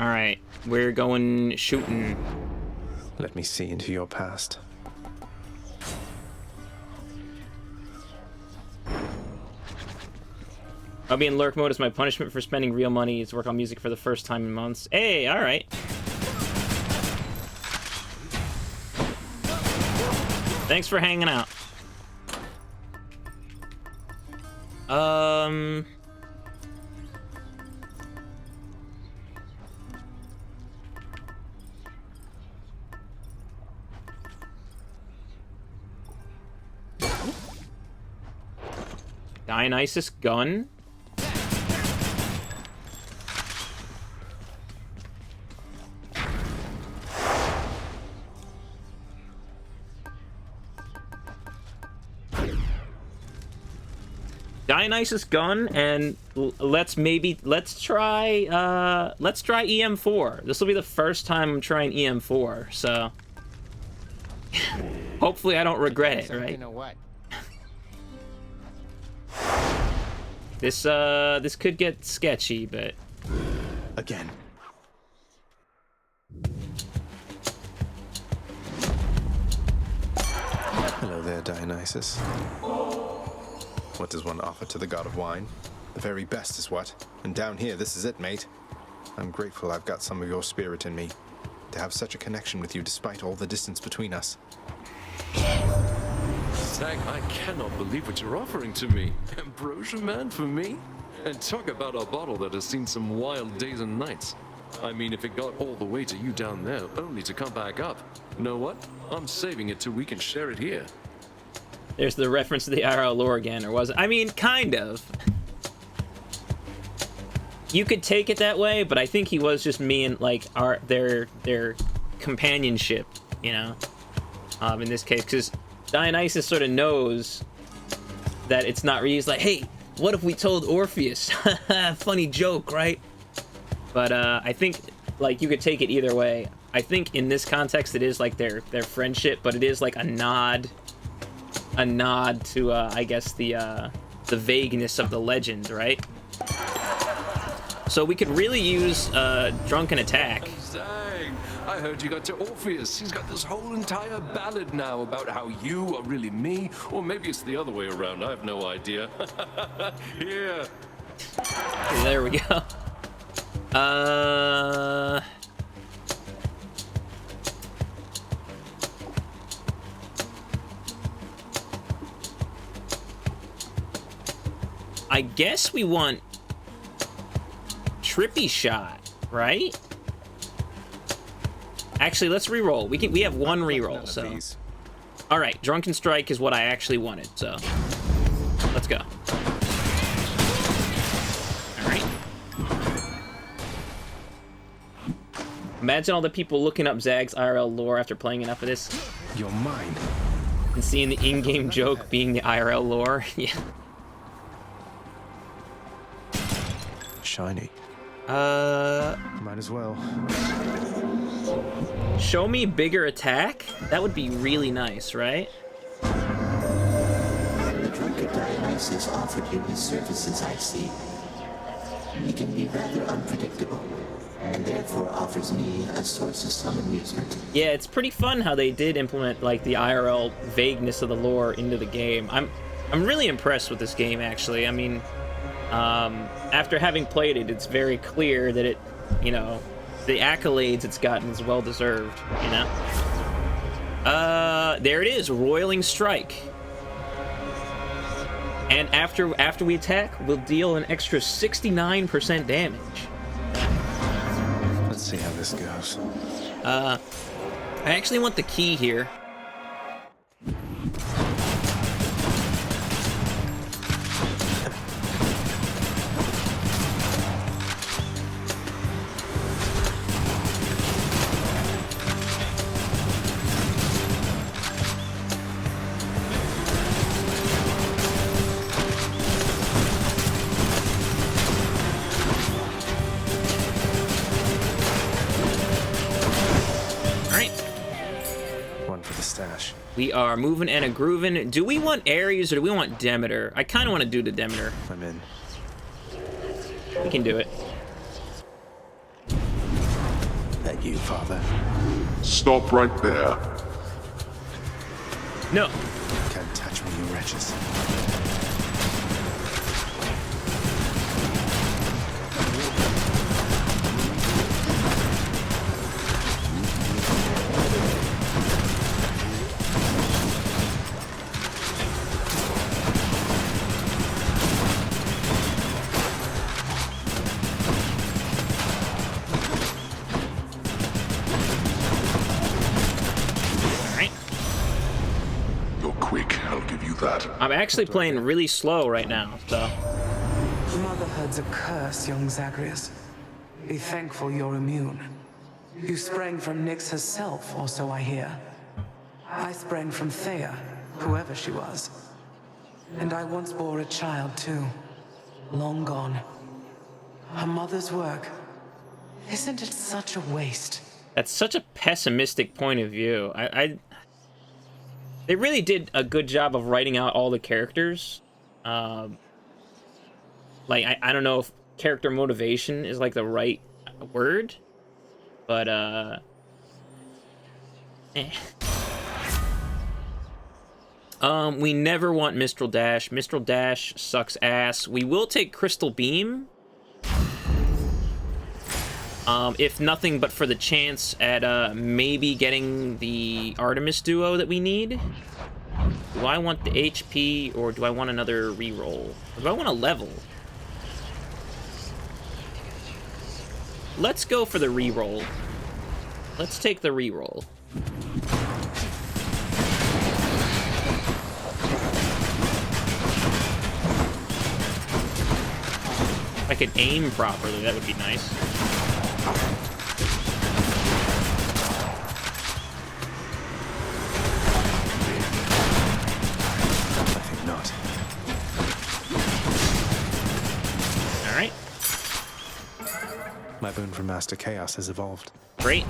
Alright, we're going shooting. Let me see into your past. I'll be in lurk mode as my punishment for spending real money to work on music for the first time in months. Hey, alright. Thanks for hanging out. Dionysus gun? Dionysus gun, and let's try EM4. This will be the first time I'm trying EM4, so hopefully I don't regret it, right? You know what? This could get sketchy, but Again. Hello there, Dionysus. What does one offer to the god of wine? The very best is what? And down here, this is it, mate. I'm grateful I've got some of your spirit in me. To have such a connection with you despite all the distance between us. Zag, I cannot believe what you're offering to me. Ambrosia, man, for me? And talk about a bottle that has seen some wild days and nights. I mean, if it got all the way to you down there, only to come back up. You know what? I'm saving it till we can share it here. there's the reference to the IRL lore again, or was it? I mean, kind of. You could take it that way, but I think he was just me and like their companionship, you know. In this case, because Dionysus sort of knows that it's not really. He's like, hey, what if we told Orpheus? Funny joke, right? But I think like you could take it either way. I think in this context it is like their friendship, but it is like a nod to I guess the vagueness of the legend, right? So we could really use drunken attack. Zag, I heard you got to Orpheus. He's got this whole entire ballad now about how you are really me, or maybe it's the other way around. I have no idea. Here. There we go. I guess we want Trippy Shot, right? Actually, let's re-roll. We have one re-roll, so. All right, Drunken Strike is what I actually wanted, so let's go. All right. Imagine all the people looking up Zag's IRL lore after playing enough of this. You're mine. And seeing the in-game joke being the IRL lore. Yeah. Shiny. Might as well. Show me bigger attack? That would be really nice, right? The drunkard Dionysus offered you his services, I see. He can be rather unpredictable, and therefore offers me a source of some amusement. Yeah, it's pretty fun how they did implement like the IRL vagueness of the lore into the game. I'm really impressed with this game, actually. I mean, after having played it, it's very clear that it, you know, the accolades it's gotten is well deserved, you know? There it is, Roiling Strike. And after we attack, we'll deal an extra 69% damage. Let's see how this goes. I actually want the key here. We are moving and a grooving. Do we want Ares or do we want Demeter? I kind of want to do the Demeter. I'm in. We can do it. You, Father. Stop right there. No. Can't touch me, you wretches. You're quick, I'll give you that. I'm actually playing really slow right now, so. Motherhood's a curse, young Zagreus. Be thankful you're immune. You sprang from Nyx herself, or so I hear. I sprang from Thea, whoever she was. And I once bore a child, too. Long gone. Her mother's work. Isn't it such a waste? That's such a pessimistic point of view. They really did a good job of writing out all the characters. Like, I don't know if character motivation is, like, the right word. But, we never want Mistral Dash. Mistral Dash sucks ass. We will take Crystal Beam. If nothing but for the chance at, maybe getting the Artemis duo that we need. Do I want the HP, or do I want another reroll? Or do I want a level? Let's go for the reroll. Let's take the reroll. If I could aim properly, that would be nice. I think not. All right. My boon from Master Chaos has evolved. Great.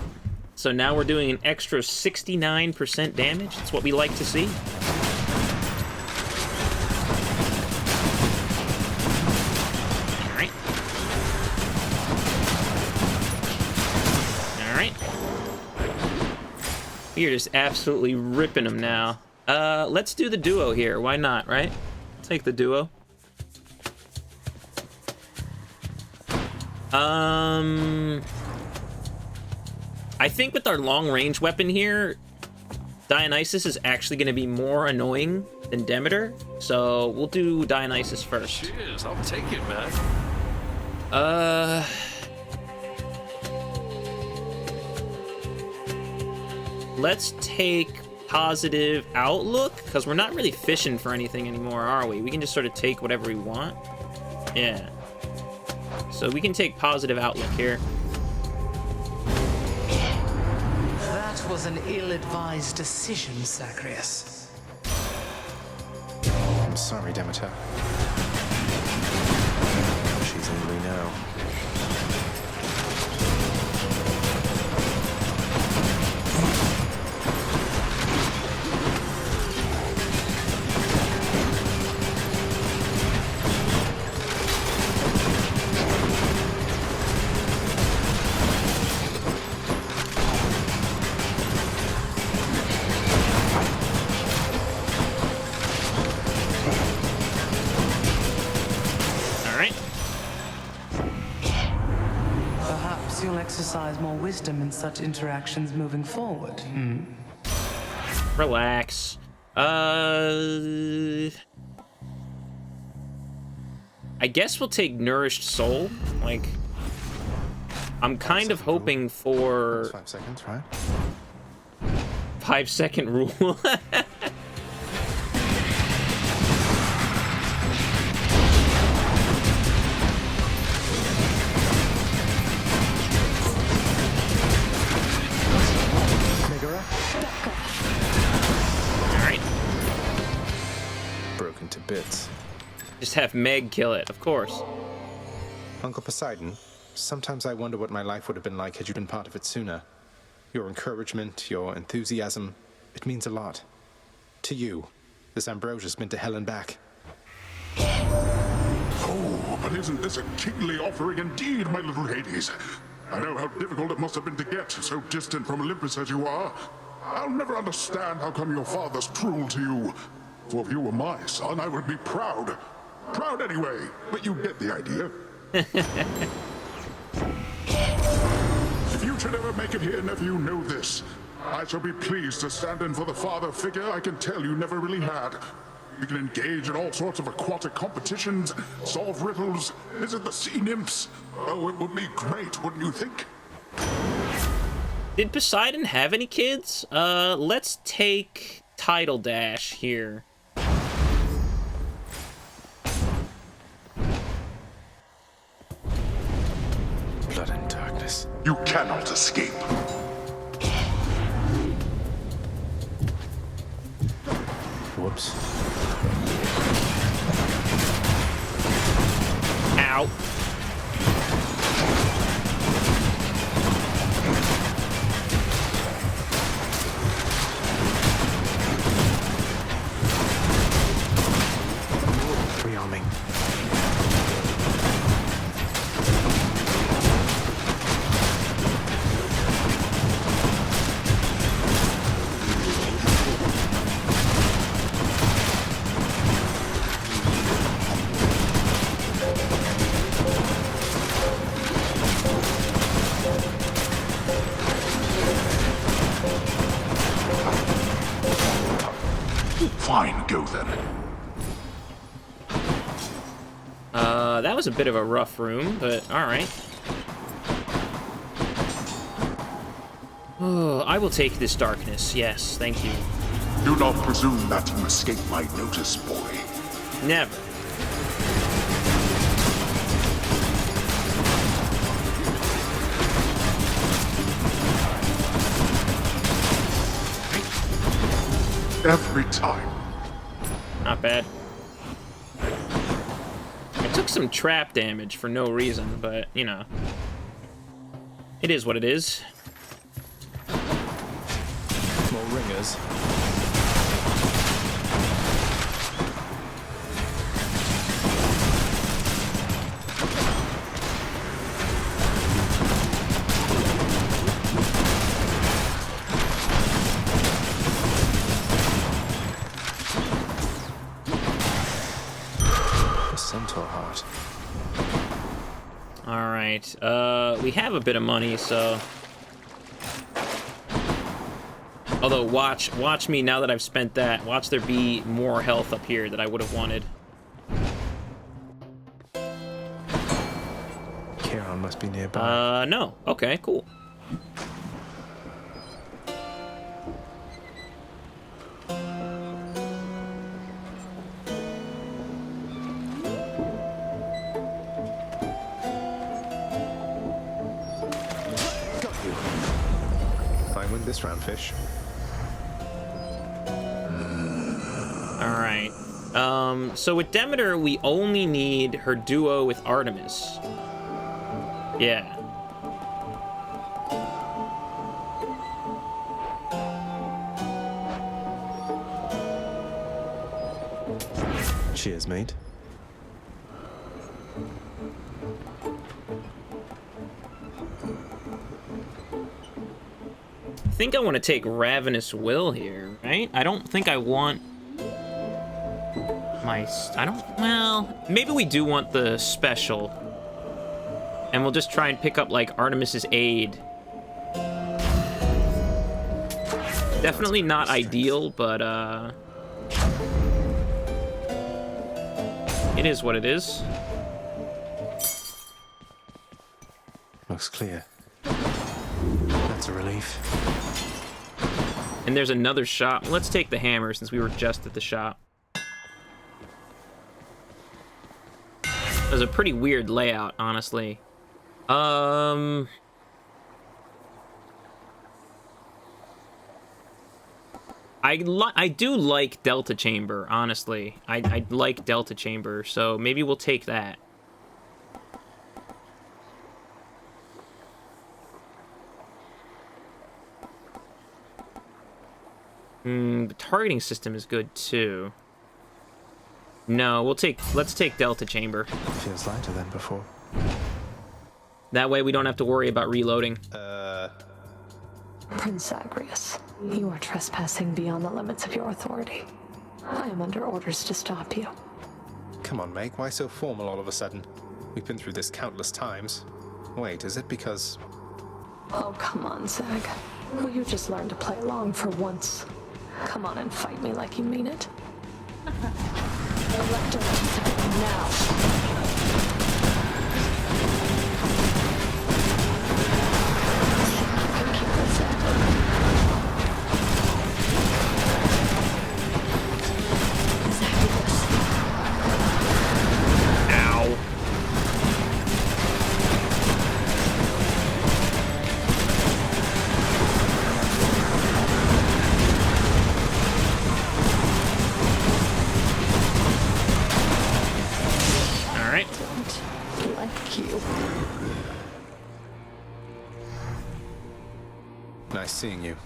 So now we're doing an extra 69% damage. That's what we like to see. All right. All right. We are just absolutely ripping them now. Let's do the duo here. Why not, right? Take the duo. I think with our long-range weapon here, Dionysus is actually going to be more annoying than Demeter, so we'll do Dionysus first. Cheers, I'll take it, man. Let's take Positive Outlook, because we're not really fishing for anything anymore, are we? We can just sort of take whatever we want. Yeah. So we can take Positive Outlook here. That was an ill-advised decision, Zagreus. I'm sorry, Demeter. She's angry now. Exercise more wisdom in such interactions moving forward. Relax. I guess we'll take Nourished Soul. Like, I'm kind of hoping for 5 seconds, right? 5-second rule. Broken to bits. Just have Meg kill it, of course. Uncle Poseidon, sometimes I wonder what my life would have been like had you been part of it sooner. Your encouragement, your enthusiasm, it means a lot. To you, this Ambrosia's been to hell and back. Oh, but isn't this a kingly offering indeed, my little Hades? I know how difficult it must have been to get, so distant from Olympus as you are. I'll never understand how come your father's cruel to you. For if you were my son, I would be proud. Proud anyway, but you get the idea. If you should ever make it here, nephew, know this. I shall be pleased to stand in for the father figure I can tell you never really had. We can engage in all sorts of aquatic competitions, solve riddles, visit the sea nymphs. Oh, it would be great, wouldn't you think? Did Poseidon have any kids? Let's take Tidal Dash here. Blood and darkness. You cannot escape. Whoops. Ow. Rearming. Fine, go then. That was a bit of a rough room, but alright. Oh, I will take this darkness. Yes, thank you. Do not presume that you escape my notice, boy. Never. Every time. Not bad. I took some trap damage for no reason, but, you know. It is what it is. More ringers. The centaur heart. Alright, we have a bit of money, so... Although, watch me now that I've spent that. Watch there be more health up here that I would have wanted. Charon must be nearby. No. Okay, cool. Got you. Fine win this round, fish. Alright. So with Demeter, we only need her duo with Artemis. Yeah. Cheers, mate. I think I want to take Ravenous Will here, right? I don't think I want my... Well, maybe we do want the special. And we'll just try and pick up, like, Artemis's aid. Definitely not ideal, but, it is what it is. Looks clear. That's a relief. And there's another shop. Let's take the hammer since we were just at the shop. It was a pretty weird layout, honestly. I do like Delta Chamber, honestly. I like Delta Chamber, so maybe we'll take that. The targeting system is good too. No, let's take Delta Chamber. Feels lighter than before. That way we don't have to worry about reloading. Prince Zagreus, you are trespassing beyond the limits of your authority. I am under orders to stop you. Come on, Meg, why so formal all of a sudden? We've been through this countless times. Wait, is it because... Oh, come on, Zag. Will you just learn to play along for once? Come on and fight me like you mean it. Elector now. Nice seeing you.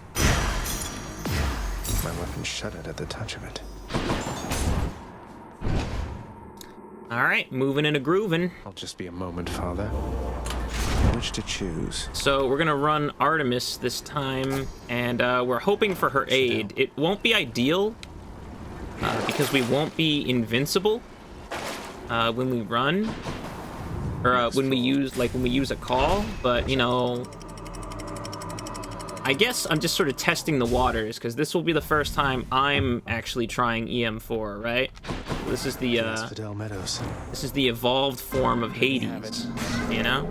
My weapon shuddered at the touch of it. Alright, moving and a grooving. I'll just be a moment, Father. Which to choose? So we're gonna run Artemis this time, and we're hoping for her aid. It won't be ideal, because we won't be invincible when we run, or when we use a call, but, you know... I guess I'm just sort of testing the waters, because this will be the first time I'm actually trying EM4, right? This is the Asphodel Meadows. this is the evolved form of Hades, you know?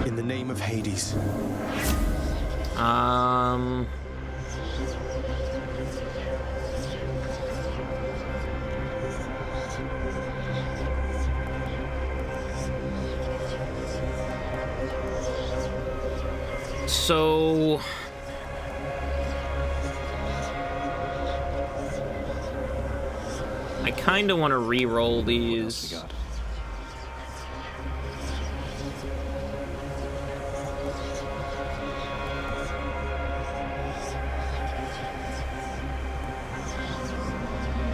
In the name of Hades. So... I kind of want to re-roll these.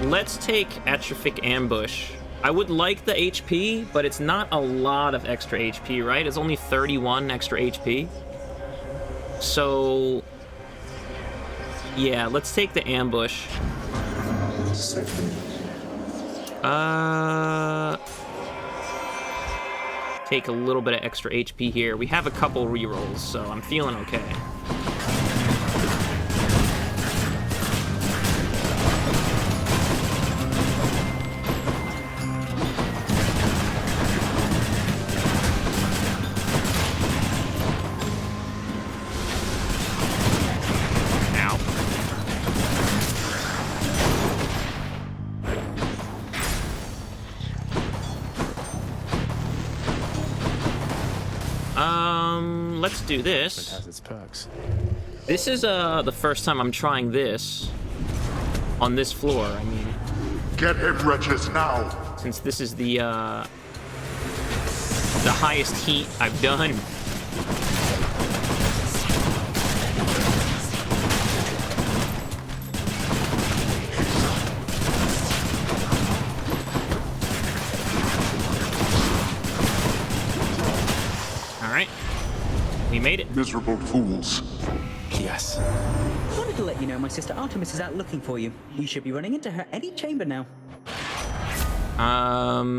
Let's take Atrophic Ambush. I would like the HP, but it's not a lot of extra HP, right? It's only 31 extra HP. So... yeah, let's take the Ambush. Take a little bit of extra HP here. We have a couple rerolls, so I'm feeling okay. Let's do this. It has its perks. This is the first time I'm trying this on this floor. I mean, Get him, wretches, now! since this is the highest heat I've done. We made it. Miserable fools. Yes. I wanted to let you know my sister Artemis is out looking for you. You should be running into her any chamber now. I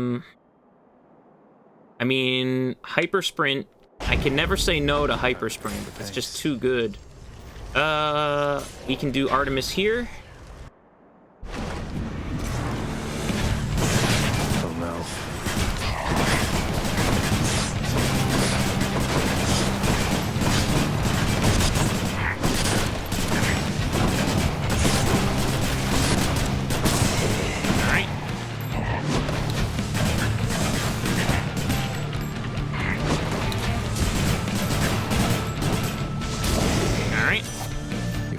mean, Hyper Sprint. I can never say no to Hyper Sprint. It's just too good. We can do Artemis here. Oh no.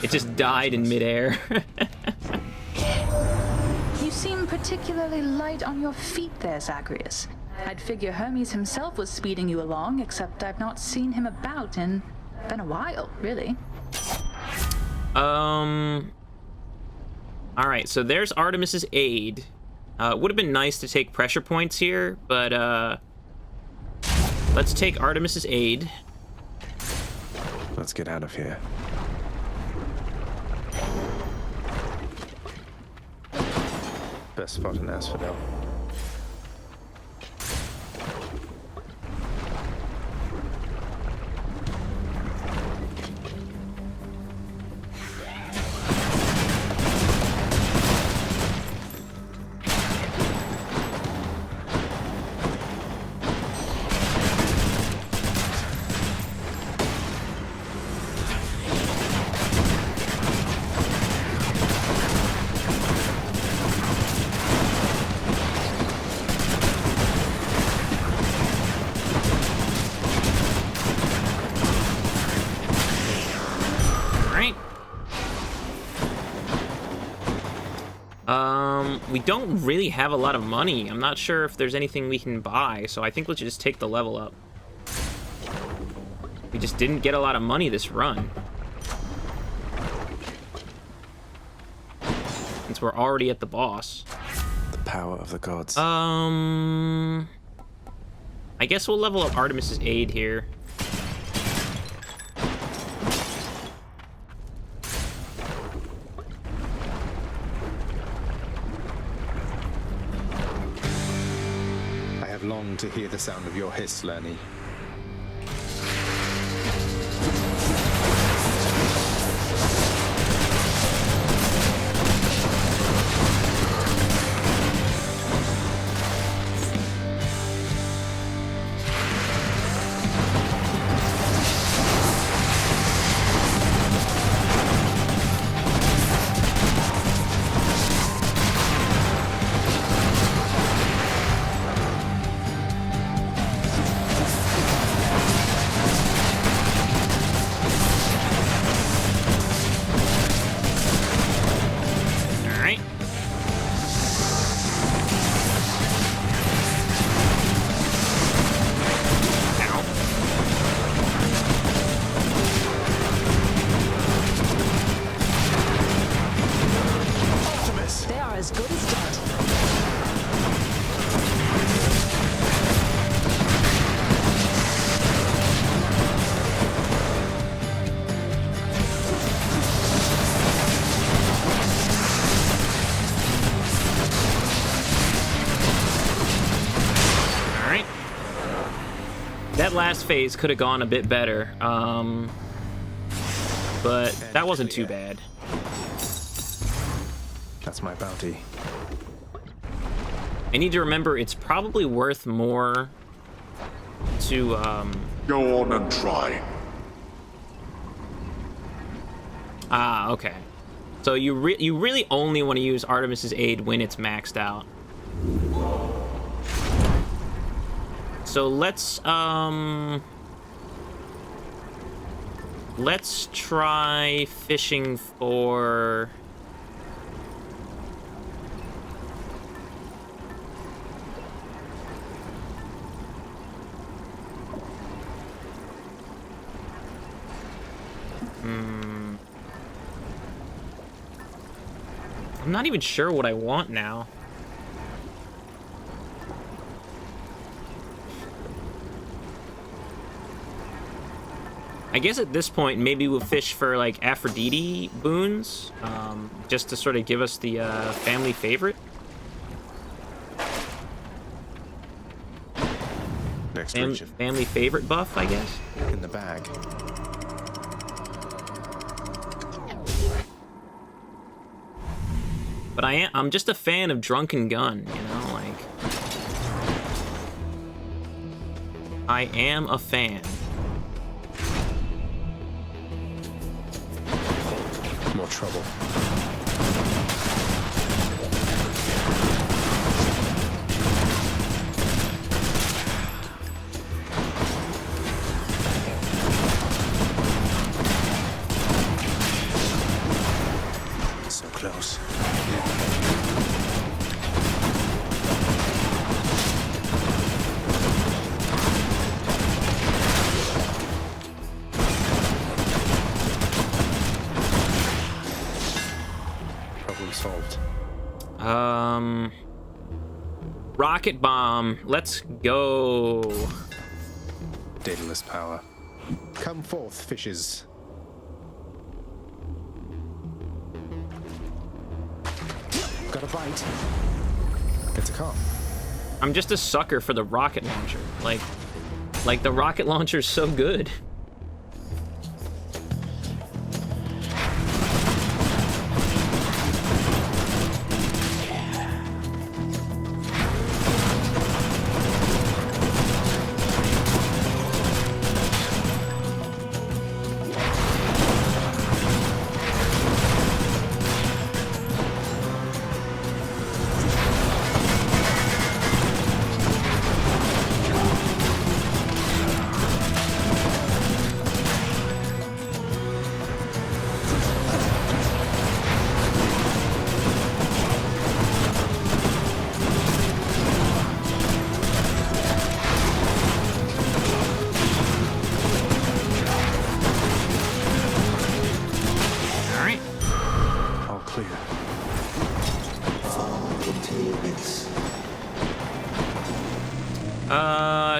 It just died in midair. You seem particularly light on your feet there, Zagreus. I'd figure Hermes himself was speeding you along, except I've not seen him about in... been a while, really. Alright, so there's Artemis's aid. It would have been nice to take pressure points here, but let's take Artemis's aid. Let's get out of here. Best spot in Asphodel. We don't really have a lot of money. I'm not sure if there's anything we can buy, so I think we'll just take the level up. We just didn't get a lot of money this run. Since we're already at the boss. The power of the gods. I guess we'll level up Artemis's aid here. Long to hear the sound of your hiss, Lernie. That last phase could have gone a bit better, but that wasn't too bad. That's my bounty. I need to remember it's probably worth more to Go on and try. Ah, okay. So you really only want to use Artemis's aid when it's maxed out. So let's try fishing for I'm not even sure what I want now. I guess at this point, maybe we'll fish for, like, Aphrodite boons, just to sort of give us the family favorite. Next family favorite buff, I guess. In the bag. But I'm just a fan of Drunken Gun, you know, like... I am a fan. More trouble. So close. Solved. Rocket bomb. Let's go. Daedalus power. Come forth, fishes. Got a bite. It's a calm. I'm just a sucker for the rocket launcher. Like the rocket launcher's so good.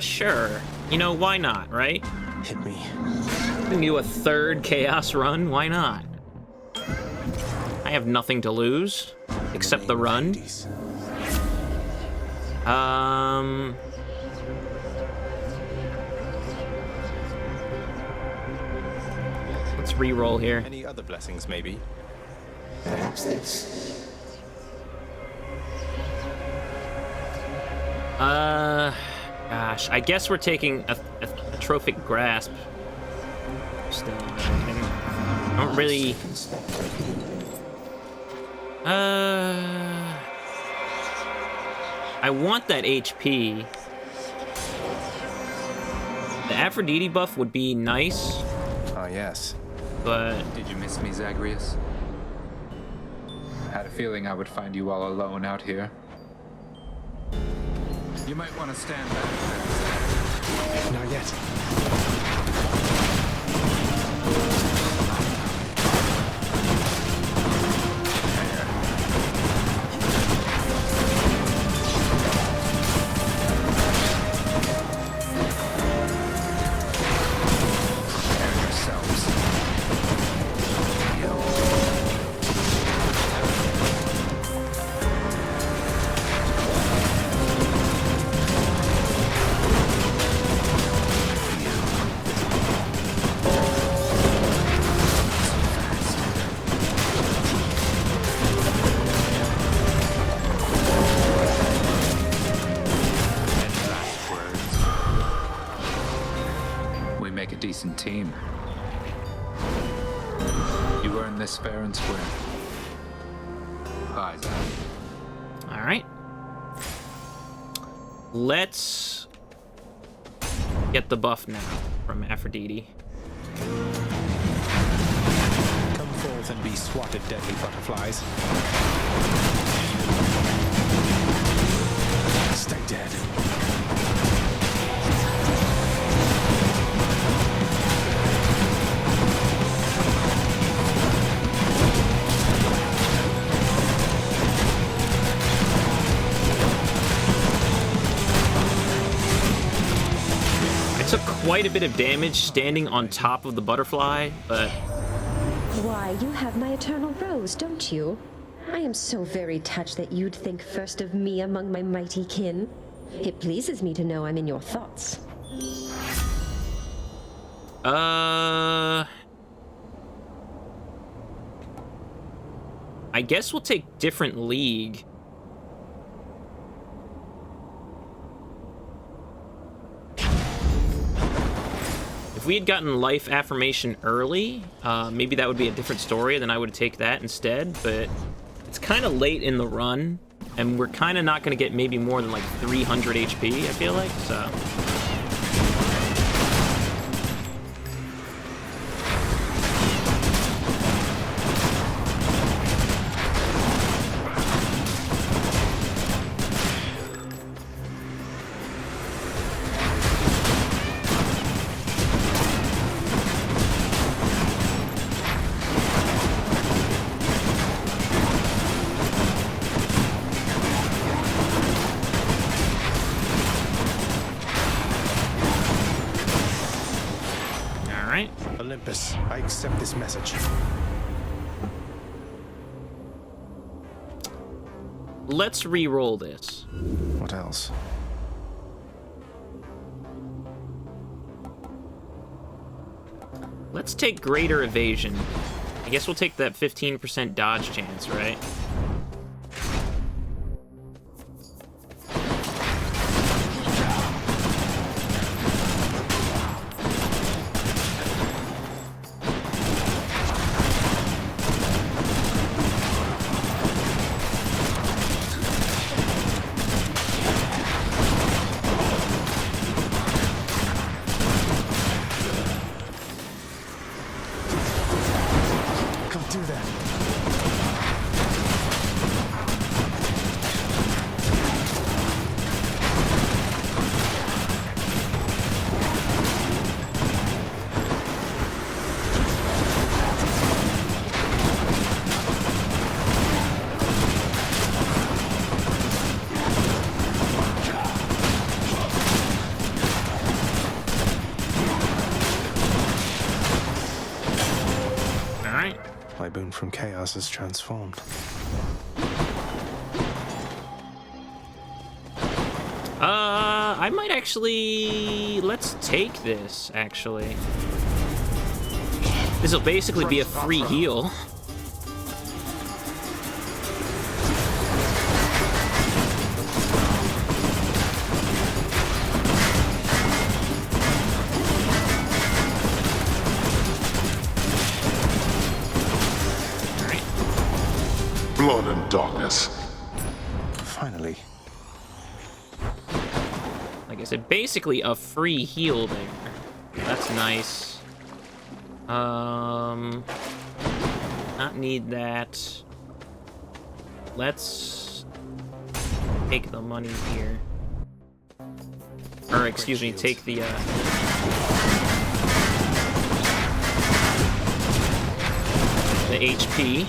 Sure. You know, why not, right? Hit me. We can do a third chaos run. Why not? I have nothing to lose except the run. Let's re-roll here. Any other blessings, maybe? Perhaps this. Gosh, I guess we're taking a trophic grasp. Still, I don't really. I want that HP. The Aphrodite buff would be nice. Ah, yes. But did you miss me, Zagreus? I had a feeling I would find you all alone out here. You might want to stand back. Not yet. Team. You earned this fair and square. Bye, Zach. All right. Let's get the buff now from Aphrodite. Come forth and be swatted, deadly butterflies. Stay dead. Took quite a bit of damage standing on top of the butterfly, but... Why, you have my eternal rose, don't you? I am so very touched that you'd think first of me among my mighty kin. It pleases me to know I'm in your thoughts. I guess we'll take different league. If we had gotten life affirmation early, maybe that would be a different story, then I would take that instead, but it's kind of late in the run, and we're kind of not going to get maybe more than like 300 HP, I feel like, so... accept this message. Let's re-roll this. What else? Let's take greater evasion. I guess we'll take that 15% dodge chance, right? Can't do that. Alright. My boon from chaos is transformed. I might actually... Let's take this, actually. This'll basically be a free heal. Blood and darkness. Finally. Like I said, basically a free heal there. That's nice. Not need that. Let's take the money here. Or excuse me, take the HP.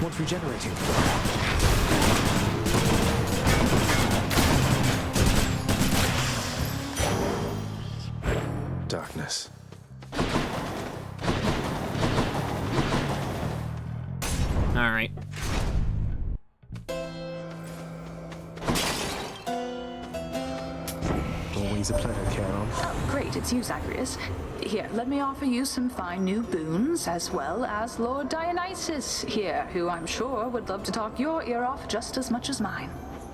What's regenerating? Darkness. Alright. Always a pleasure, Charon. Oh, great, it's you, Zagreus. Here, let me offer you some fine new boons, as well as Lord Dionysus here, who I'm sure would love to talk your ear off just as much as mine.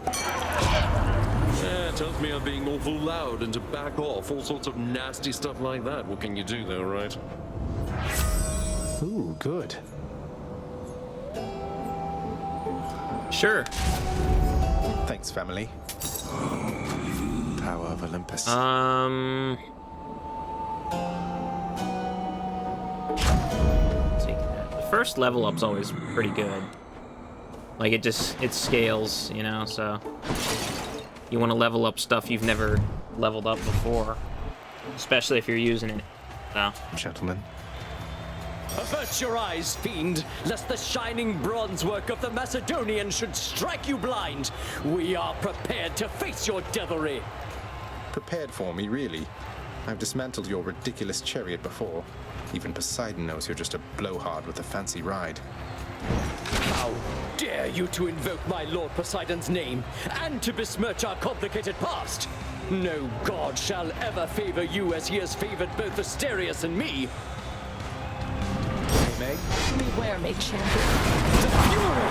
Yeah, tells me I'm being awful loud and to back off, all sorts of nasty stuff like that. What can you do though, right? Ooh, good. Sure. Thanks, family. Power of Olympus. Take that. The first level up's always pretty good. Like it scales, you know, so you want to level up stuff you've never leveled up before, especially if you're using it. So. Gentlemen. Avert your eyes, fiend, lest the shining bronze work of the Macedonian should strike you blind. We are prepared to face your devilry. Prepared for me, really? I've dismantled your ridiculous chariot before. Even Poseidon knows you're just a blowhard with a fancy ride. How dare you to invoke my Lord Poseidon's name, and to besmirch our complicated past? No god shall ever favor you as he has favored both Asterius and me. Hey, Meg. Beware me, champion. The fury!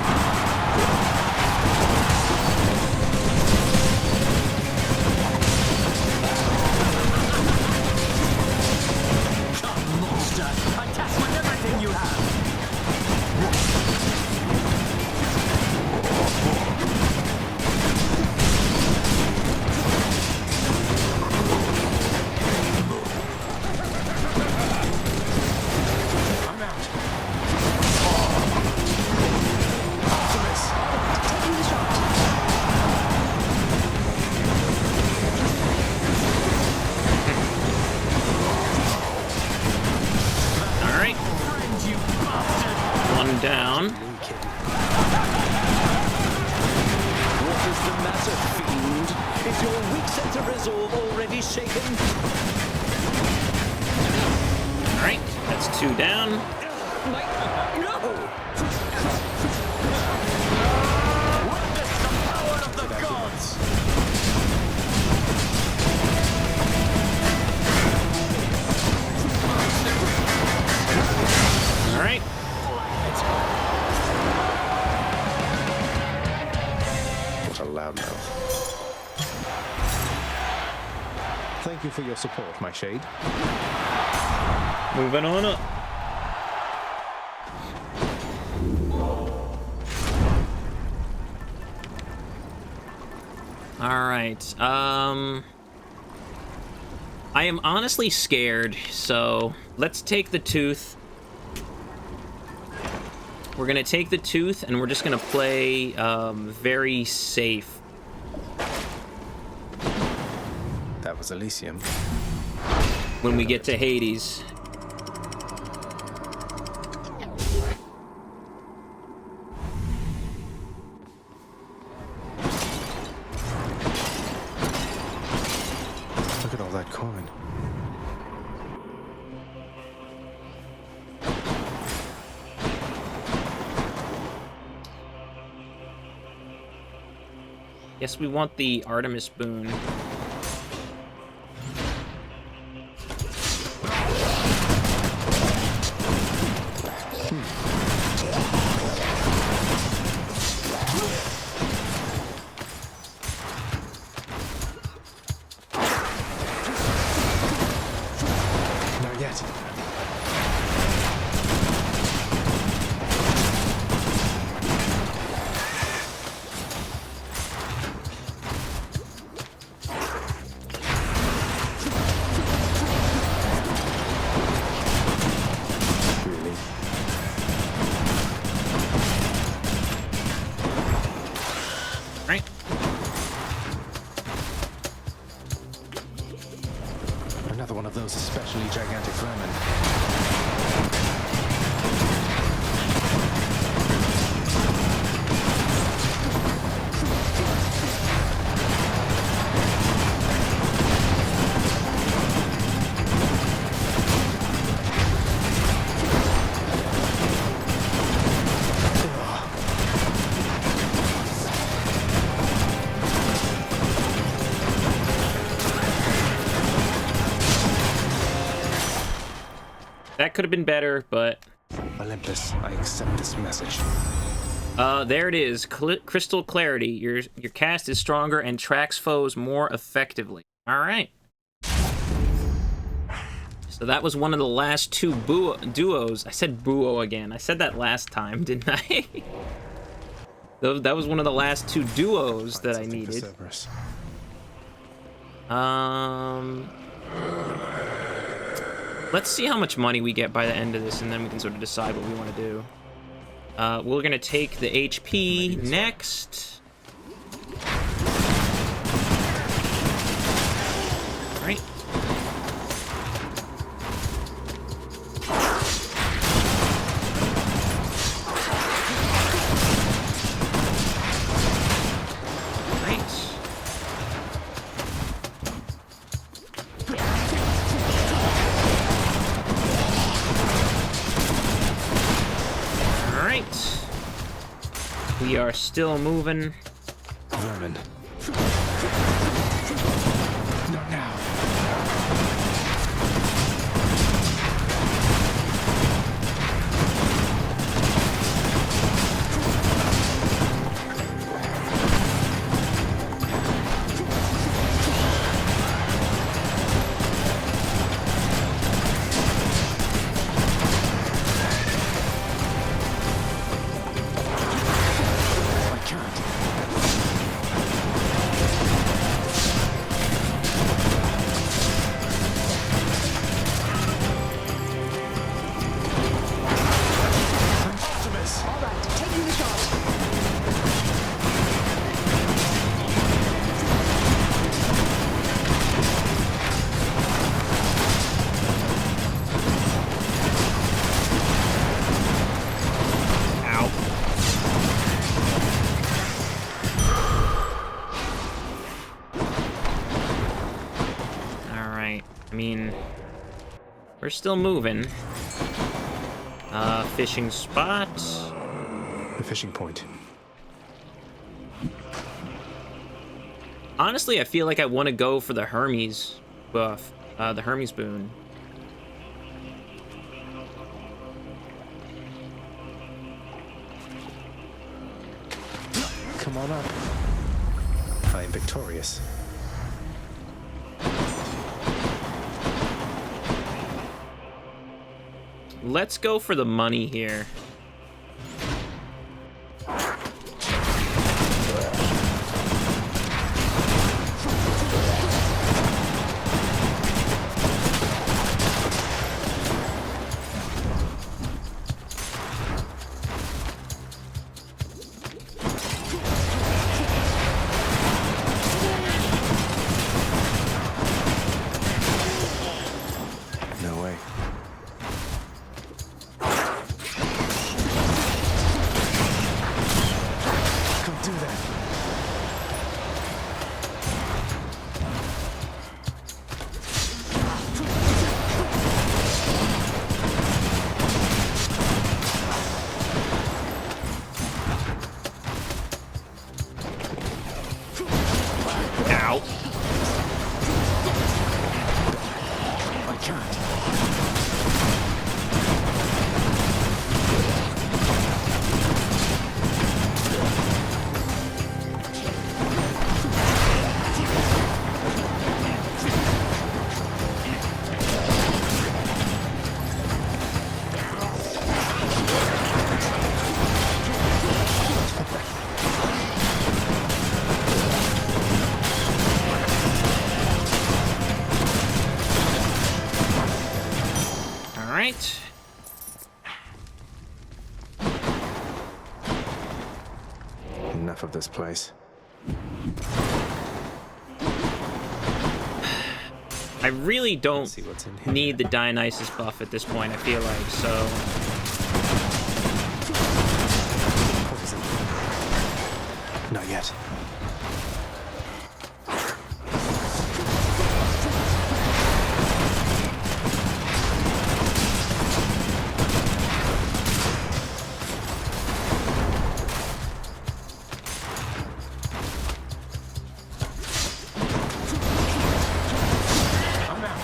one down. What is the matter, fiend? Is your weak sense of resolve already shaken? Alright, that's 2 down. No! Witness the power of the gods! Alright. What a loudmouth. Thank you for your support, my shade. Moving on up. Alright, I am honestly scared, so let's take the tooth. We're gonna take the tooth, and we're just gonna play very safe. That was Elysium. When we get to Hades. Look at all that coin. Yes, we want the Artemis boon. Not yet. Really? Right. Another one of those especially gigantic vermin. That could have been better, but Olympus, I accept this message. there it is. Crystal clarity. Your cast is stronger and tracks foes more effectively. All right. So that was one of the last 2 duos. I said buo again. I said that last time, didn't I? That was one of the last 2 duos that I needed. Let's see how much money we get by the end of this, and then we can sort of decide what we want to do. We're gonna take the HP next. Right. We are still moving. Vermin. Not now. mean, we're still moving. Fishing spot. The fishing point. Honestly, I feel like I want to go for the Hermes buff, the Hermes boon. Come on up. I am victorious. Let's go for the money here. No way. Don't do that. Ow. I can't. All right. Enough of this place. I really don't See what's in here. need the Dionysus buff at this point, I feel like, so... Poison. Not yet. I'm out.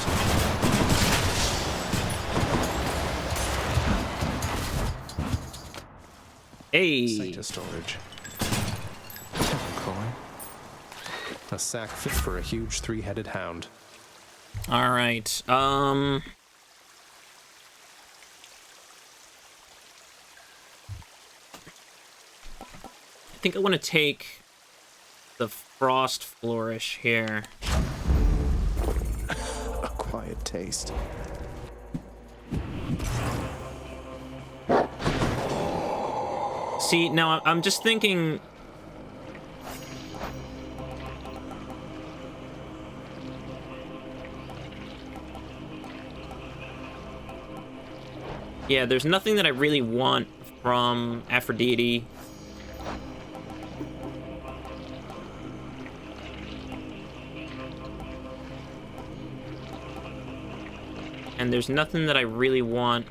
Hey! Sanctus storage. Temple coin. A sack fit for a huge three-headed hound. All right. I think I want to take the Frost Flourish here. A quiet taste. See, now I'm just thinking... Yeah, there's nothing that I really want from Aphrodite. And there's nothing that I really want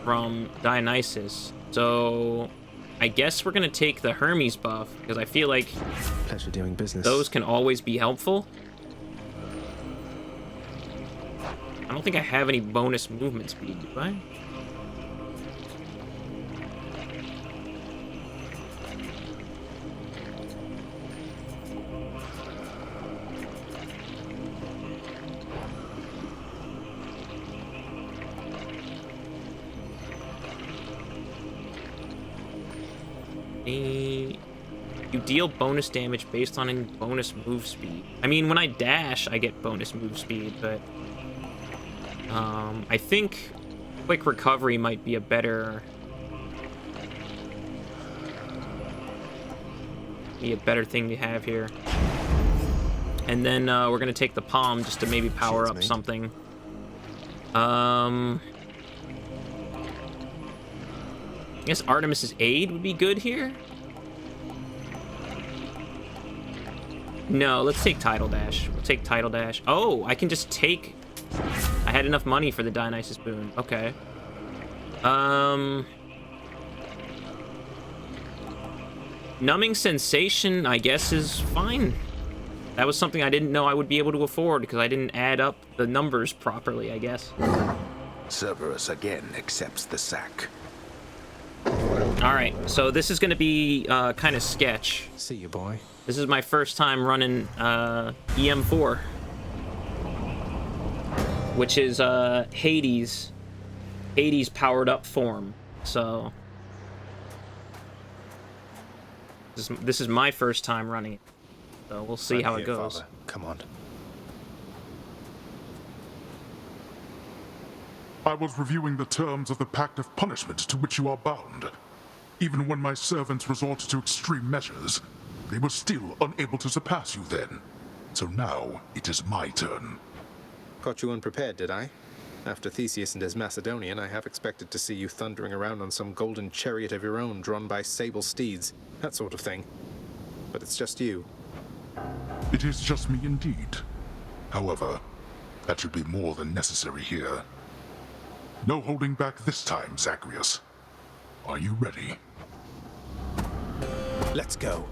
from Dionysus. So I guess we're gonna take the Hermes buff, because I feel like Pleasure doing business. those can always be helpful. I don't think I have any bonus movement speed, do I? You deal bonus damage based on any bonus move speed. I mean, when I dash, I get bonus move speed, but I think quick recovery might be a better thing to have here. And then we're gonna take the palm just to maybe power up something. I guess Artemis's Aid would be good here. No, let's take Tidal Dash. We'll take Tidal Dash. Oh, I can just take... I had enough money for the Dionysus boon. Okay. Numbing Sensation, I guess, is fine. That was something I didn't know I would be able to afford because I didn't add up the numbers properly, I guess. Cerberus again accepts the sack. Alright, so this is going to be kind of sketch. See you, boy. This is my first time running EM4. Which is Hades' powered up form. So this is my first time running it. So we'll see how it goes. Father. Come on. I was reviewing the terms of the Pact of Punishment to which you are bound. Even when my servants resorted to extreme measures, they were still unable to surpass you then. So now it is my turn. Caught you unprepared, did I? After Theseus and his Macedonian, I have expected to see you thundering around on some golden chariot of your own drawn by sable steeds, that sort of thing. But it's just you. It is just me indeed. However, that should be more than necessary here. No holding back this time, Zagreus. Are you ready? Let's go.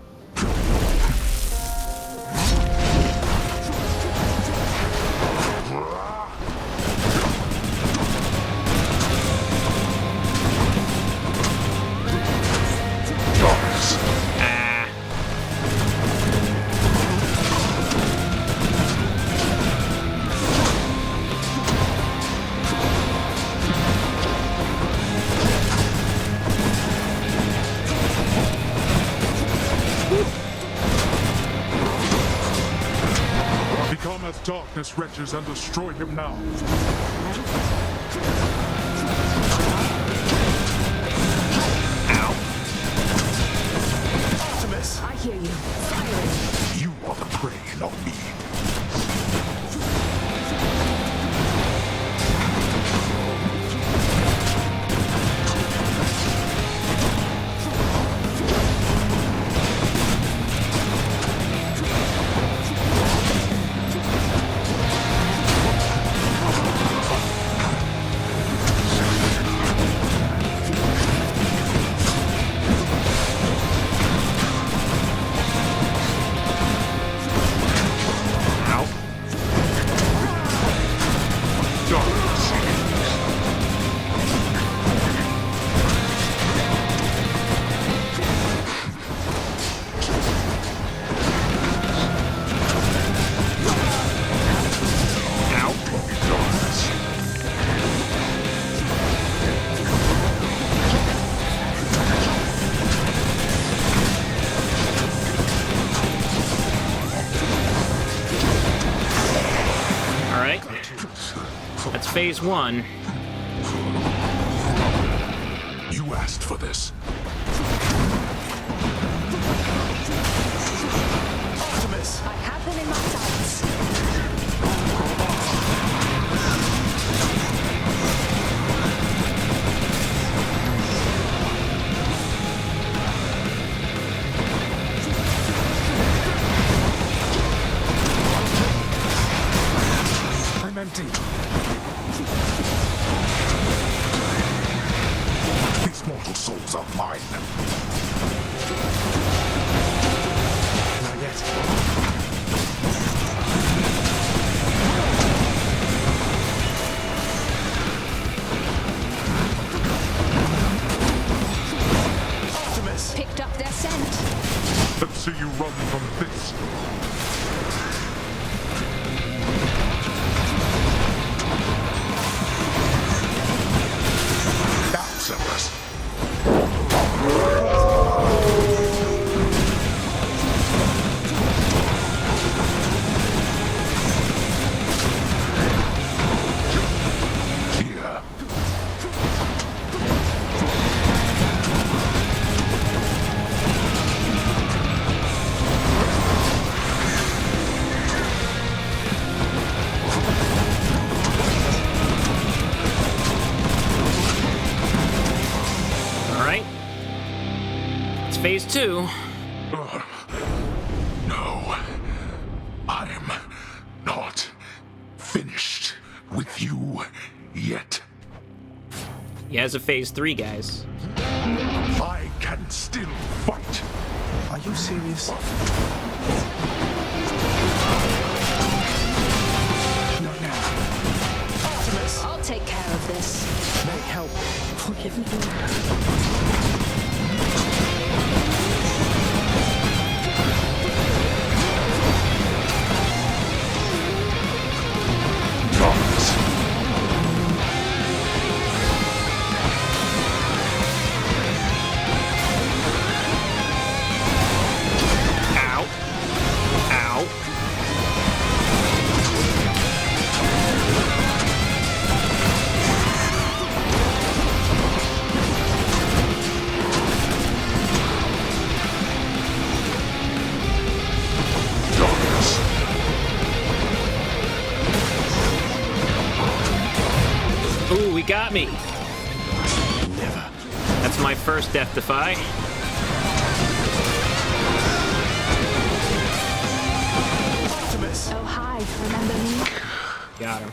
Become as darkness wretches and destroy him now. Artemis! I hear you. Fire! You are the prey, not me. Phase 1. You asked for this. Artemis! I have them in my sights. I'm empty. These mortal souls are mine. Not yet. Artemis! Picked up their scent. Let's see you run from this. Cerberus. Here. Phase 2. No. He has a phase 3, guys. I can still fight. Are you serious? Not now. Artemis! I'll take care of this. May help. Forgive me. Ooh, he got me. Never. That's my first Death Defy. Artemis! Oh, hi. Remember me? Got him.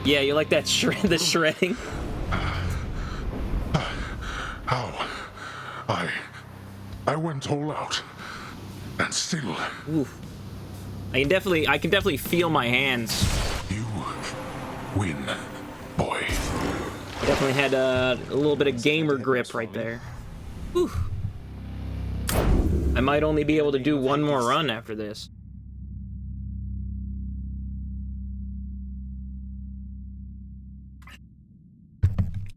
Yeah, you like that the shredding? How? I went all out. And still... Ooh. I can definitely feel my hands. You win, boy. Definitely had a little bit of gamer grip right there. Whew. I might only be able to do one more run after this.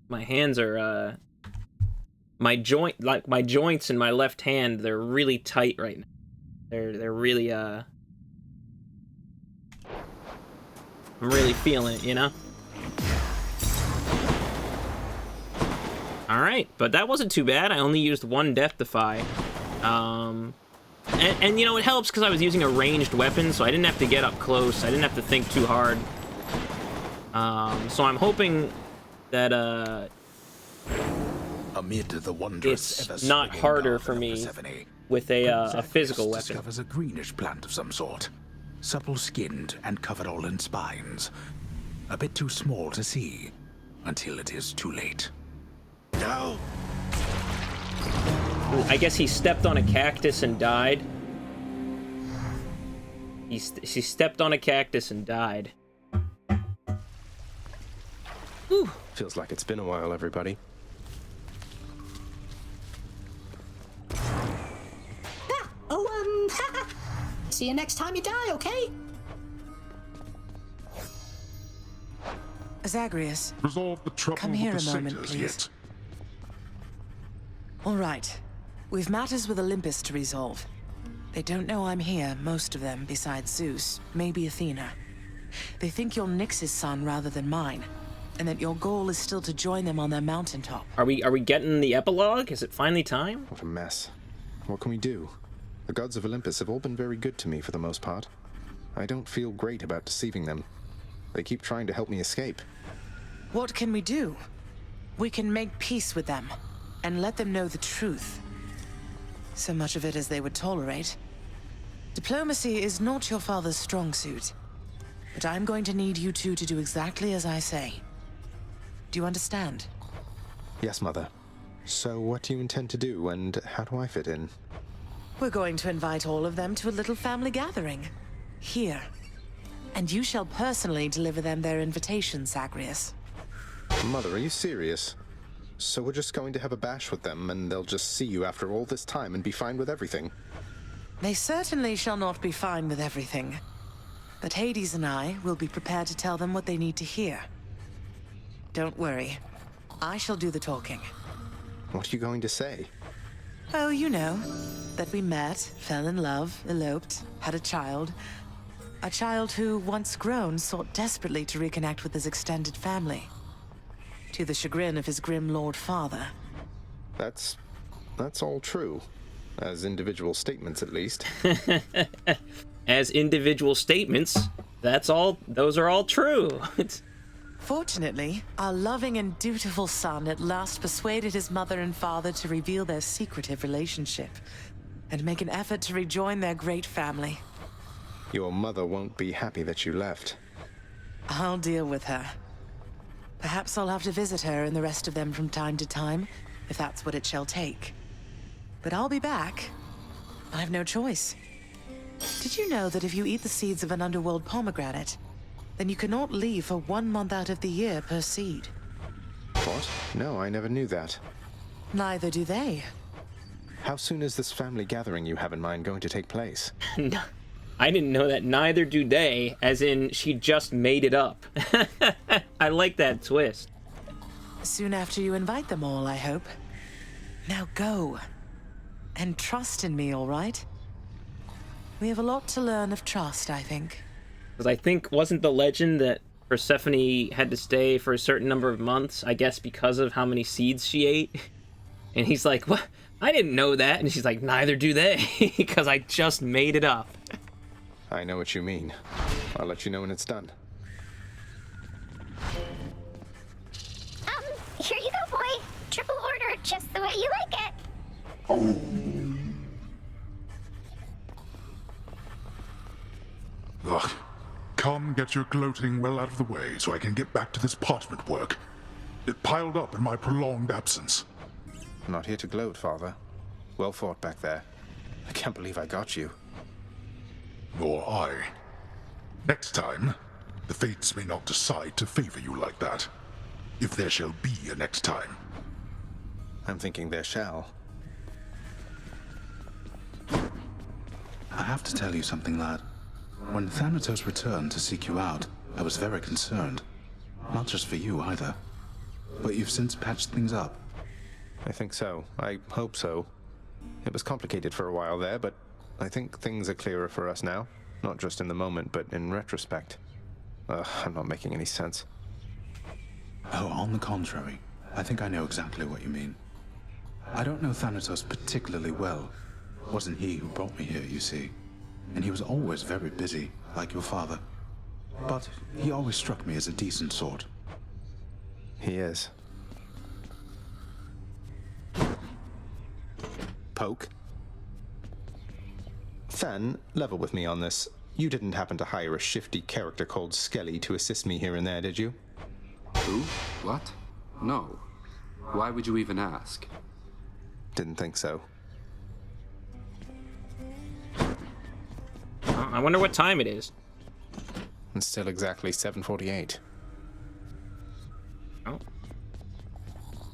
My hands are my joints in my left hand, they're really tight right now. They're really I'm really feeling it, you know? Alright, but that wasn't too bad. I only used one Death Defy. And you know, it helps because I was using a ranged weapon, so I didn't have to get up close. I didn't have to think too hard. So I'm hoping that, amid the wondrous it's not harder for me with a physical weapon. Discovers a greenish plant of some sort, supple-skinned and covered all in spines. A bit too small to see, until it is too late. No! I guess he stepped on a cactus and died. He stepped on a cactus and died. Whew. Feels like it's been a while, everybody. See you next time you die, okay? Zagreus, Resolve the trouble come here with the a moment, satyrs please. yet. All right. We've matters with Olympus to resolve. They don't know I'm here, most of them, besides Zeus, maybe Athena. They think you're Nyx's son rather than mine, and that your goal is still to join them on their mountaintop. Are we getting the epilogue? Is it finally time? What a mess. What can we do? The gods of Olympus have all been very good to me for the most part. I don't feel great about deceiving them. They keep trying to help me escape. What can we do? We can make peace with them, and let them know the truth. So much of it as they would tolerate. Diplomacy is not your father's strong suit. But I'm going to need you two to do exactly as I say. Do you understand? Yes, Mother. So what do you intend to do, and how do I fit in? We're going to invite all of them to a little family gathering. Here. And you shall personally deliver them their invitation, Zagreus. Mother, are you serious? So we're just going to have a bash with them, and they'll just see you after all this time and be fine with everything? They certainly shall not be fine with everything. But Hades and I will be prepared to tell them what they need to hear. Don't worry. I shall do the talking. What are you going to say? Oh, you know. That we met, fell in love, eloped, had a child. A child who, once grown, sought desperately to reconnect with his extended family. To the chagrin of his grim lord father. That's all true. As individual statements, at least. As individual statements, those are all true. Fortunately, our loving and dutiful son at last persuaded his mother and father to reveal their secretive relationship and make an effort to rejoin their great family. Your mother won't be happy that you left. I'll deal with her. Perhaps I'll have to visit her and the rest of them from time to time, if that's what it shall take. But I'll be back. I have no choice. Did you know that if you eat the seeds of an underworld pomegranate, then you cannot leave for 1 month out of the year per seed? What? No, I never knew that. Neither do they. How soon is this family gathering you have in mind going to take place? No, I didn't know that. Neither do they, as in she just made it up. I like that twist. Soon after you invite them all, I hope. Now go. And trust in me, all right? We have a lot to learn of trust, I think. Because I think, wasn't the legend that Persephone had to stay for a certain number of months, I guess because of how many seeds she ate? And he's like, what? I didn't know that. And she's like, neither do they, because I just made it up. I know what you mean. I'll let you know when it's done. Here you go, boy. Triple order, just the way you like it. Ugh. Come get your gloating well out of the way so I can get back to this parchment work. It piled up in my prolonged absence. I'm not here to gloat, Father. Well fought back there. I can't believe I got you. Nor I. Next time, the fates may not decide to favor you like that. If there shall be a next time. I'm thinking there shall. I have to tell you something, lad. When Thanatos returned to seek you out, I was very concerned. Not just for you, either. But you've since patched things up. I think so. I hope so. It was complicated for a while there, but I think things are clearer for us now. Not just in the moment, but in retrospect. I'm not making any sense. Oh, on the contrary. I think I know exactly what you mean. I don't know Thanatos particularly well. It wasn't he who brought me here, you see. And he was always very busy, like your father. But he always struck me as a decent sort. He is. Poke? Than, level with me on this. You didn't happen to hire a shifty character called Skelly to assist me here and there, did you? Who? What? No. Why would you even ask? Didn't think so. I wonder what time it is. It's still exactly 7:48. Oh. You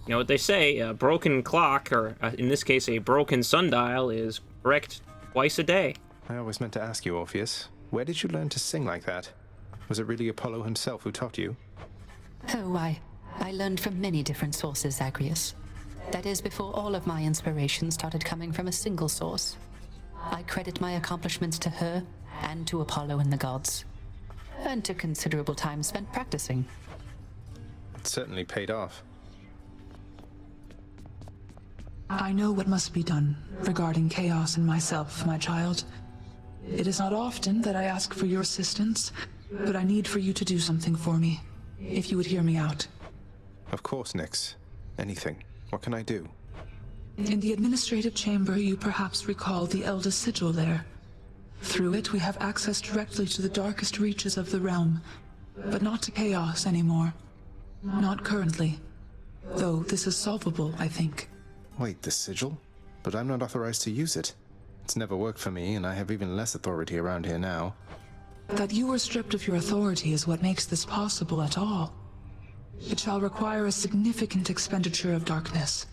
know what they say, a broken clock, or in this case a broken sundial, is correct twice a day. I always meant to ask you, Orpheus, where did you learn to sing like that? Was it really Apollo himself who taught you? Oh, I learned from many different sources, Zagreus. That is, before all of my inspiration started coming from a single source. I credit my accomplishments to her, and to Apollo and the gods. And to considerable time spent practicing. It certainly paid off. I know what must be done regarding Chaos and myself, my child. It is not often that I ask for your assistance, but I need for you to do something for me, if you would hear me out. Of course, Nyx. Anything. What can I do? In the administrative chamber, you perhaps recall the Elder Sigil there. Through it, we have access directly to the darkest reaches of the realm, but not to Chaos anymore. Not currently. Though this is solvable, I think. Wait, the sigil? But I'm not authorized to use it. It's never worked for me, and I have even less authority around here now. That you were stripped of your authority is what makes this possible at all. It shall require a significant expenditure of darkness.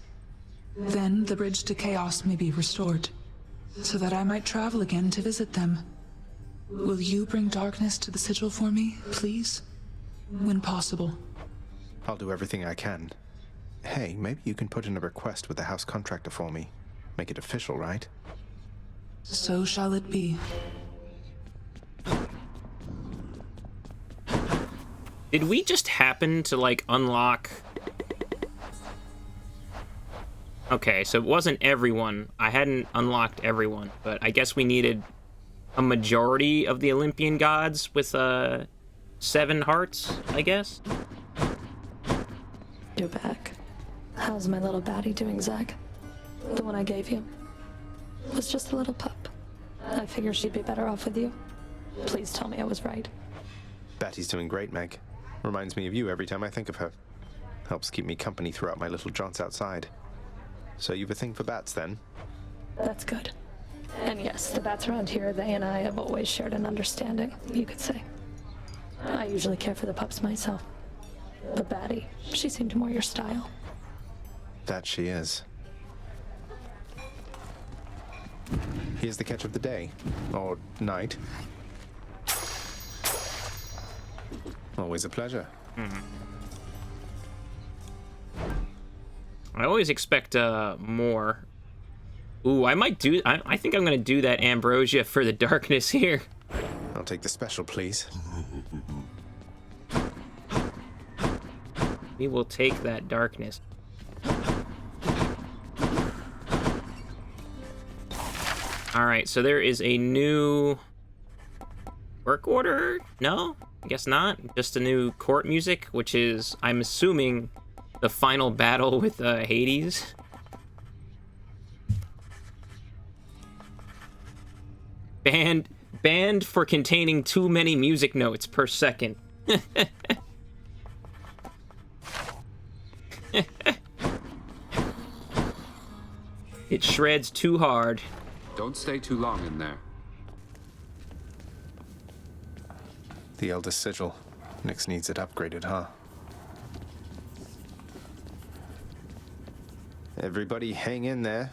Then the bridge to Chaos may be restored, so that I might travel again to visit them. Will you bring darkness to the sigil for me, please? When possible. I'll do everything I can. Hey, maybe you can put in a request with the house contractor for me. Make it official, right? So shall it be. Did we just happen to, like, unlock... Okay, so it wasn't everyone. I hadn't unlocked everyone, but I guess we needed a majority of the Olympian gods with, 7 hearts, I guess? You're back. How's my little baddie doing, Zag? The one I gave you was just a little pup. I figured she'd be better off with you. Please tell me I was right. Batty's doing great, Meg. Reminds me of you every time I think of her. Helps keep me company throughout my little jaunts outside. So you've a thing for bats, then? That's good. And yes, the bats around here, they and I have always shared an understanding, you could say. I usually care for the pups myself. But Batty, she seemed more your style. That she is. Here's the catch of the day. Or night. Always a pleasure. I always expect more. Ooh, I might do... I think I'm gonna do that ambrosia for the darkness here. I'll take the special, please. We will take that darkness. Alright, so there is a new... work order? No? I guess not. Just a new court music, which is, I'm assuming, the final battle with Hades. Banned for containing too many music notes per second. It shreds too hard. Don't stay too long in there. The Elder Sigil. Nyx needs it upgraded, huh? Everybody hang in there.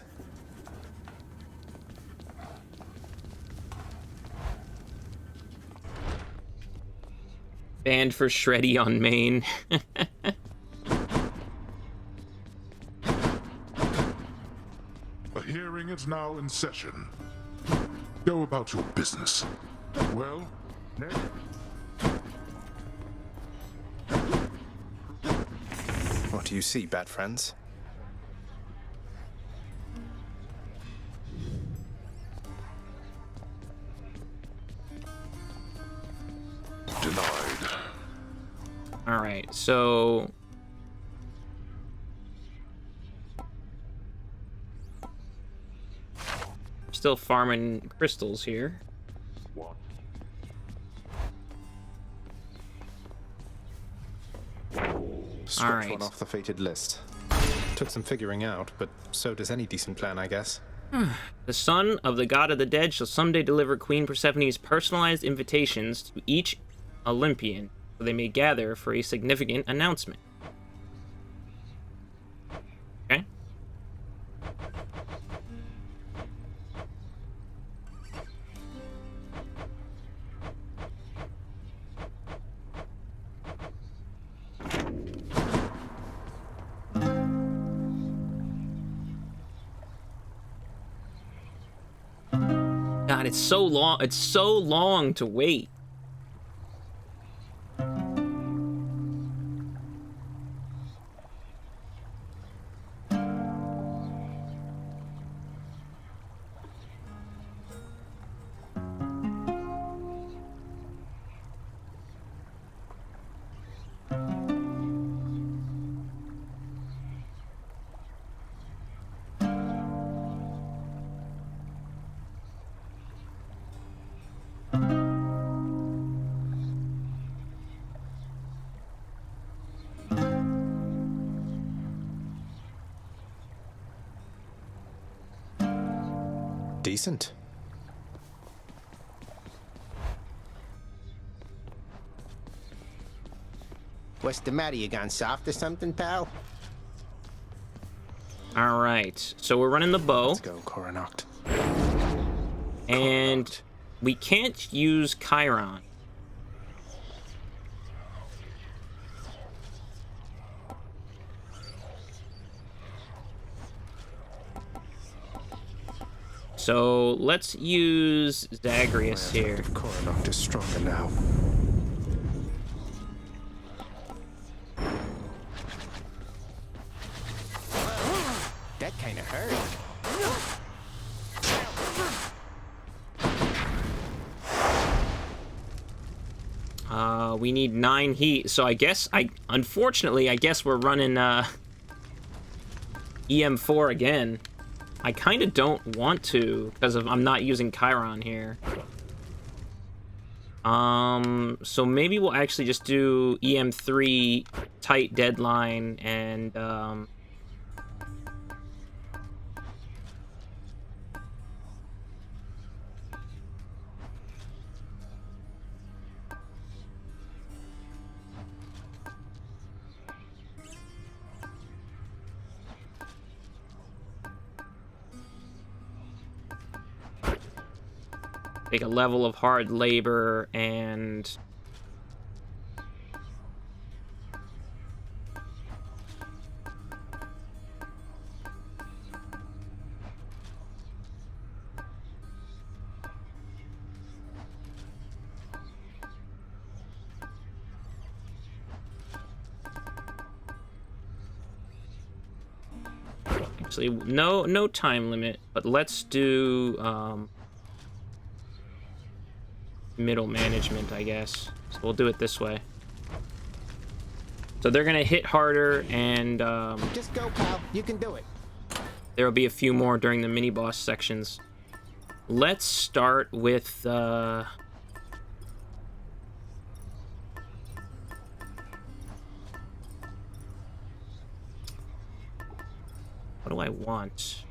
Banned for shreddy on main. The hearing is now in session. Go about your business. Well, next. What do you see, bat friends? Denied. Alright, so... still farming crystals here. Scratch one off the fated list. Took some figuring out, but so does any decent plan, I guess. The son of the god of the dead shall someday deliver Queen Persephone's personalized invitations to each Olympian, so they may gather for a significant announcement. Okay. God, it's so long. It's so long to wait. Decent. What's the matter? You gone soft or something, pal? All right, so we're running the bow. Let's go, Coronoct. And we can't use Chiron. So let's use Zagreus here. Coronoct is stronger now. That kind of hurt. We need 9 heat, so unfortunately, I guess we're running EM4 again. I kind of don't want to, because I'm not using Chiron here. So maybe we'll actually just do EM3 tight deadline and take a level of hard labor and actually no time limit, but let's do middle management, I guess. So we'll do it this way. So they're gonna hit harder, and just go, pal. You can do it. there will be a few more during the mini boss sections. Let's start with what do I want?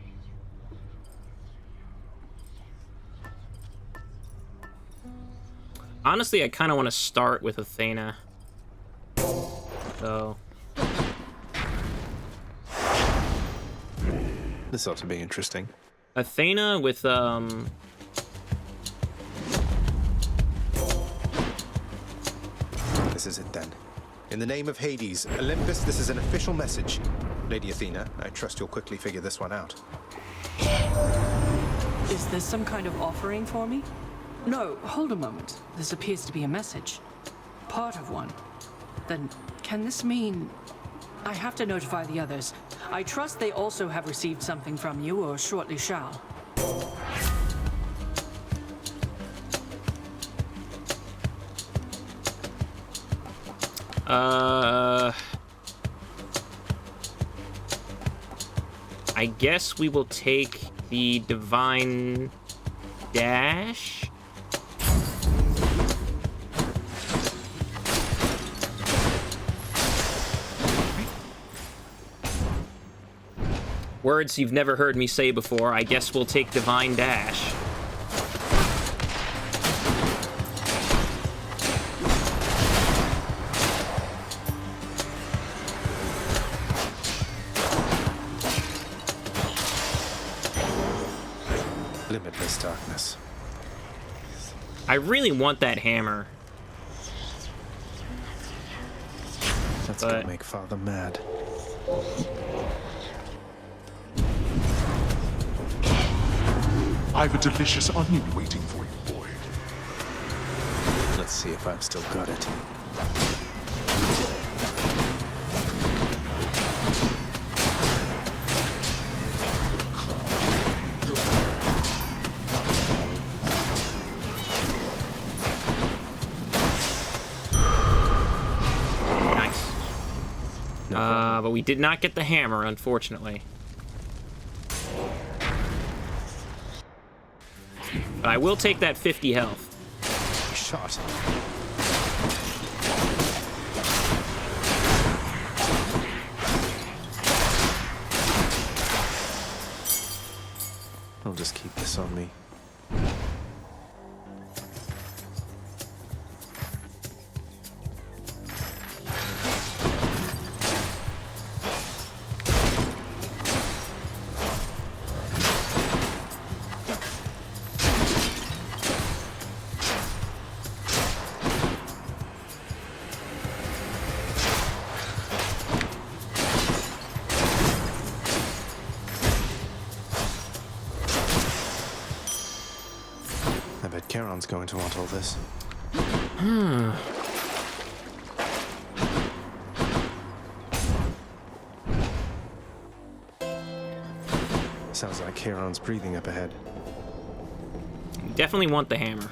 Honestly, I kind of want to start with Athena. So This ought to be interesting. Athena with This is it then. In the name of Hades, Olympus, this is an official message. Lady Athena, I trust you'll quickly figure this one out. Is this some kind of offering for me? No, hold a moment. This appears to be a message. Part of one. Then, can this mean... I have to notify the others. I trust they also have received something from you, or shortly shall. I guess we will take the Divine Dash. Words you've never heard me say before. I guess we'll take Divine Dash. Limitless darkness. I really want that hammer. That's gonna make Father mad. I've a delicious onion waiting for you, boy. Let's see if I've still got it. Nice. But we did not get the hammer, unfortunately. But I will take that 50 health. Shot. I'll just keep this on me. I bet Charon's going to want all this. Sounds like Charon's breathing up ahead. Definitely want the hammer.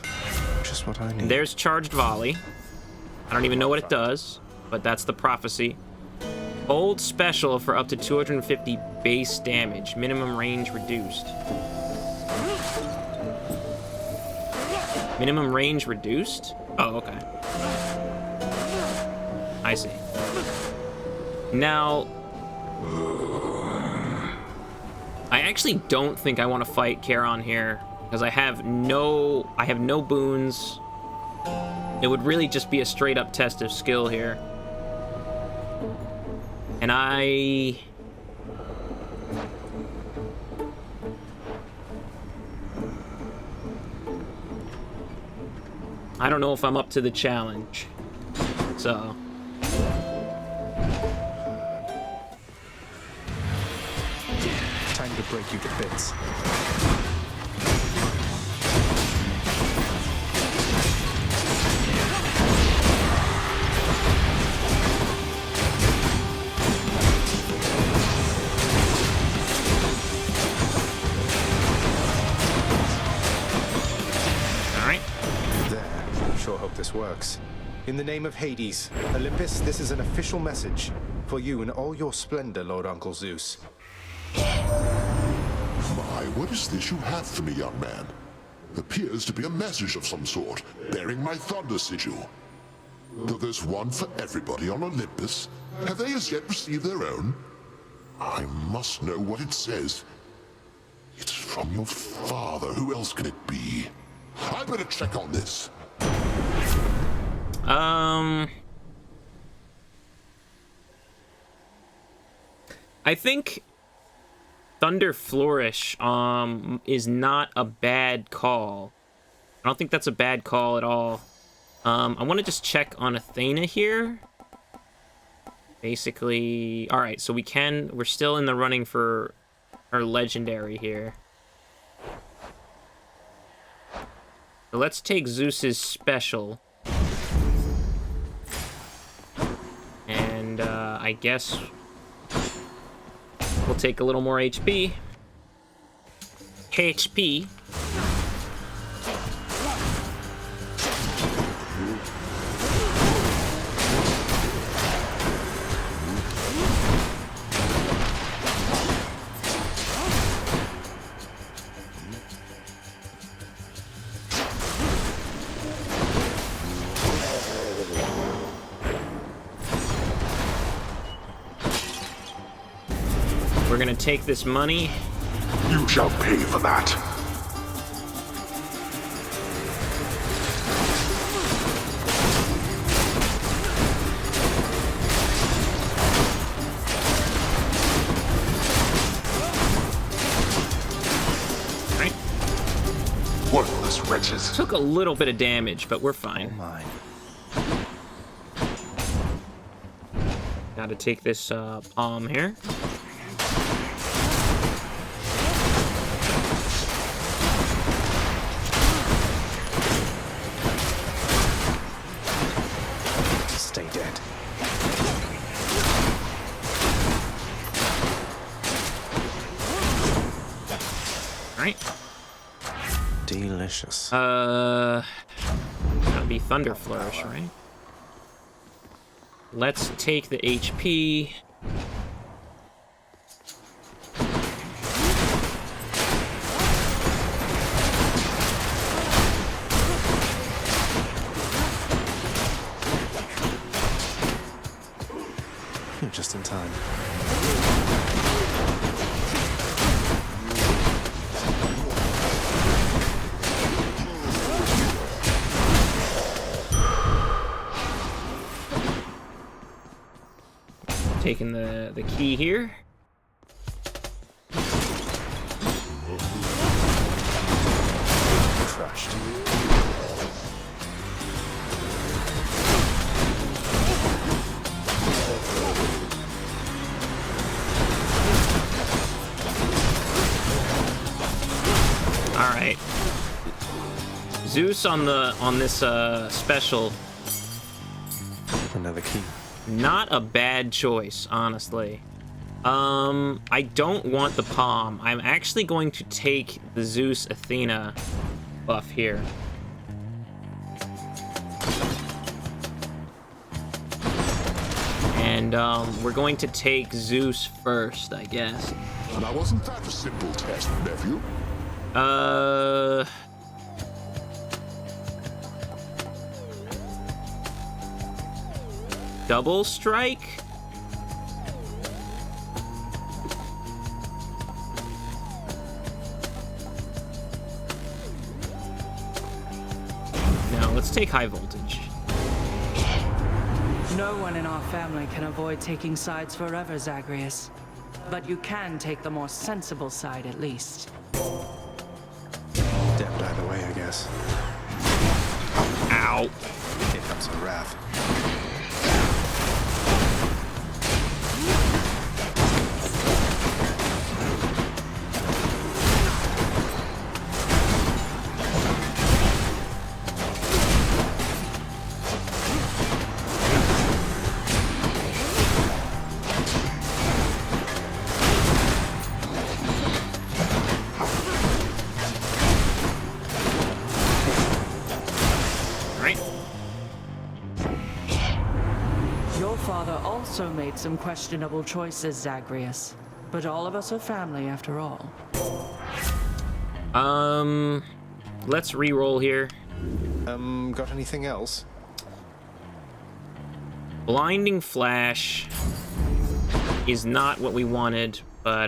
Just what I need. And there's Charged Volley. I don't even know what it does, but that's the prophecy. Old special for up to 250 base damage. Minimum range reduced. Minimum range reduced? Oh, okay. I see. Now, I actually don't think I want to fight Charon here because I have no boons. It would really just be a straight up test of skill here. And I don't know if I'm up to the challenge. So time to break you to bits. This works. In the name of Hades, Olympus, this is an official message for you in all your splendor, Lord Uncle Zeus. My, what is this you have for me, young man? Appears to be a message of some sort, bearing my thunder sigil. Though there's one for everybody on Olympus, have they as yet received their own? I must know what it says. It's from your father. Who else can it be? I better check on this. I think Thunder Flourish is not a bad call. I don't think that's a bad call at all. I want to just check on Athena here. Basically, all right, so we're still in the running for her legendary here. So let's take Zeus's special. And I guess we'll take a little more HP. HP. We're gonna take this money. You shall pay for that. Right. Worthless wretches. Took a little bit of damage, but we're fine. Oh my. Gotta take this palm here. Stay dead. Right. Delicious. That'd be Thunder Flourish, right? Let's take the HP. You're just in time. Taking the key here. Crushed. All right. Zeus on this special. Another key. Not a bad choice, honestly. I don't want the palm. I'm actually going to take the Zeus Athena buff here. And we're going to take Zeus first, I guess. Now, wasn't that a simple test, nephew? double strike? No, let's take high voltage. No one in our family can avoid taking sides forever, Zagreus. But you can take the more sensible side at least. Damned either way, I guess. Ow. Here comes a Rav. Also made some questionable choices, Zagreus. But all of us are family after all. Let's re-roll here. Got anything else? Blinding Flash is not what we wanted, but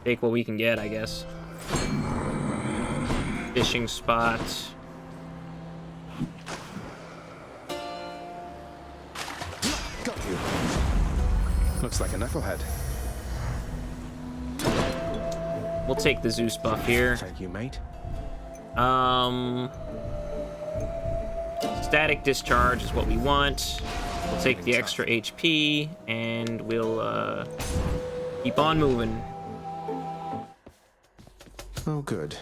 take what we can get, I guess. Fishing Spot. Got you. Looks like a knucklehead. We'll take the Zeus buff here. Thank you, mate. Static Discharge is what we want. We'll take the extra HP, and we'll keep on moving. Oh, good.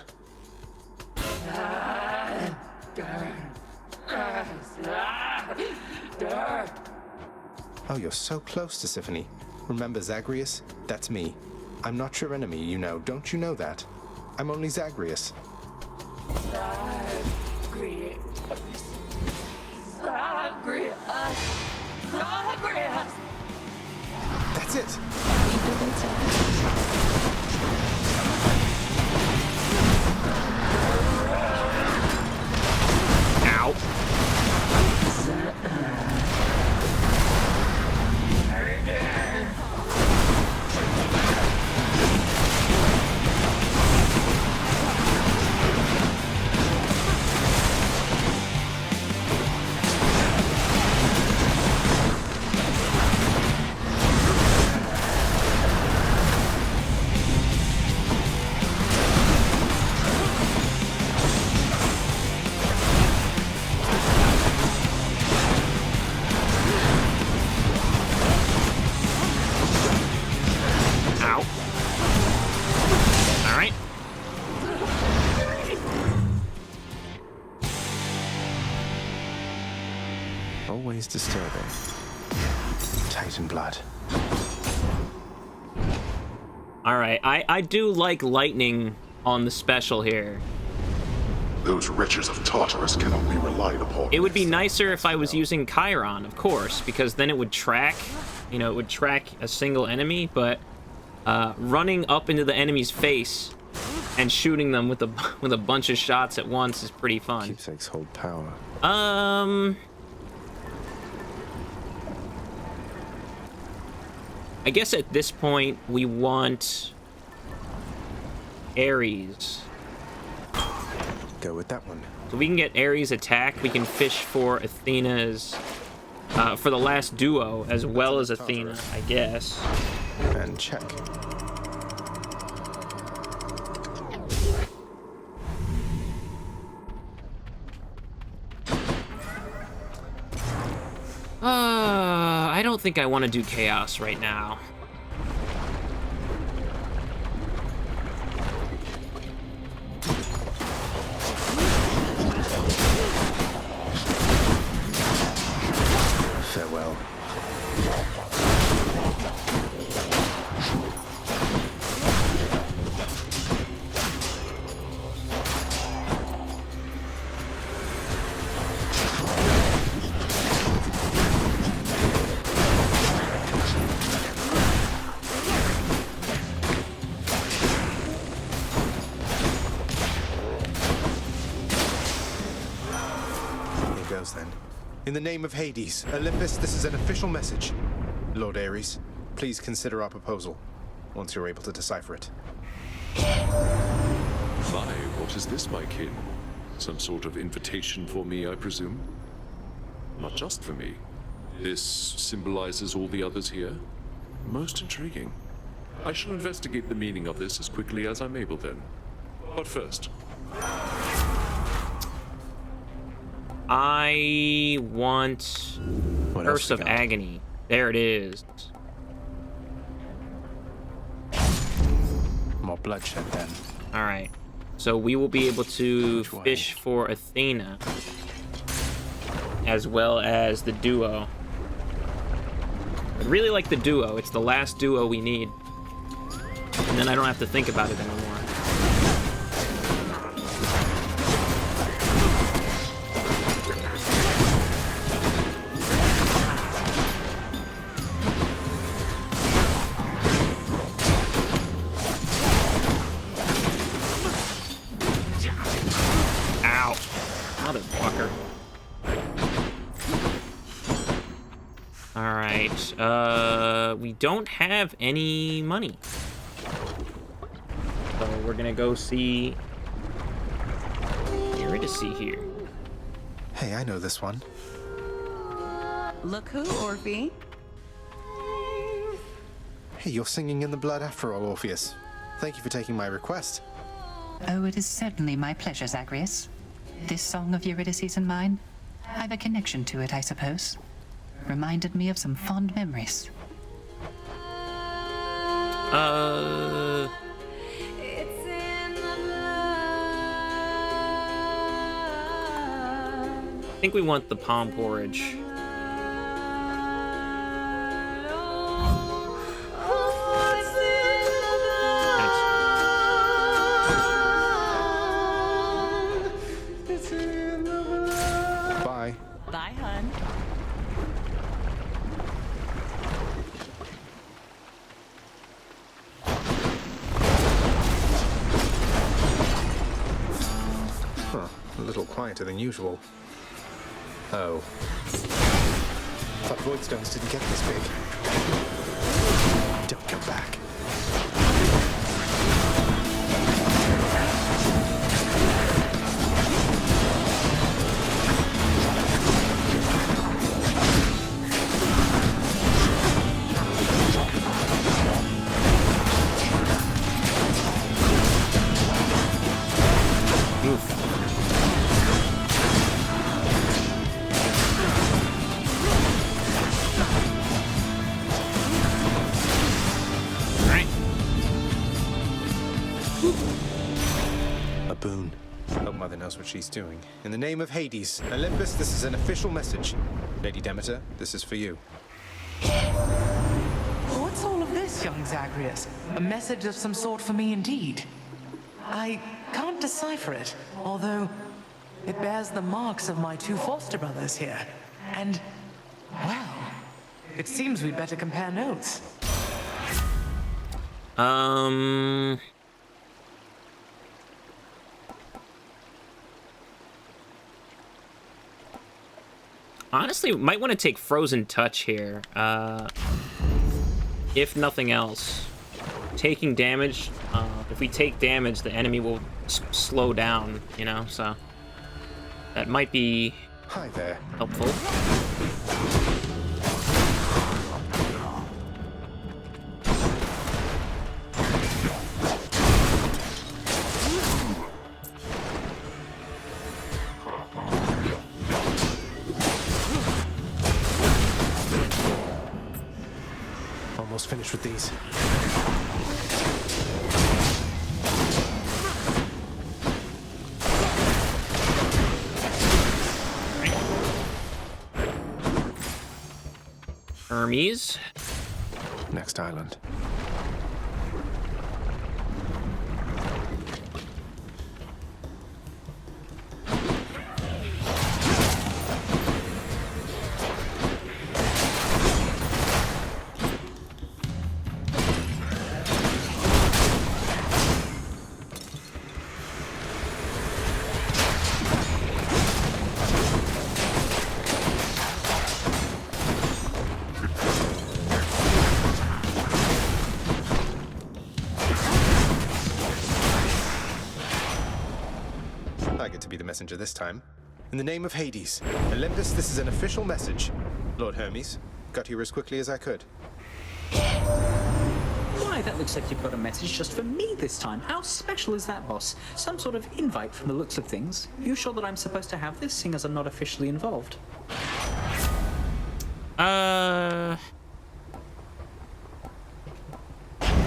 Oh, you're so close to Symphony. Remember Zagreus? That's me. I'm not your enemy, you know. Don't you know that? I'm only Zagreus. That's it. Ow. Always disturbing. Titan blood. Alright, I do like lightning on the special here. Those wretches of Tartarus cannot be relied upon. It would be nicer if I was using Chiron, of course, because then it would track, you know, it would track a single enemy, but running up into the enemy's face and shooting them with a bunch of shots at once is pretty fun. Keepsakes hold power. I guess at this point we want Ares. Go with that one. So we can get Ares attack. We can fish for Athena's, for the last duo, as well as Athena, I guess. And check. I don't think I want to do Chaos right now. Farewell. Then. In the name of Hades, Olympus, this is an official message. Lord Ares, please consider our proposal, once you're able to decipher it. My, what is this, my kin? Some sort of invitation for me, I presume? Not just for me. This symbolizes all the others here? Most intriguing. I shall investigate the meaning of this as quickly as I'm able then. But first... I want Curse of Agony. There it is. More bloodshed then. Alright. So we will be able to fish for Athena. As well as the duo. I really like the duo. It's the last duo we need. And then I don't have to think about it anymore. Ow. Motherfucker. Alright, we don't have any money. So we're gonna go see Eurydice here. Hey, I know this one. Look who, Orphe. Hey, you're singing in the blood after all, Orpheus. Thank you for taking my request. Oh, it is certainly my pleasure, Zagreus. This song of Eurydice's and mine, I've a connection to it, I suppose. Reminded me of some fond memories. I think we want the palm porridge. Bye. Bye, hun. Huh, a little quieter than usual. Oh. Thought void stones didn't get this big. Don't go back. A boon. Hope Mother knows what she's doing. In the name of Hades, Olympus, this is an official message. Lady Demeter, this is for you. What's all of this, young Zagreus? A message of some sort for me indeed. I can't decipher it, although it bears the marks of my two foster brothers here. And, well, it seems we'd better compare notes. Honestly, we might want to take Frozen Touch here. If nothing else. Taking damage, if we take damage, the enemy will slow down, you know, so that might be Hi there. helpful. Almost finished with these. Hermes. Next island. I get to be the messenger this time. In the name of Hades, Olympus, this is an official message. Lord Hermes, got here as quickly as I could. Why, that looks like you've got a message just for me this time. How special is that, boss? Some sort of invite from the looks of things. You sure that I'm supposed to have this, seeing as I'm not officially involved?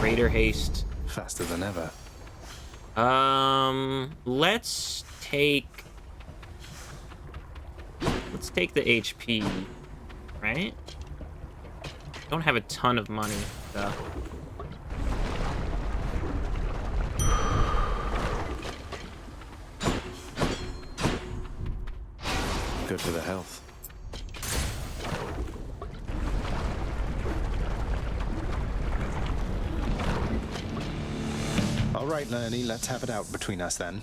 Greater haste. Faster than ever. Let's take the HP, right? Don't have a ton of money, though. Good for the health. All right, Leonie, let's have it out between us then.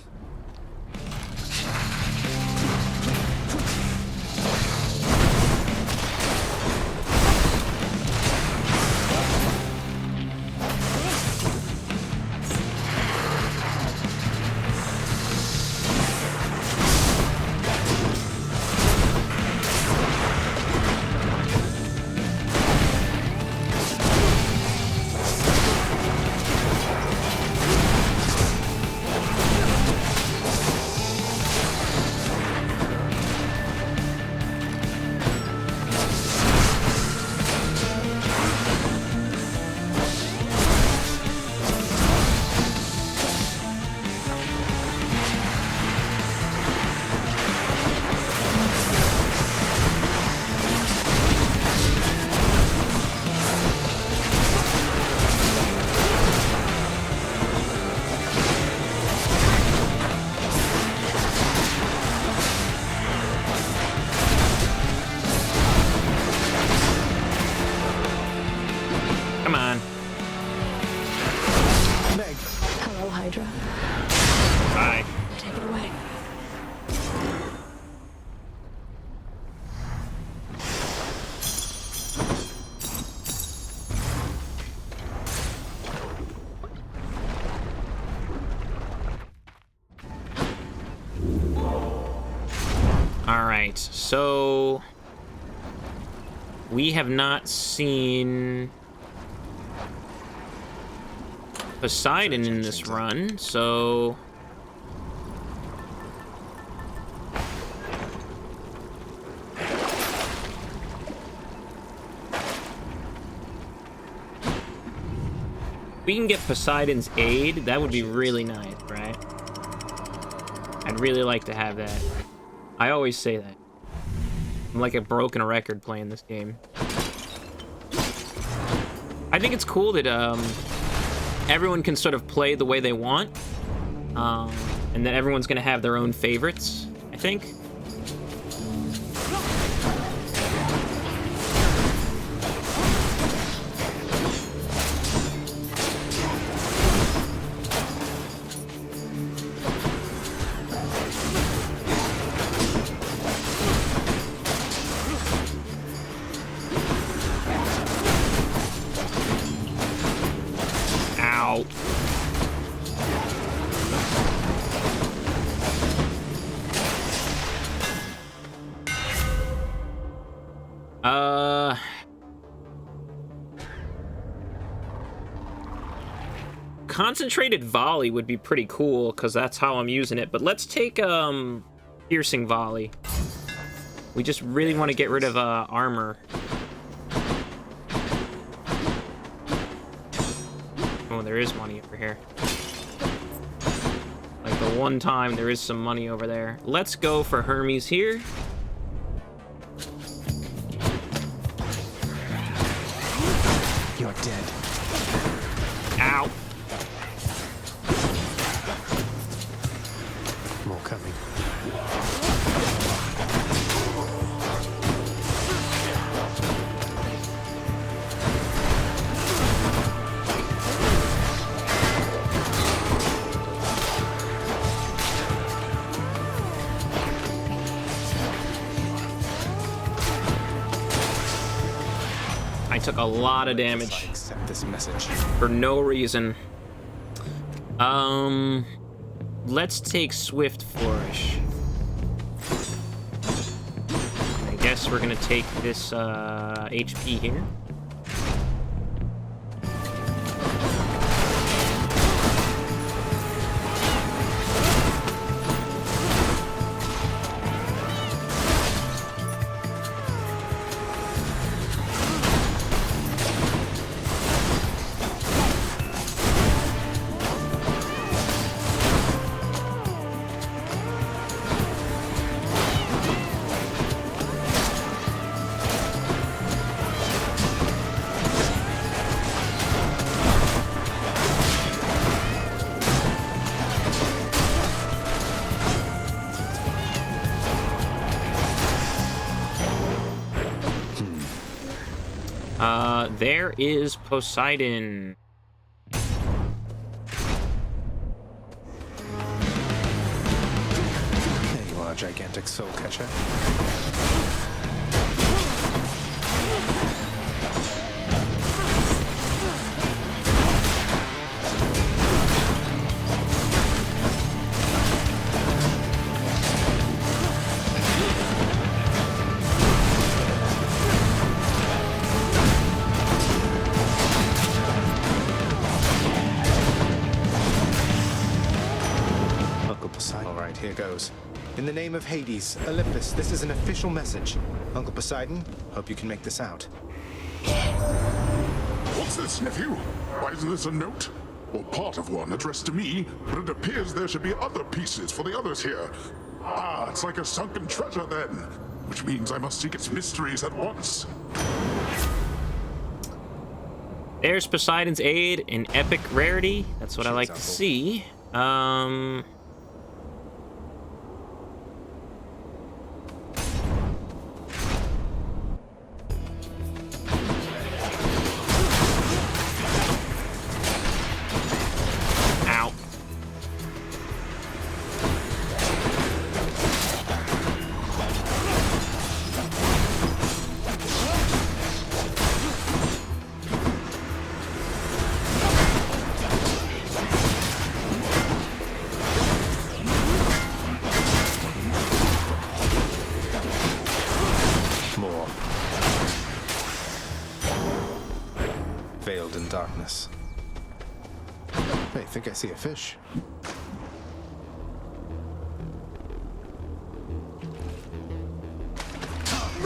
Alright, so we have not seen Poseidon in this run, so we can get Poseidon's aid. That would be really nice, right? I'd really like to have that. I always say that. I'm like a broken record playing this game. I think it's cool that everyone can sort of play the way they want, and that everyone's gonna have their own favorites, I think. Concentrated volley would be pretty cool, because that's how I'm using it. But let's take piercing volley. We just really want to get rid of armor. Oh, there is money over here. Like the one time there is some money over there. Let's go for Hermes here. You're dead. Ow. More coming. I took a lot of damage. Accept this message for no reason. let's take Swift Flourish. I guess we're gonna take this HP here. There is Poseidon. There you are, gigantic soul catcher. Here goes. In the name of Hades, Olympus, this is an official message. Uncle Poseidon, hope you can make this out. What's this, nephew? Why isn't this a note? Or part of one addressed to me, but it appears there should be other pieces for the others here. Ah, it's like a sunken treasure then, which means I must seek its mysteries at once. There's Poseidon's Aid, an epic rarity. That's what I like to see. Veiled in darkness. Hey, I think I see a fish.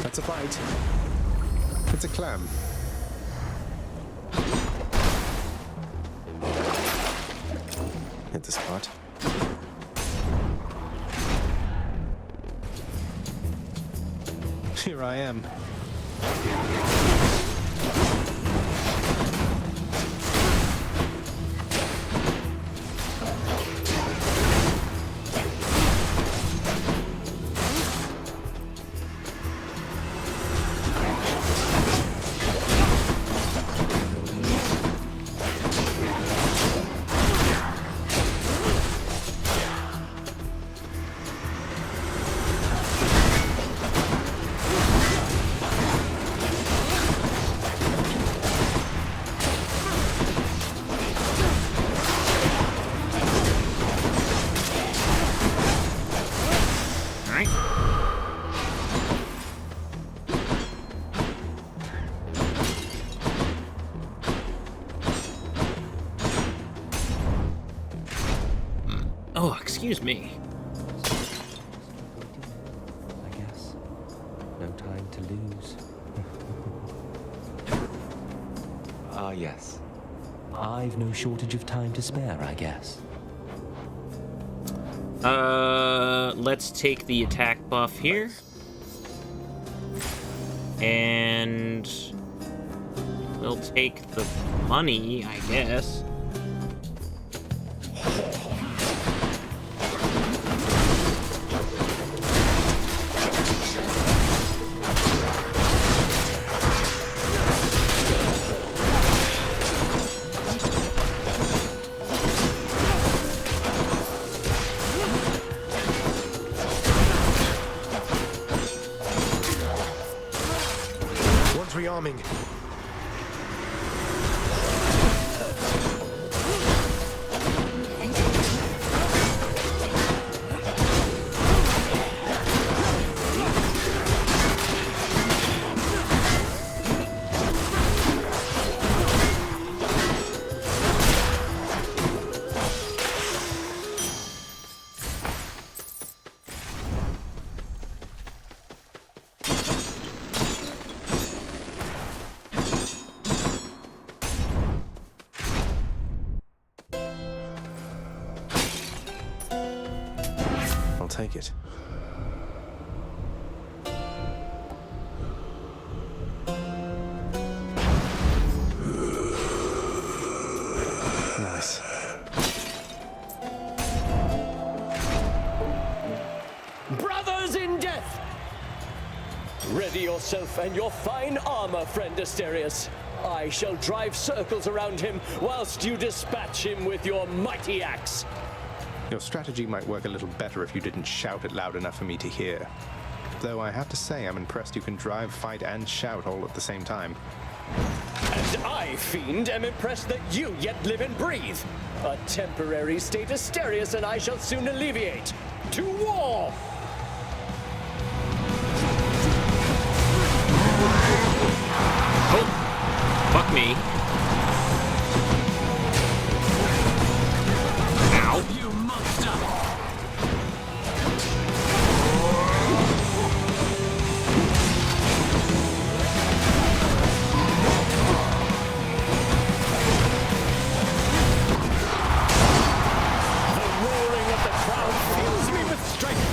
That's a bite. It's a clam. Hit the spot. Here I am. Oh, excuse me. I guess. No time to lose. Ah, yes. I've no shortage of time to spare, I guess. Let's take the attack buff here. And we'll take the money, I guess. Rearming. make it. Nice. Brothers in death! Ready yourself and your fine armor, friend Asterius. I shall drive circles around him whilst you dispatch him with your mighty axe. Your strategy might work a little better if you didn't shout it loud enough for me to hear. Though I have to say, I'm impressed you can drive, fight, and shout all at the same time. And I, fiend, am impressed that you yet live and breathe. A temporary state Asterius and I shall soon alleviate. To war! Oh, fuck me. Ow. You monster! The roaring of the crowd fills me with strength.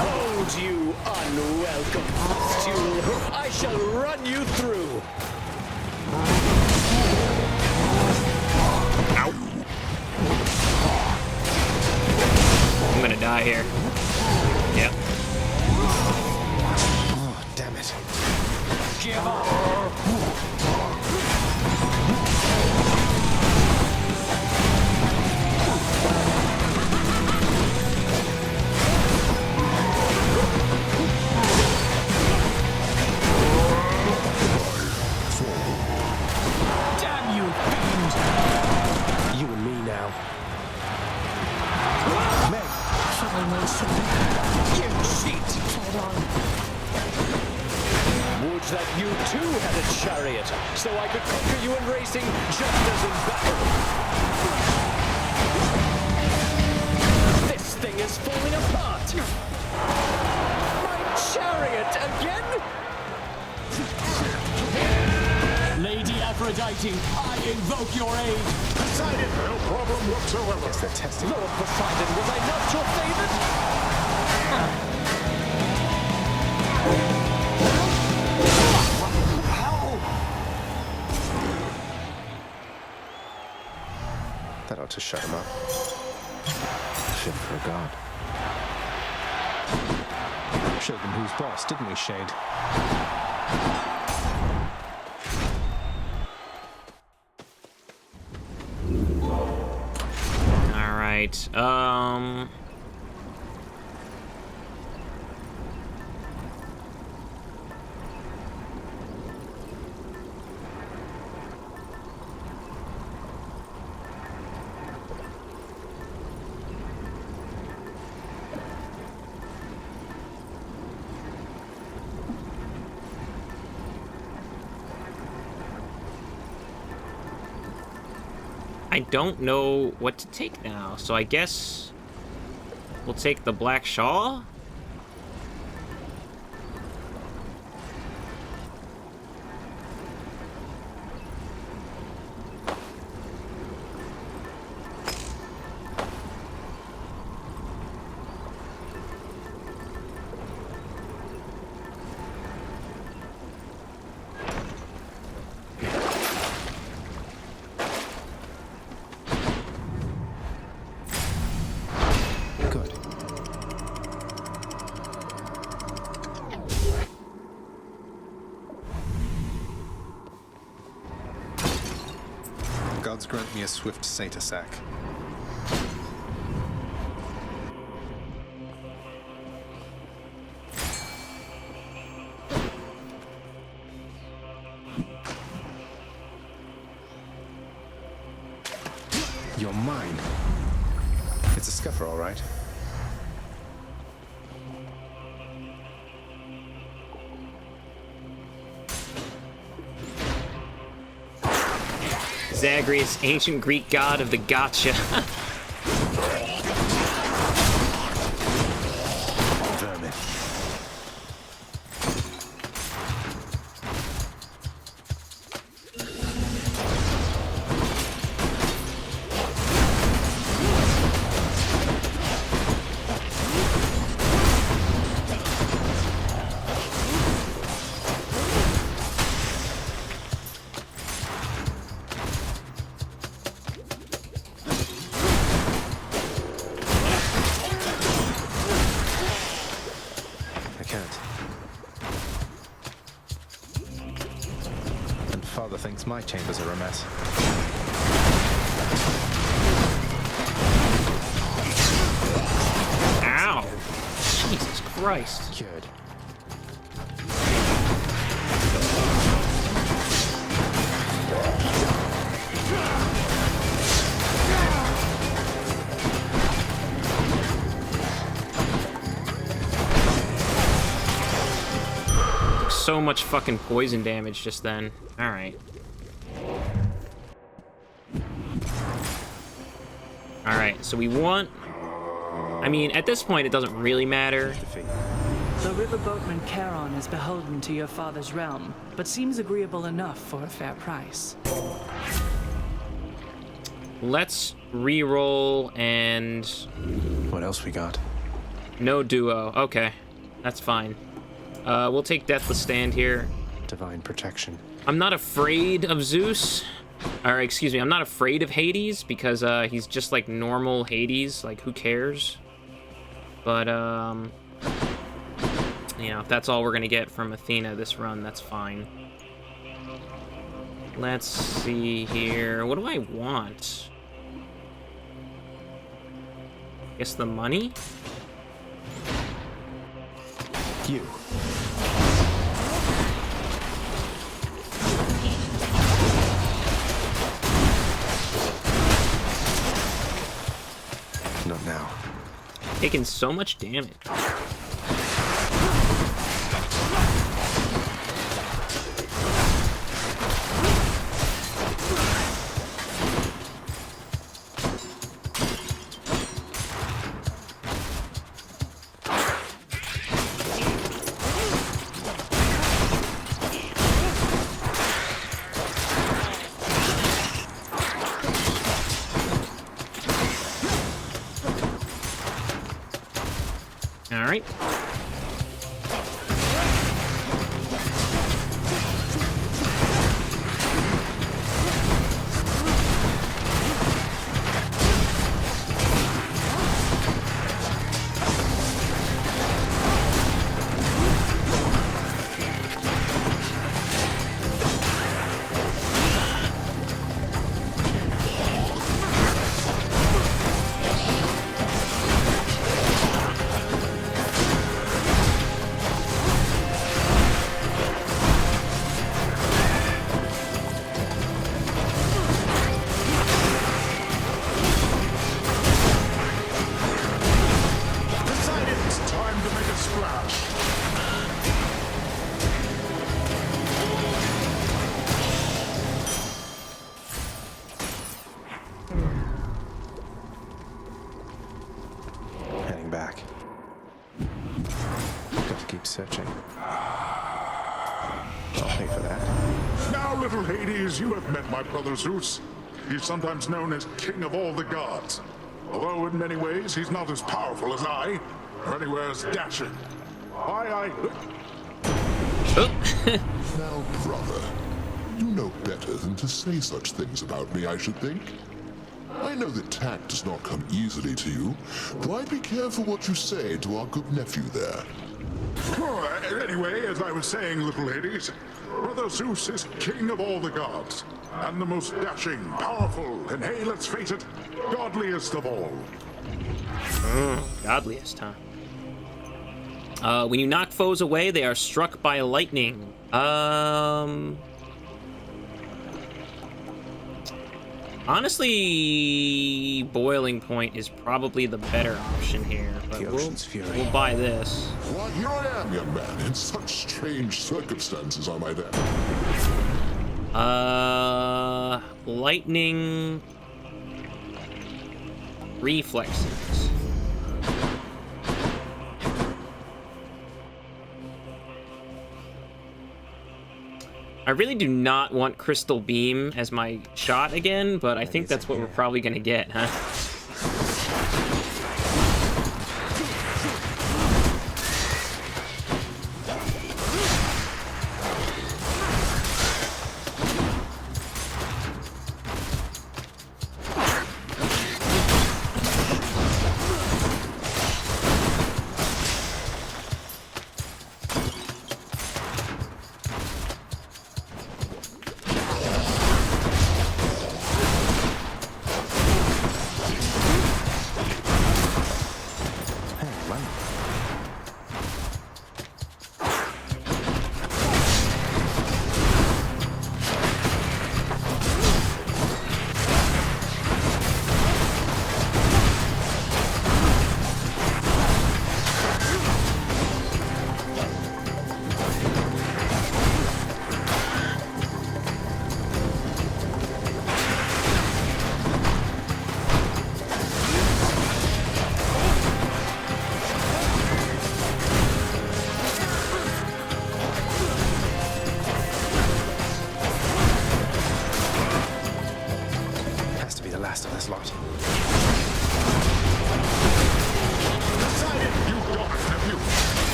Hold, you unwelcome pustule. I shall run you through. Ow. I'm gonna die here. Yep. Oh, damn it. Give up. Damn you, fiend! You and me now. Meg! Follow me, son. You cheat! Hold on. Would that you too had a chariot, so I could conquer you in racing just as in battle. This thing is falling apart. My chariot again? Lady Aphrodite, I invoke your aid. Poseidon, no problem whatsoever. Guess they're testing. Lord Poseidon, was I not your favorite? That ought to shut him up. Shit for a god. Showed them who's boss, didn't we, Shade? All right. I don't know what to take now, so I guess we'll take the Black Shawl. Good. Gods grant me a swift satyr sack. You're mine. It's a scuffer, all right. Zagreus, ancient Greek god of the gotcha. Vermin. I can't. And Father thinks my chambers are a mess. Ow! Jesus Christ. Cured. So much fucking poison damage just then. Alright. Alright, so we want... I mean, at this point, it doesn't really matter. The riverboatman Charon is beholden to your father's realm, but seems agreeable enough for a fair price. Let's re-roll and... What else we got? No duo. Okay, that's fine. We'll take Deathless Stand here. Divine protection. I'm not afraid of Zeus. Or, excuse me, I'm not afraid of Hades because he's just like normal Hades. Like, who cares? But, you know, if that's all we're gonna get from Athena this run, that's fine. Let's see here. What do I want? Guess the money? You. Not now. Taking so much damage. All right. searching. I'll pay for that. Now, little Hades, you have met my brother Zeus. He's sometimes known as King of all the gods. Although in many ways he's not as powerful as I, or anywhere as dashing. Now, brother, you know better than to say such things about me, I should think. I know that tact does not come easily to you, though I'd be careful what you say to our good nephew there. Anyway, as I was saying, little ladies, Brother Zeus is king of all the gods, and the most dashing, powerful, and hey, let's face it, godliest of all. Godliest, huh? When you knock foes away, they are struck by lightning. Honestly, Boiling Point is probably the better option here, but we'll buy this. Why, here I am, young man, in such strange circumstances, I might add. Lightning reflexes. I really do not want Crystal Beam as my shot again, but I think that's what we're probably gonna get, huh?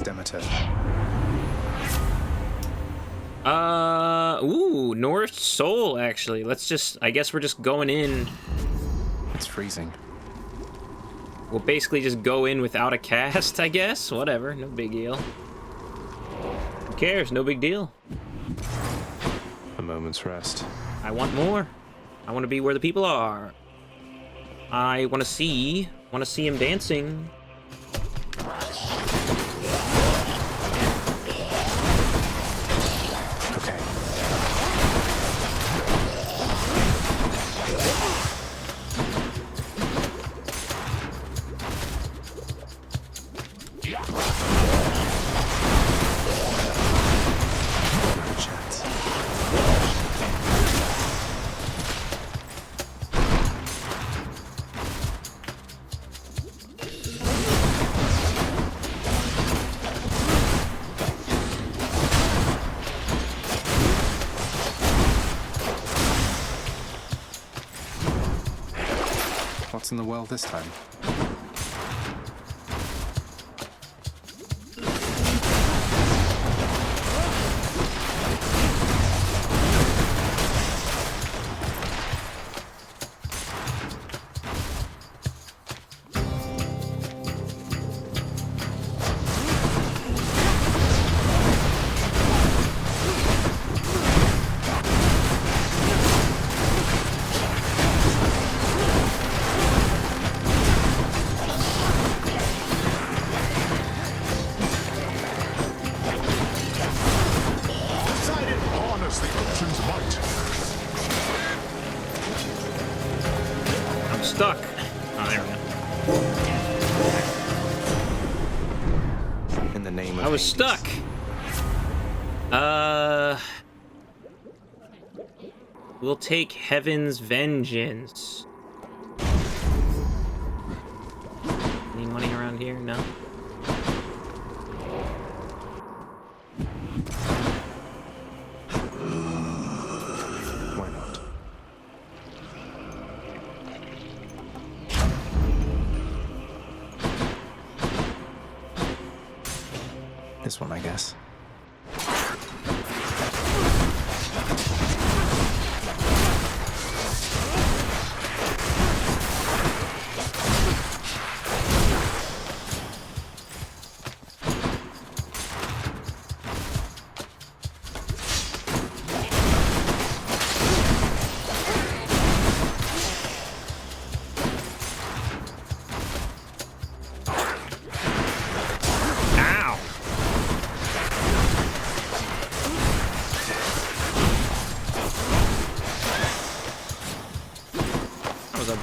Demeter. Ooh, North Soul, actually. Let's just, I guess we're just going in. It's freezing. We'll basically just go in without a cast, I guess. Whatever, no big deal. Who cares? No big deal. A moment's rest. I want more. I want to be where the people are. I want to see him dancing. What's in the well this time? Stuck. Oh, there we go. In the name of I was Hades. stuck. We'll take Heaven's Vengeance. Any money around here? No. Why not? This one, I guess.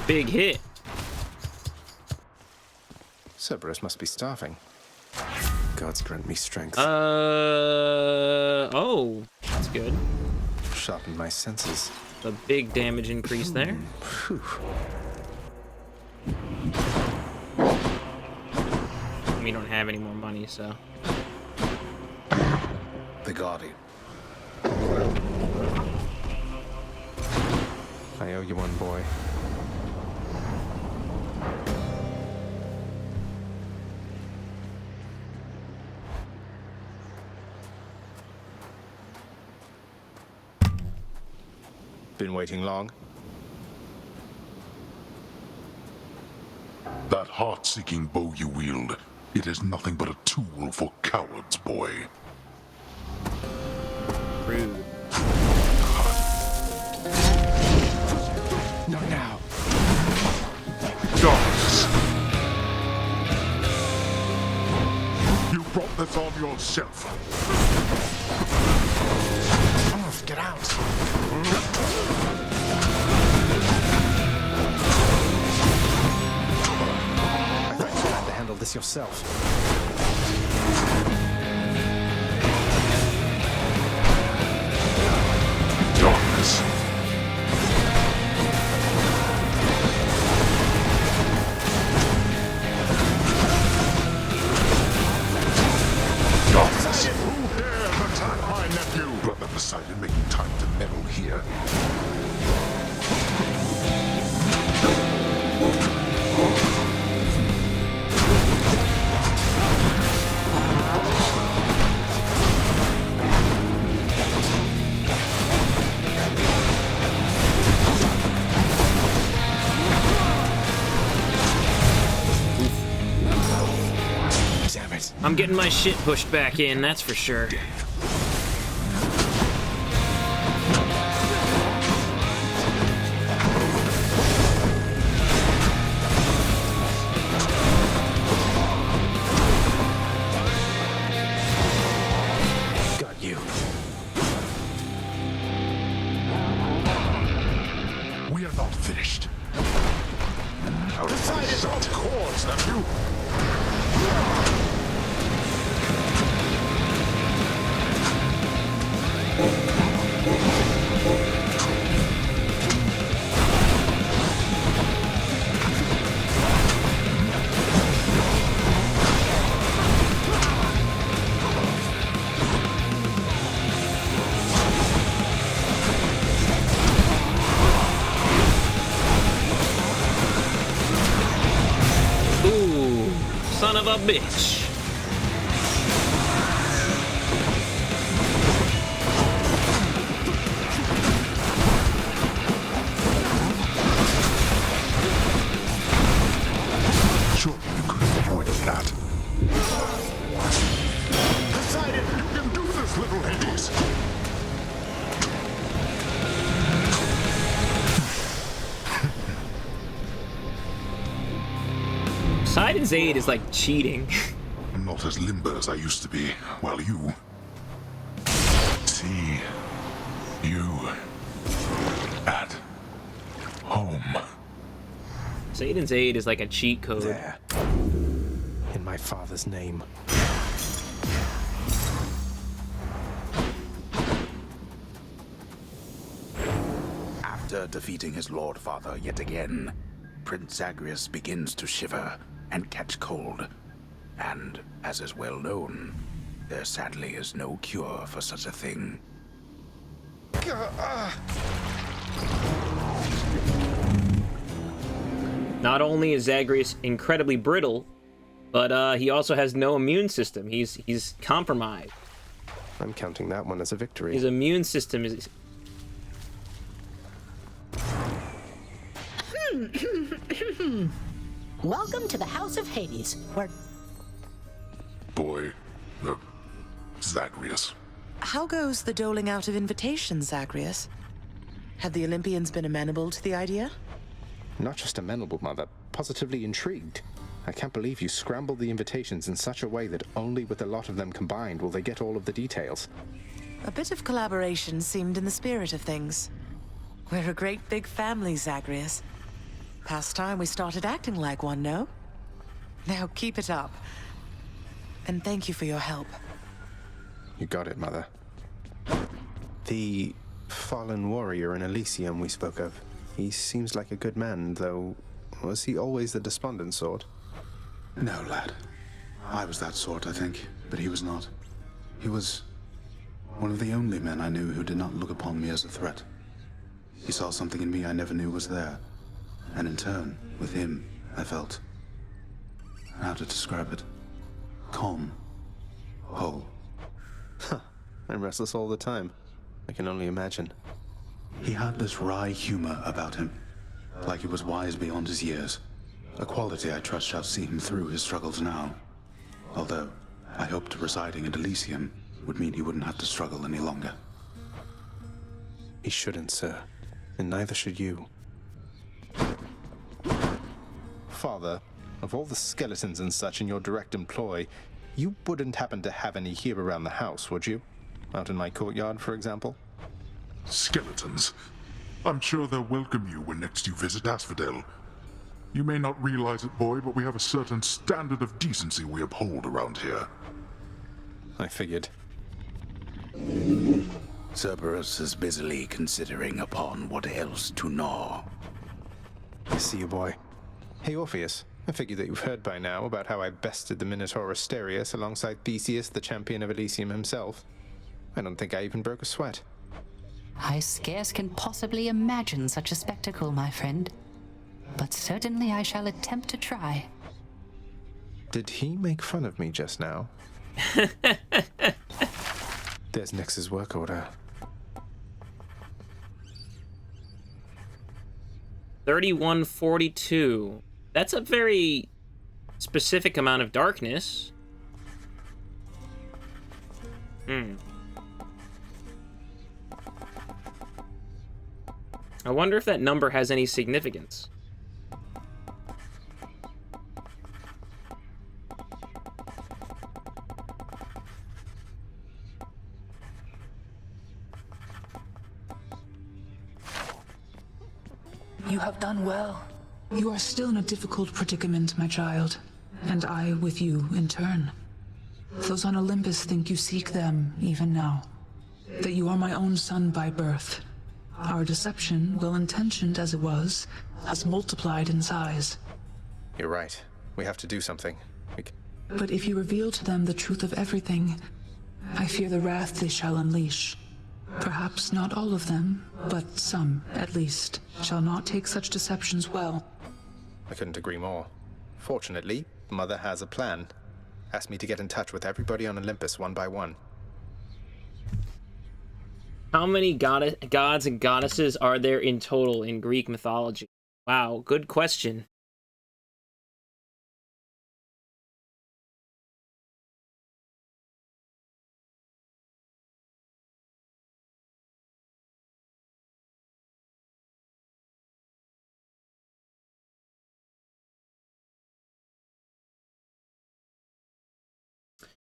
Big hit. Cerberus must be starving. Gods grant me strength. Oh, that's good. Sharpen my senses. A big damage increase there. We don't have any more money, so. The Guardian. I owe you one, boy. Been waiting long? That heart-seeking bow you wield, it is nothing but a tool for cowards, boy. Rude. Not now. Darkness. You brought this on yourself. Off, get out. I thought you had to handle this yourself. Darkness. Darkness. Who dares attack my nephew? Brother Poseidon making time to meddle here. Damn it. I'm getting my shit pushed back in, that's for sure. Got you. We are not finished. Poseidon, of course, nephew. Ooh, son of a bitch. Sure, you could have avoided that. Poseidon, you can do this, little Hades. Poseidon's aid is like cheating. Not as limber as I used to be, while you... See... you... at... home. Poseidon's aid is like a cheat code. There. In my father's name. After defeating his lord father yet again, Prince Zagreus begins to shiver and catch cold. And, as is well known, there sadly is no cure for such a thing. Not only is Zagreus incredibly brittle, but he also has no immune system. He's compromised. I'm counting that one as a victory. His immune system is... Welcome to the House of Hades, where... Boy, Zagreus. How goes the doling out of invitations, Zagreus? Have the Olympians been amenable to the idea? Not just amenable, Mother. Positively intrigued. I can't believe you scrambled the invitations in such a way that only with a lot of them combined will they get all of the details. A bit of collaboration seemed in the spirit of things. We're a great big family, Zagreus. Past time we started acting like one, no? Now keep it up. And thank you for your help. You got it, Mother. The fallen warrior in Elysium we spoke of. He seems like a good man, though. Was he always the despondent sort? No, lad. I was that sort, I think, but he was not. He was one of the only men I knew who did not look upon me as a threat. He saw something in me I never knew was there. And in turn, with him, I felt... how to describe it? Calm. Whole. Huh. I'm restless all the time. I can only imagine. He had this wry humor about him, like he was wise beyond his years. A quality I trust shall see him through his struggles now. Although, I hoped residing at Elysium would mean he wouldn't have to struggle any longer. He shouldn't, sir. And neither should you. Father, of all the skeletons and such in your direct employ, you wouldn't happen to have any here around the house, would you? Out in my courtyard, for example? Skeletons? I'm sure they'll welcome you when next you visit Asphodel. You may not realize it, boy, but we have a certain standard of decency we uphold around here. I figured. Cerberus is busily considering upon what else to gnaw. I see you, boy. Hey, Orpheus. I figured that you've heard by now about how I bested the Minotaur Asterius alongside Theseus, the champion of Elysium himself. I don't think I even broke a sweat. I scarce can possibly imagine such a spectacle, my friend. But certainly I shall attempt to try. Did he make fun of me just now? There's Nyx's work order. 3142. That's a very specific amount of darkness. I wonder if that number has any significance. You have done well. You are still in a difficult predicament, my child, and I with you in turn. Those on Olympus think you seek them even now, that you are my own son by birth. Our deception, well-intentioned as it was, has multiplied in size. You're right. We have to do something. But if you reveal to them the truth of everything, I fear the wrath they shall unleash. Perhaps not all of them, but some, at least, shall not take such deceptions well. I couldn't agree more. Fortunately, Mother has a plan. Asked me to get in touch with everybody on Olympus one by one. How many gods and goddesses are there in total in Greek mythology? Wow, good question.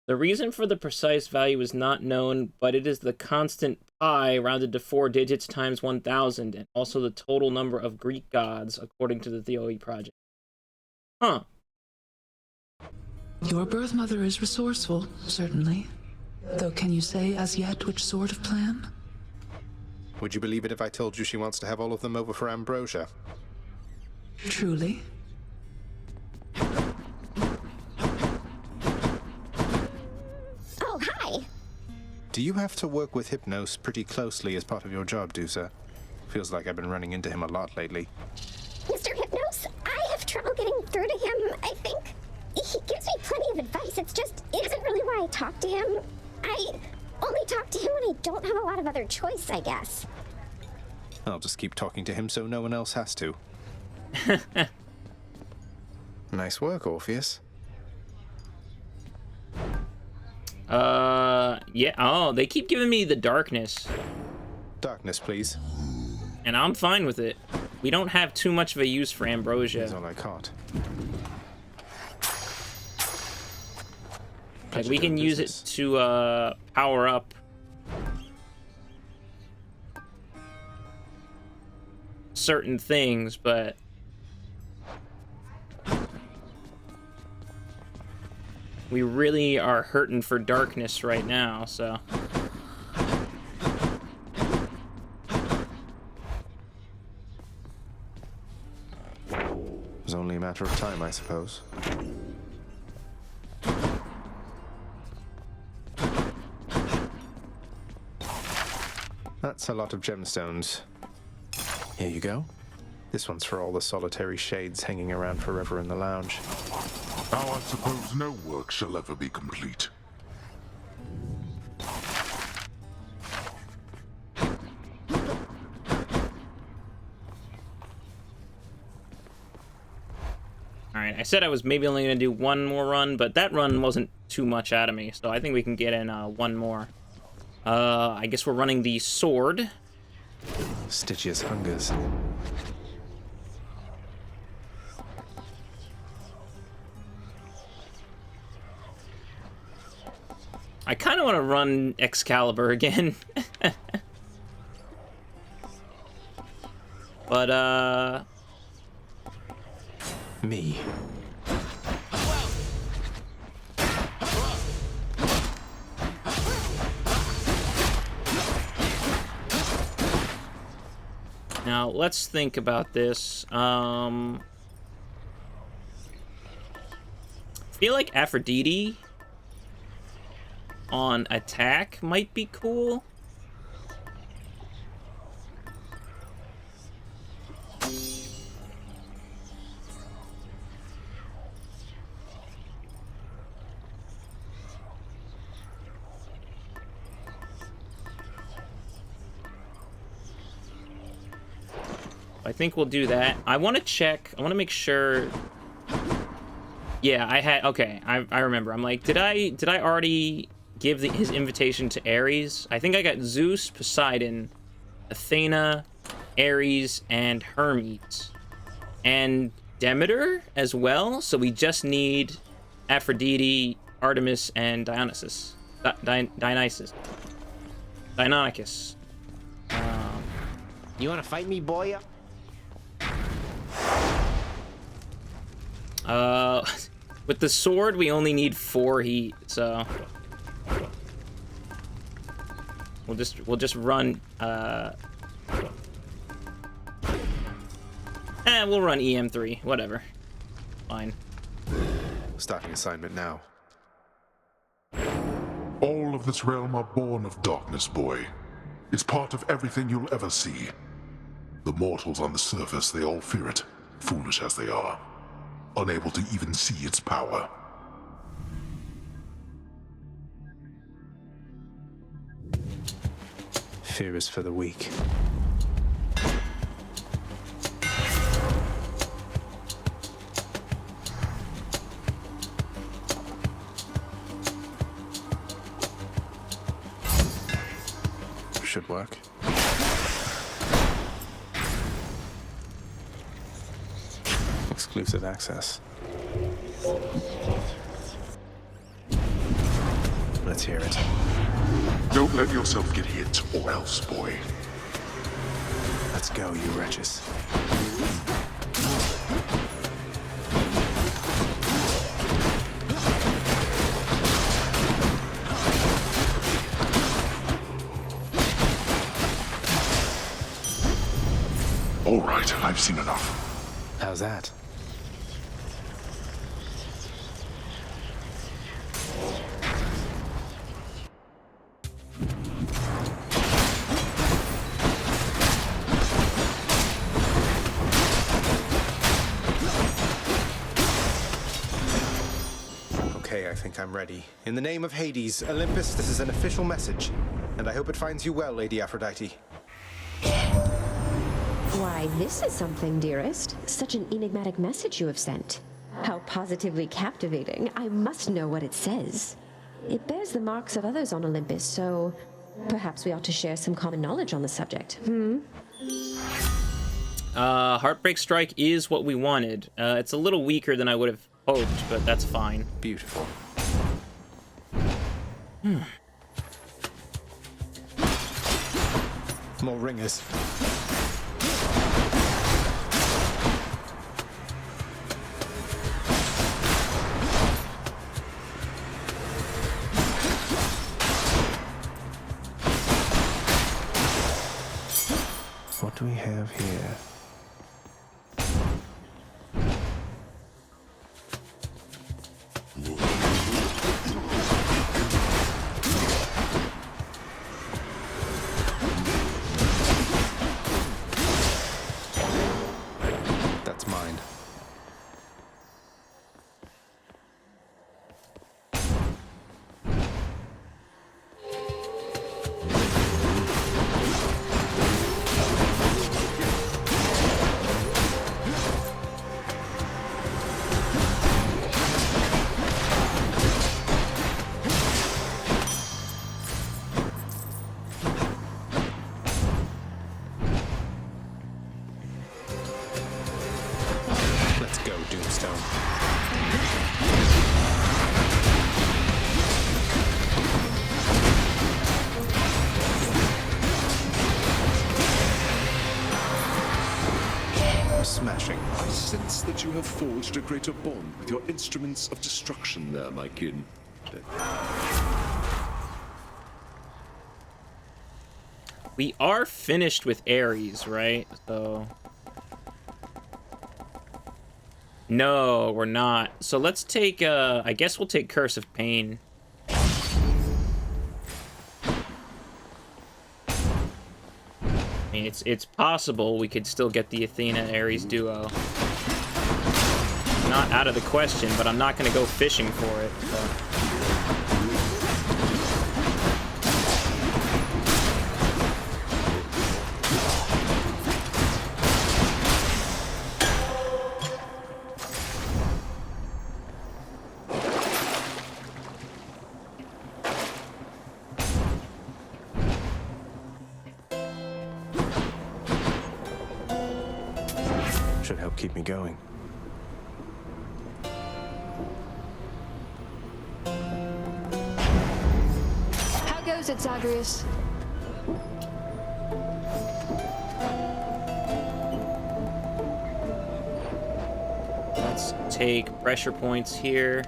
The reason for the precise value is not known, but it is the constant pi rounded to 4 digits times 1,000, and also the total number of Greek gods, according to the Theoi Project. Huh. Your birth mother is resourceful, certainly. Though can you say as yet which sort of plan? Would you believe it if I told you she wants to have all of them over for Ambrosia? Truly? Oh, hi. Do you have to work with Hypnos pretty closely as part of your job, Dusa? Feels like I've been running into him a lot lately. Mr. Hypnos, I have trouble getting through to him, I think. He gives me plenty of advice. It isn't really why I talk to him. I only talk to him when I don't have a lot of other choice, I guess. I'll just keep talking to him so no one else has to. Nice work, Orpheus. Yeah, oh, they keep giving me the darkness. Darkness, please. And I'm fine with it. We don't have too much of a use for Ambrosia. That's all I caught. Like, we can use it to, power up certain things, but We really are hurting for darkness right now, so... It was only a matter of time, I suppose. That's a lot of gemstones. Here you go. This one's for all the solitary shades hanging around forever in the lounge. Now I suppose no work shall ever be complete. Alright, I said I was maybe only going to do one more run, but that run wasn't too much out of me, so I think we can get in one more. I guess we're running the sword. Stygius hungers. I kind of want to run Excalibur again. But, Me. Now, let's think about this. I feel like Aphrodite on attack might be cool. I think we'll do that. I want to check. I want to make sure. Yeah, I had. Okay, I remember. I'm like, did I already give his invitation to Ares? I think I got Zeus, Poseidon, Athena, Ares, and Hermes, and Demeter as well. So we just need Aphrodite, Artemis, and Dionysus. Dionysus. Deinonychus. You want to fight me, boy? With the sword, we only need 4 heat, so we'll just run. We'll run EM3, whatever. Fine. Starting assignment now. All of this realm are born of darkness, boy. It's part of everything you'll ever see. The mortals on the surface, they all fear it, foolish as they are, unable to even see its power. Fear is for the weak. Should work. Exclusive access. Let's hear it. Don't let yourself get hit, or else, boy. Let's go, you wretches. All right, I've seen enough. How's that? Okay, I think I'm ready. In the name of Hades, Olympus, this is an official message, and I hope it finds you well, Lady Aphrodite. Why, this is something, dearest. Such an enigmatic message you have sent. How positively captivating. I must know what it says. It bears the marks of others on Olympus, so perhaps we ought to share some common knowledge on the subject. Heartbreak Strike is what we wanted. It's a little weaker than I would have hoped, but that's fine. Beautiful. More ringers. do we have here? That's mine. Let's go, Doomstone. Smashing. I sense that you have forged a greater bond with your instruments of destruction there, my kin. We are finished with Ares, right? So... No, we're not. So let's take, I guess we'll take Curse of Pain. I mean, it's possible we could still get the Athena-Ares duo. Not out of the question, but I'm not going to go fishing for it. So. Should help keep me going. How goes it, Zagreus? Let's take pressure points here.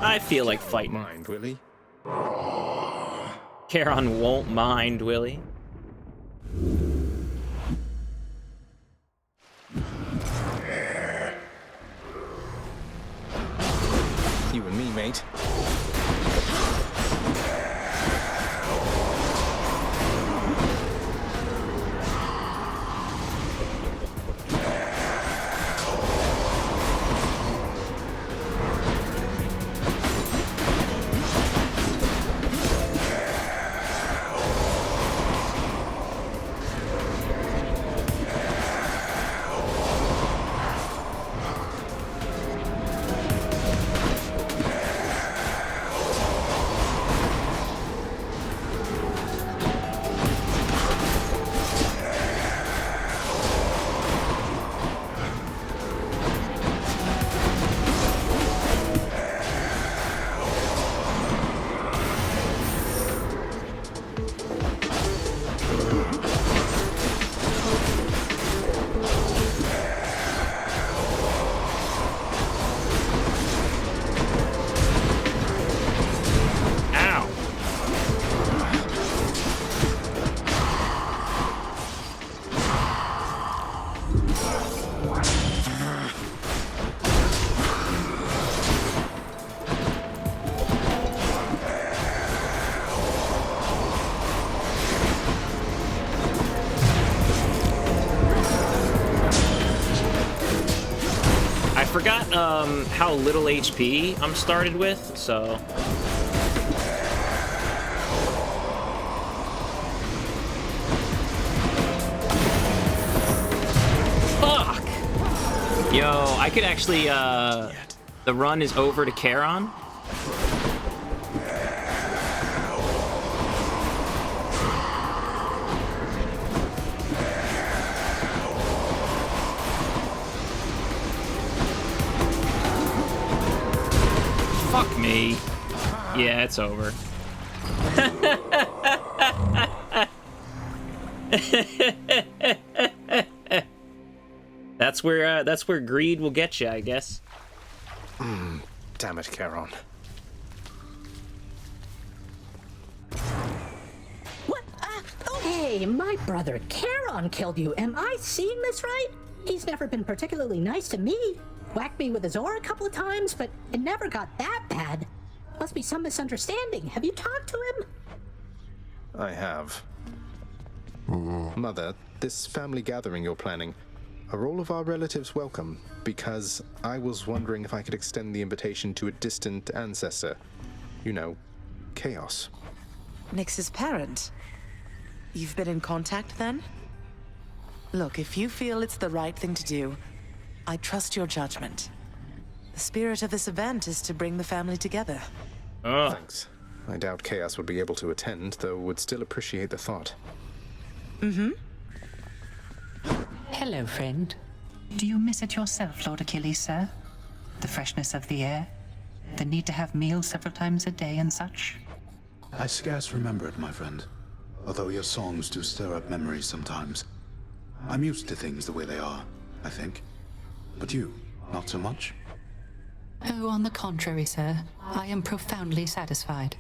I feel like fighting. Mind, Willie? Charon won't mind, Willie. You and me, mate. Forgot how little HP I'm started with, so... Fuck! Yo, I could actually, the run is over to Charon. Fuck me. Yeah, it's over. That's where greed will get you, I guess. Damn it, Charon. What? Hey, my brother Charon killed you. Am I seeing this right? He's never been particularly nice to me. Whacked me with his oar a couple of times, but it never got that bad. Must be some misunderstanding. Have you talked to him? I have. Mother, this family gathering you're planning, are all of our relatives welcome? Because I was wondering if I could extend the invitation to a distant ancestor. You know, Chaos. Nyx's parent? You've been in contact then? Look, if you feel it's the right thing to do, I trust your judgment. The spirit of this event is to bring the family together. Thanks. I doubt Chaos would be able to attend, though would still appreciate the thought. Hello, friend. Do you miss it yourself, Lord Achilles, sir? The freshness of the air? The need to have meals several times a day and such? I scarce remember it, my friend. Although your songs do stir up memories sometimes. I'm used to things the way they are, I think. But you, not so much? Oh, on the contrary, sir. I am profoundly satisfied.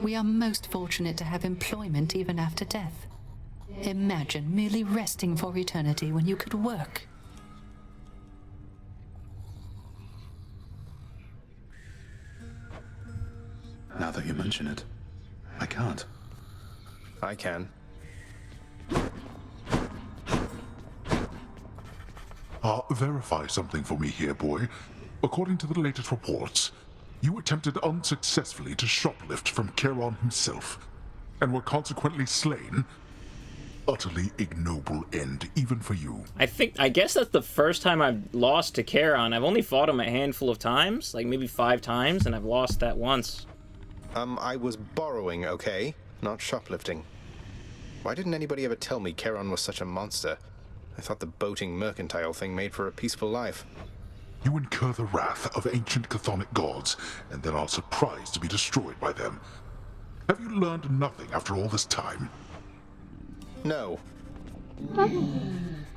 We are most fortunate to have employment even after death. Imagine merely resting for eternity when you could work. Now that you mention it, I can't. I can. Verify something for me here, boy. According to the latest reports, you attempted unsuccessfully to shoplift from Charon himself, and were consequently slain. Utterly ignoble end, even for you. I guess that's the first time I've lost to Charon. I've only fought him a handful of times, like maybe 5 times, and I've lost that once. I was borrowing, okay? Not shoplifting. Why didn't anybody ever tell me Charon was such a monster? I thought the boating mercantile thing made for a peaceful life. You incur the wrath of ancient chthonic gods, and then are surprised to be destroyed by them. Have you learned nothing after all this time? No.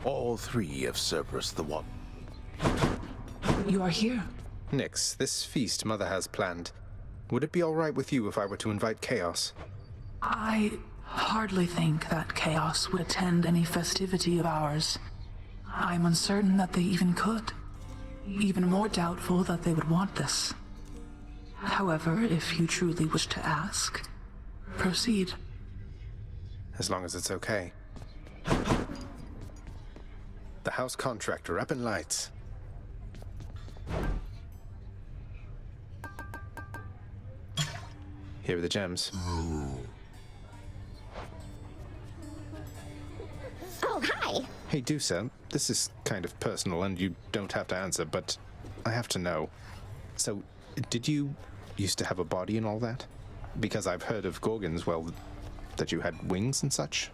All 3 of Cerberus the One. You are here. Nyx, this feast Mother has planned. Would it be all right with you if I were to invite Chaos? I hardly think that Chaos would attend any festivity of ours. I'm uncertain that they even could. Even more doubtful that they would want this. However, if you truly wish to ask, proceed. As long as it's okay. The house contractor up in lights. Here are the gems. Oh, hi! Hey, Dusa, this is kind of personal and you don't have to answer, but I have to know. So, did you used to have a body and all that? Because I've heard of Gorgons, well, that you had wings and such.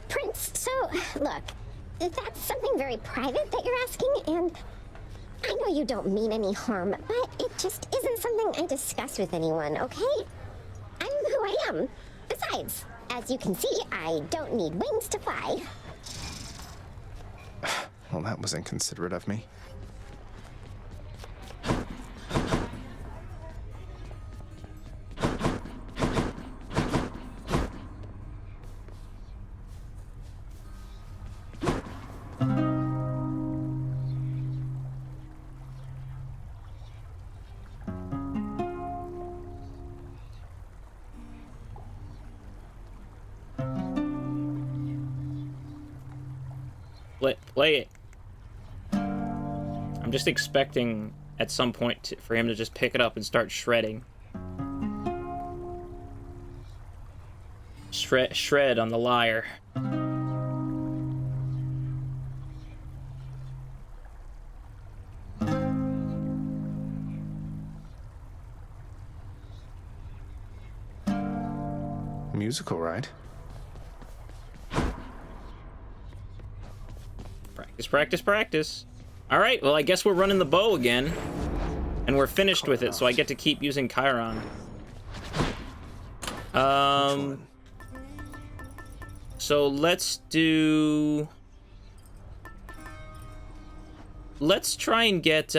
Prince, so, look, that's something very private that you're asking, and I know you don't mean any harm, but it just isn't something I discuss with anyone, okay? I'm who I am. Besides, as you can see, I don't need wings to fly. Well, that was inconsiderate of me. Play it. I'm just expecting at some point for him to just pick it up and start shredding. Shred on the lyre. Musical, right? Practice, practice, practice. Alright, well I guess we're running the bow again. And we're finished with it, so I get to keep using Chiron. So let's do... Let's try and get,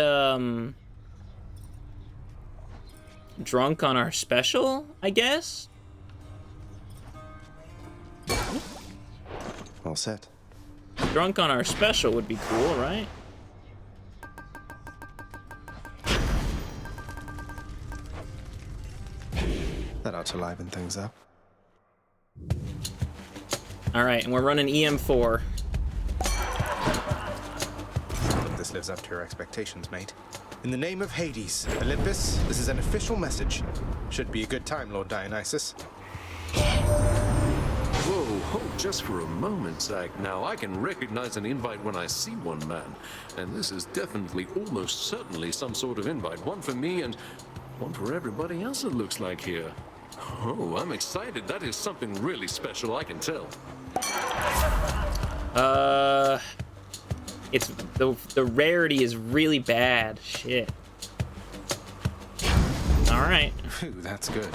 drunk on our special, I guess? All set. Drunk on our special would be cool, right? That ought to liven things up. Alright, and we're running EM4. Hope this lives up to your expectations, mate. In the name of Hades, Olympus, this is an official message. Should be a good time, Lord Dionysus. Whoa, hold just for a moment, Zach. Now, I can recognize an invite when I see one, man. And this is definitely, almost certainly, some sort of invite. One for me and one for everybody else, it looks like here. Oh, I'm excited. That is something really special, I can tell. It's the rarity is really bad. Shit. All right. Phew, that's good.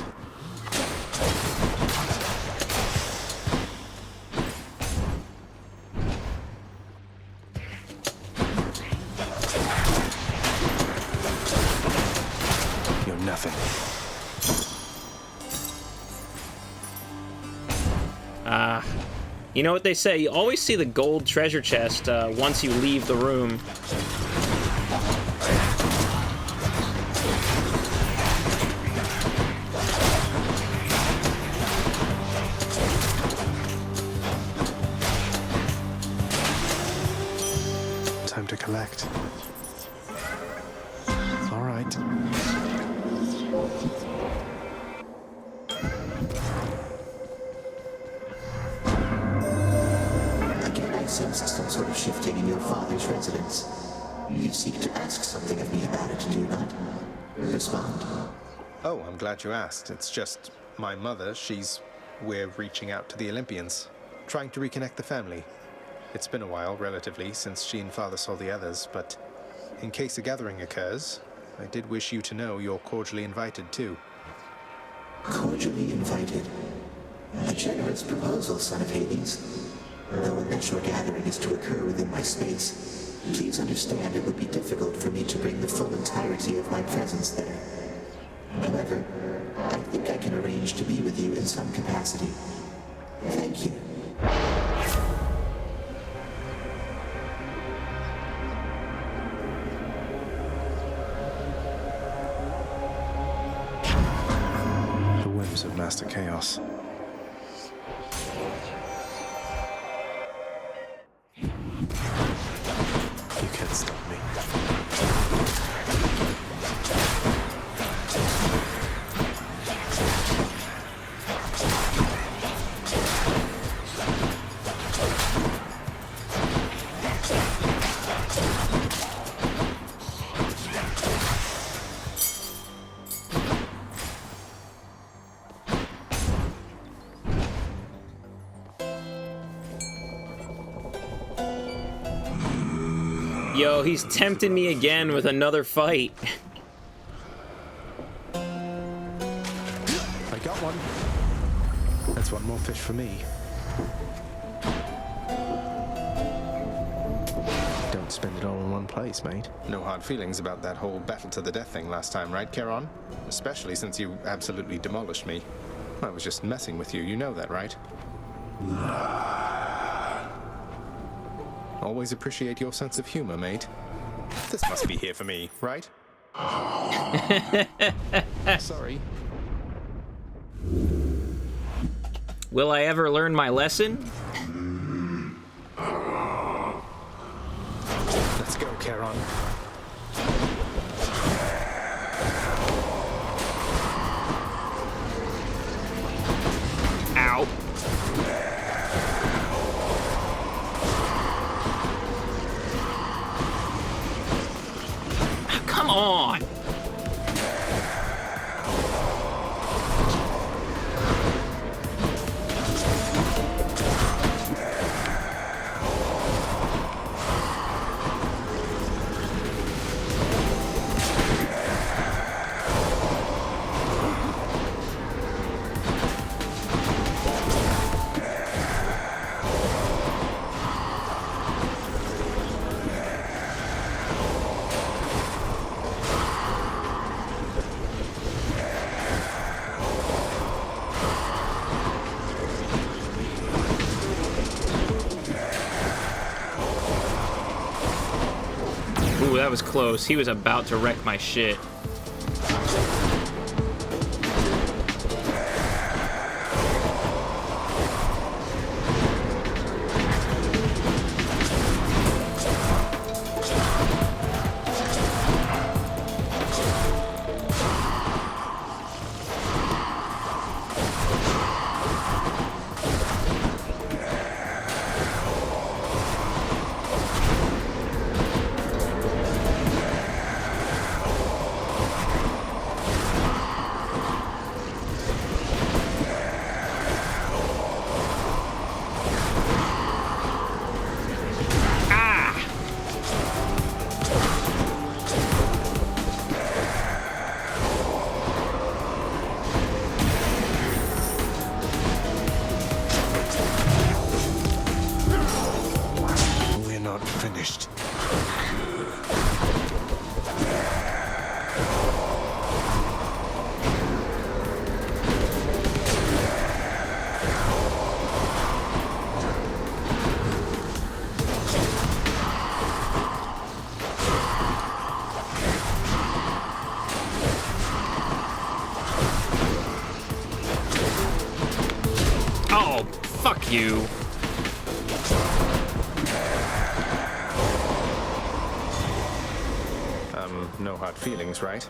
You're nothing. You know what they say, you always see the gold treasure chest once you leave the room. Time to collect. All right. Sense some sort of shifting in your father's residence. You seek to ask something of me about it, do you not? Respond. Oh, I'm glad you asked. It's just my mother, we're reaching out to the Olympians, trying to reconnect the family. It's been a while, relatively, since she and father saw the others, but in case a gathering occurs, I did wish you to know you're cordially invited too. Cordially invited? A generous proposal, son of Hades. Though unless your gathering is to occur within my space, please understand it would be difficult for me to bring the full entirety of my presence there. However, I think I can arrange to be with you in some capacity. Thank you. The whims of Master Chaos. You can't stop me. Yo, he's tempting me again with another fight. I got one. That's one more fish for me. Don't spend it all in one place, mate. No hard feelings about that whole battle to the death thing last time, right, Charon? Especially since you absolutely demolished me. I was just messing with you, you know that, right? Always appreciate your sense of humor, mate. This must be here for me, right? Sorry. Will I ever learn my lesson? Let's go, Charon. Ow. Come on! Ooh, that was close. He was about to wreck my shit. Fuck you. No hard feelings, right?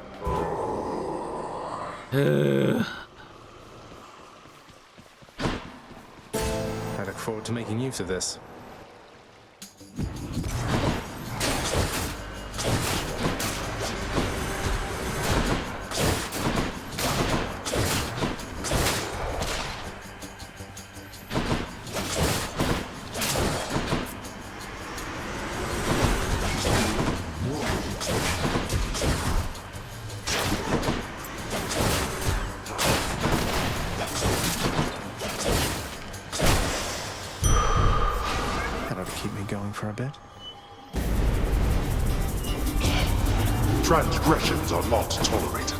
I look forward to making use of this. For a bit. Transgressions are not tolerated.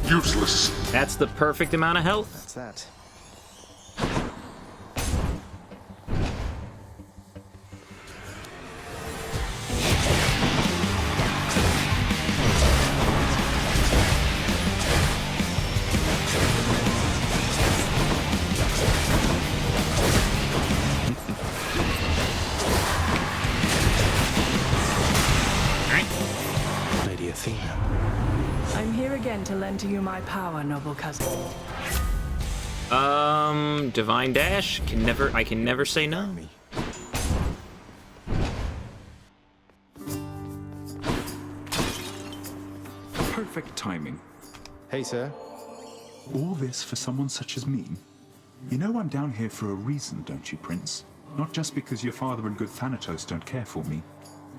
Useless. That's the perfect amount of health. That's that. I'm here again to lend to you my power, noble cousin. Divine Dash. I can never say no. Perfect timing. Hey, sir. All this for someone such as me? You know I'm down here for a reason, don't you, Prince? Not just because your father and good Thanatos don't care for me.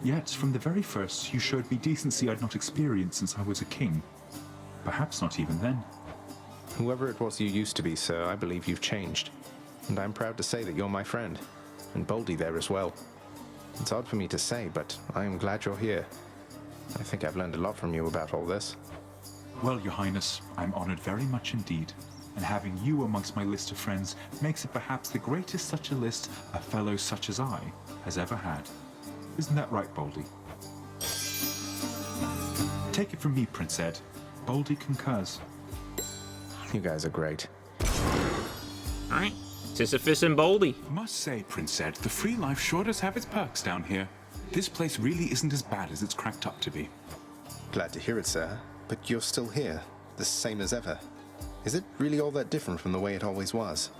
Yet, from the very first, you showed me decency I'd not experienced since I was a king. Perhaps not even then. Whoever it was you used to be, sir, I believe you've changed. And I'm proud to say that you're my friend. And Boldy there as well. It's odd for me to say, but I am glad you're here. I think I've learned a lot from you about all this. Well, Your Highness, I'm honored very much indeed. And having you amongst my list of friends makes it perhaps the greatest such a list a fellow such as I has ever had. Isn't that right, Boldy? Take it from me, Prince Ed. Boldy concurs. You guys are great. Alright. Sisyphus and Boldy. Must say, Prince Ed, the free life sure does have its perks down here. This place really isn't as bad as it's cracked up to be. Glad to hear it, sir. But you're still here, the same as ever. Is it really all that different from the way it always was?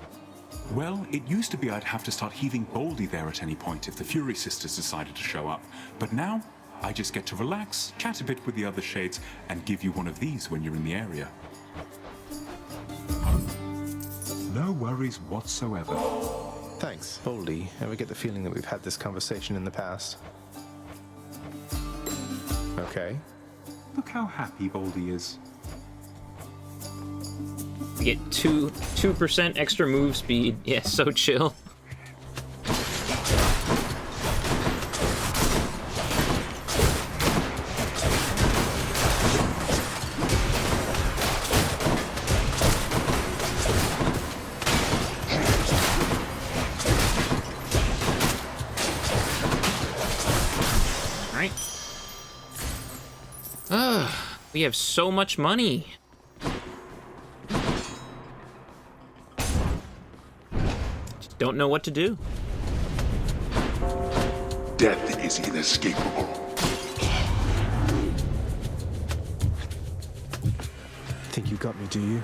Well, it used to be I'd have to start heaving Boldy there at any point if the Fury Sisters decided to show up. But now, I just get to relax, chat a bit with the other shades, and give you one of these when you're in the area. No worries whatsoever. Thanks. Boldy, ever get the feeling that we've had this conversation in the past? Okay. Look how happy Boldy is. We get 2% extra move speed. Yeah, so chill. We have so much money. Just don't know what to do. Death is inescapable. Think you got me, do you?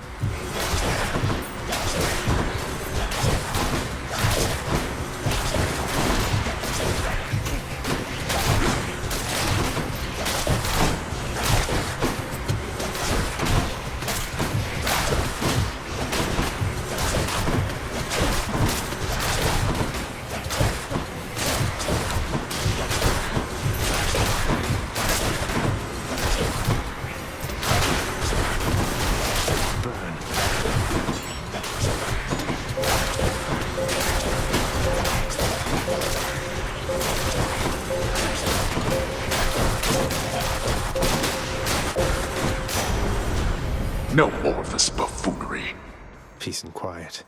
No more of this buffoonery. Peace and quiet.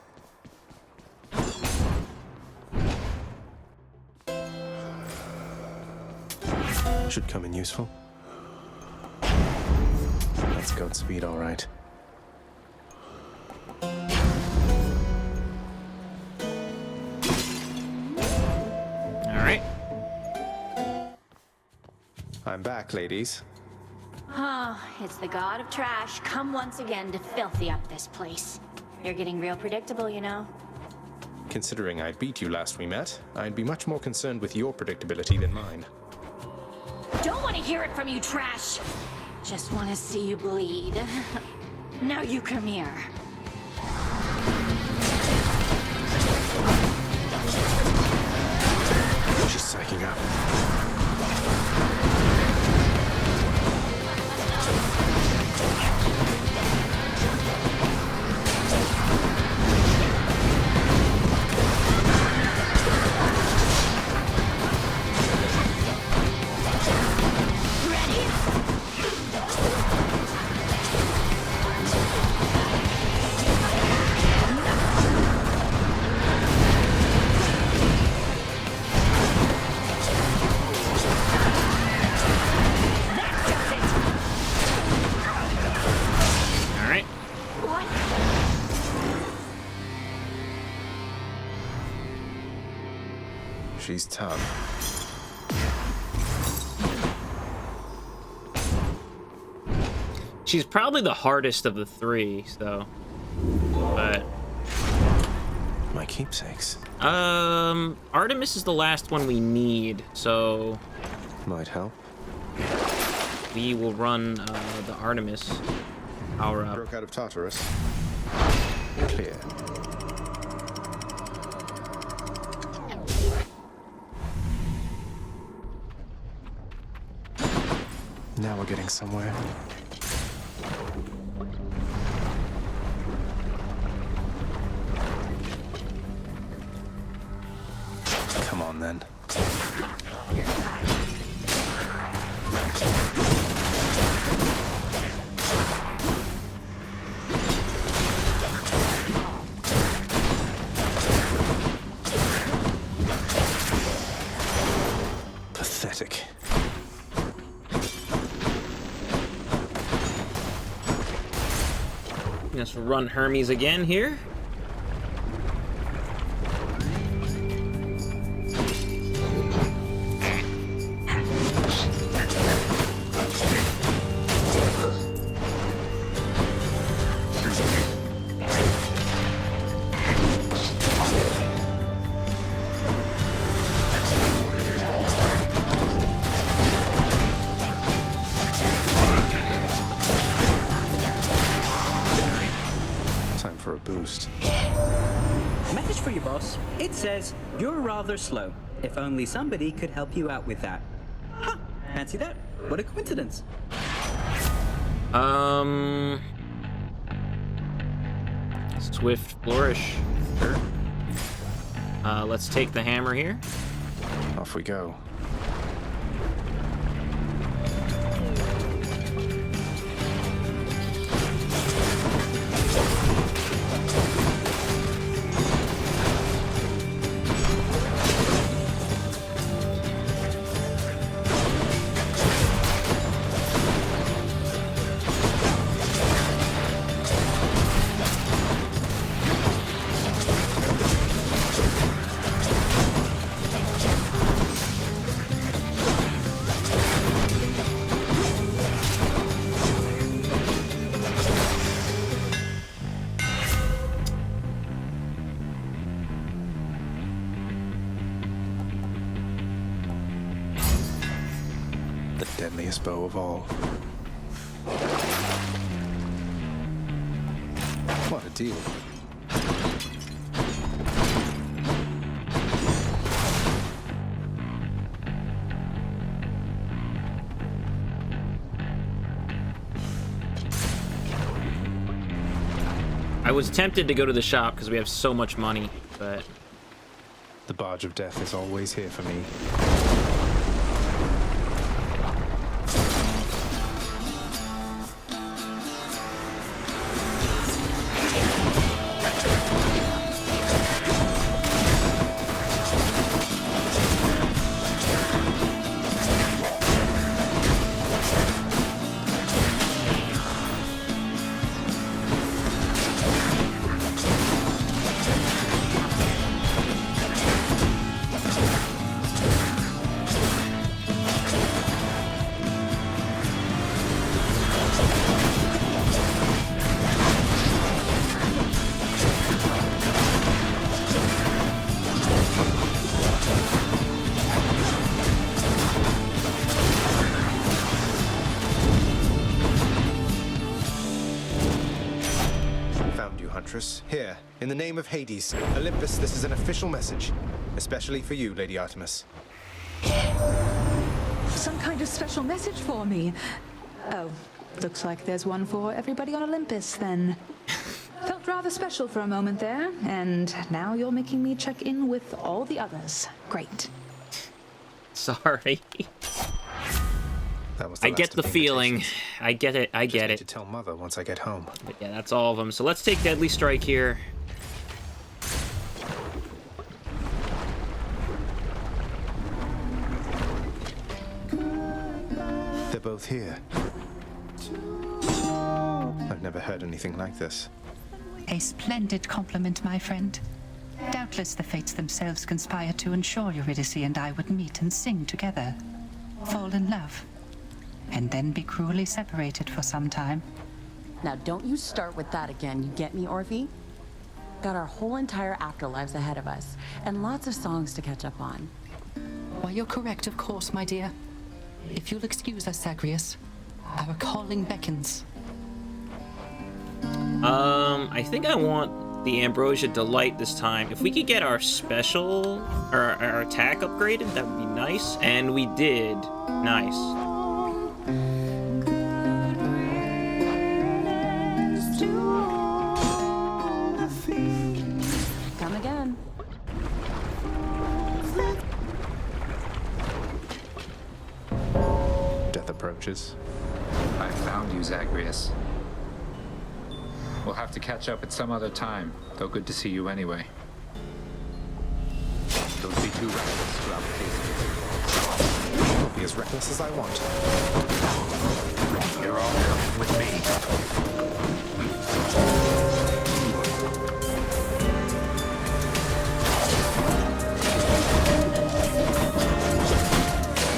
Should come in useful. That's goat speed, all right. All right. I'm back, ladies. Oh, it's the god of trash come once again to filthy up this place. You're getting real predictable, you know. Considering I beat you last we met, I'd be much more concerned with your predictability than mine. Don't want to hear it from you, trash. Just want to see you bleed. Now you come here. She's psyching up. She's tough. She's probably the hardest of the three, so. But my keepsakes. Artemis is the last one we need, so might help. We will run the Artemis power up. Broke out of Tartarus. Clear. Now we're getting somewhere. Come on, then. Pathetic. Let's run Hermes again here. Message for you, boss. It says, you're rather slow. If only somebody could help you out with that. Huh, fancy that. What a coincidence. Swift flourish. Sure. Let's take the hammer here. Off we go. deadliest bow of all. What a deal. I was tempted to go to the shop because we have so much money, but... The Barge of Death is always here for me. Here, in the name of Hades, Olympus, this is an official message, especially for you, Lady Artemis. Some kind of special message for me. Oh, looks like there's one for everybody on Olympus, then. Felt rather special for a moment there, and now you're making me check in with all the others. Great. Sorry. That was the I get the feeling. I get it. I get it. To tell Mother once I get home. But yeah, that's all of them. So let's take Deadly Strike here. They're both here. I've never heard anything like this. A splendid compliment, my friend. Doubtless the fates themselves conspire to ensure Eurydice and I would meet and sing together, fall in love, and then be cruelly separated for some time. Now don't you start with that again, you get me, Orphe? Got our whole entire afterlives ahead of us, and lots of songs to catch up on. Why, you're correct, of course, my dear. If you'll excuse us, Zagreus, our calling beckons. I think I want the Ambrosia Delight this time. If we could get our special, or our attack upgraded, that would be nice. And we did. Nice. Come again. Death approaches. I found you, Zagreus. We'll have to catch up at some other time, though good to see you anyway. Don't be too reckless to outpace me. I'll be as reckless as I want. You're all coming with me.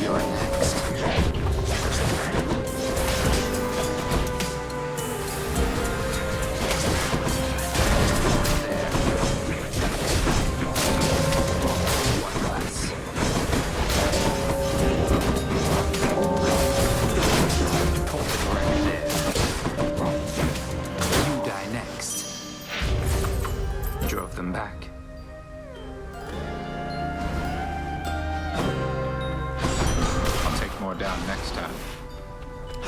You're next. Back. I'll take more down next time.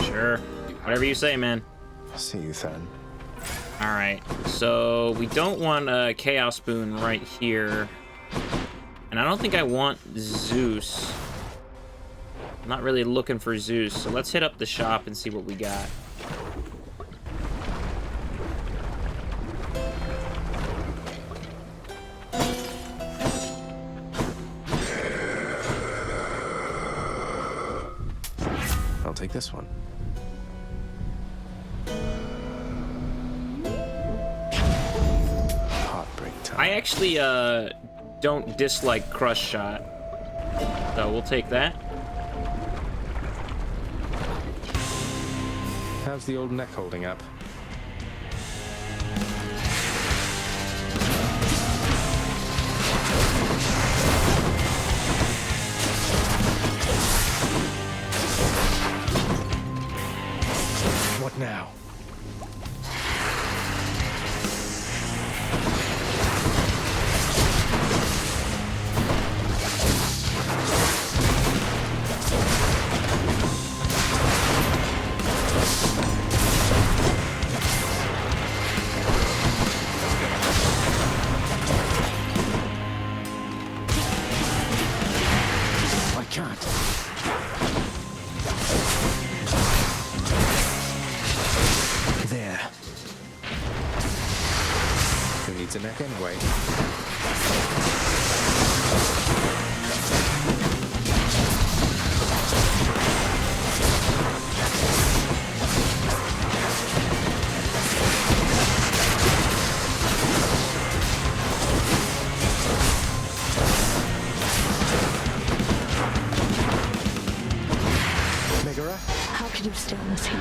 Sure. Whatever you say, man. See you then. Alright, so we don't want a Chaos Boon right here. And I don't think I want Zeus. I'm not really looking for Zeus, so let's hit up the shop and see what we got. I'll take this one. Heartbreak time. I actually don't dislike Crush Shot, so we'll take that. How's the old neck holding up? back anyway. Megara? How could you stay in this heat?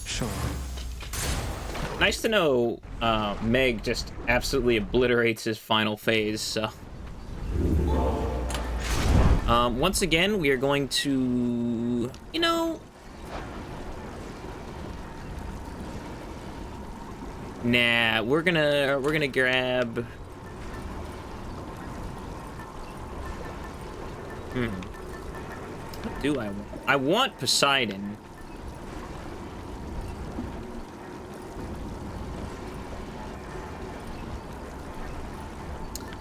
Sure. Nice to know Meg just absolutely obliterates his final phase, so... once again, we are going to... You know... Nah, we're gonna grab... What do I want? I want Poseidon.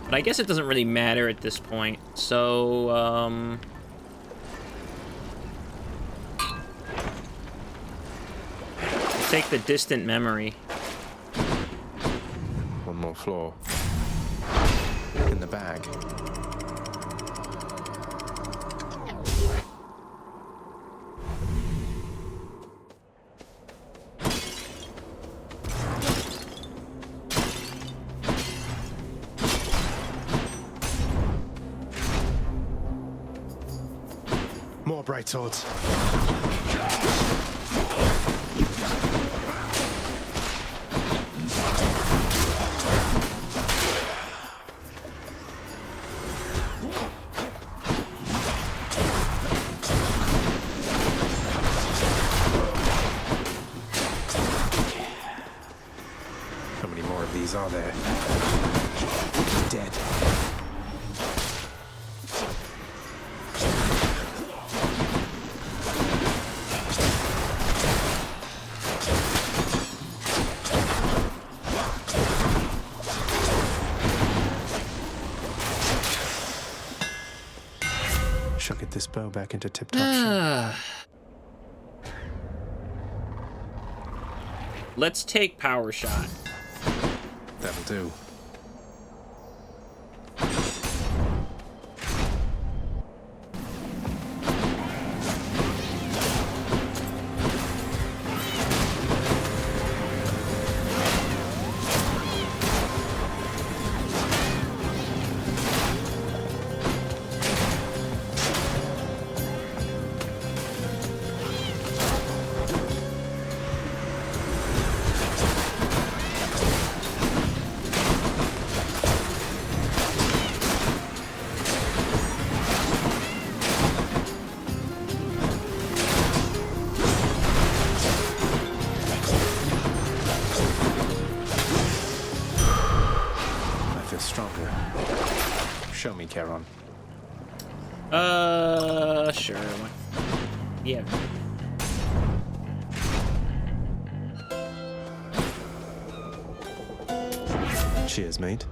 But I guess it doesn't really matter at this point. So, take the distant memory. One more floor. In the bag. More bright swords. How many more of these are there? Dead. Shall get this bow back into tip-top shape. Let's take Power Shot. That'll do. Stronger. Show me, Charon. Sure. Yeah. Cheers, mate.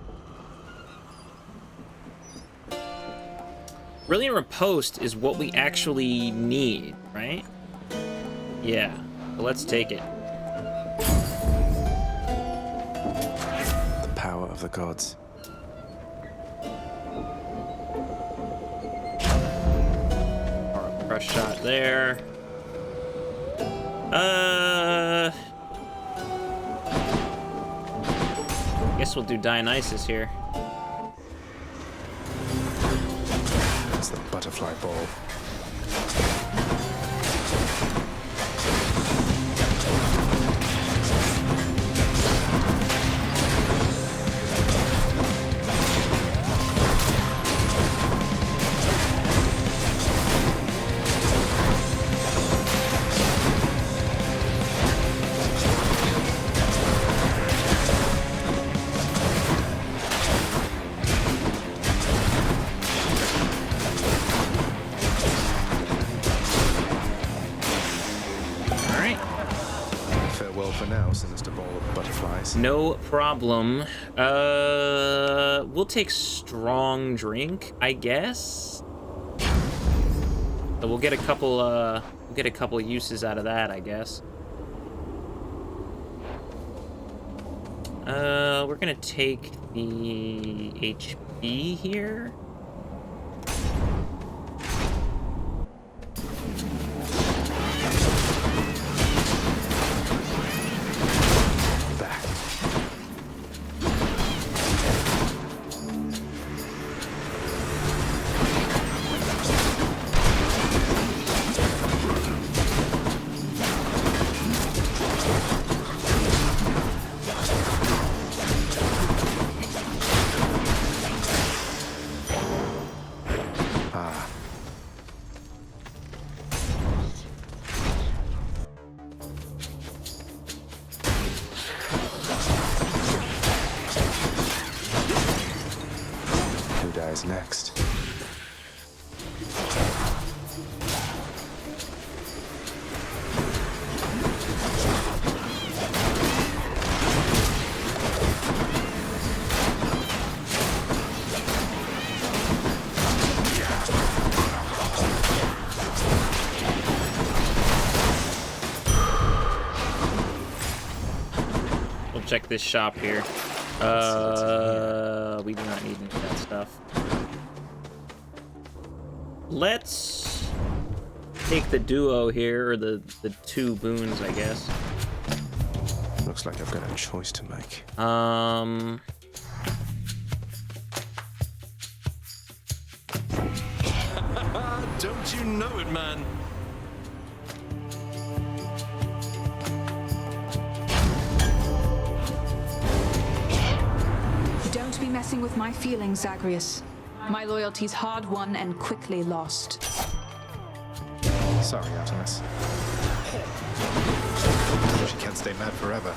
Brilliant Riposte is what we actually need, right? Yeah. Well, let's take it. The power of the gods. Crush shot there. Guess we'll do Dionysus here. It's the butterfly ball. No problem. We'll take strong drink, I guess. So we'll get a couple uses out of that, I guess. We're gonna take the HP here. Next. We'll check this shop here. We do not need any of that stuff. Let's take the duo here, or the two boons, I guess. Looks like I've got a choice to make. Don't you know it, man? Don't be messing with my feelings, Zagreus. My loyalty's hard-won and quickly lost. Sorry, Artemis. She can't stay mad forever.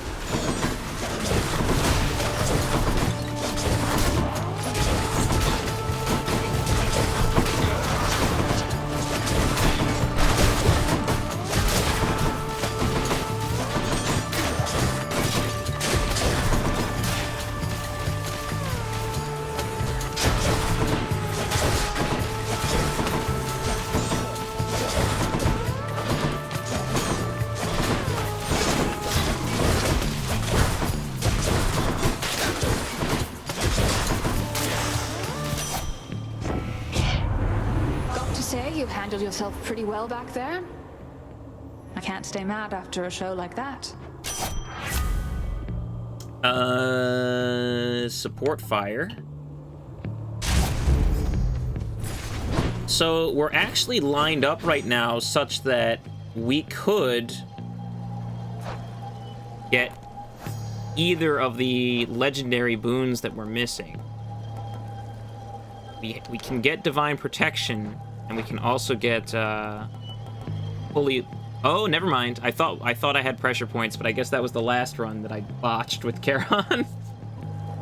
Handled yourself pretty well back there. I can't stay mad after a show like that. Support fire. So we're actually lined up right now such that we could get either of the legendary boons that we're missing. We can get Divine Protection, and we can also get fully. Oh, never mind. I thought I had pressure points, but I guess that was the last run that I botched with Charon.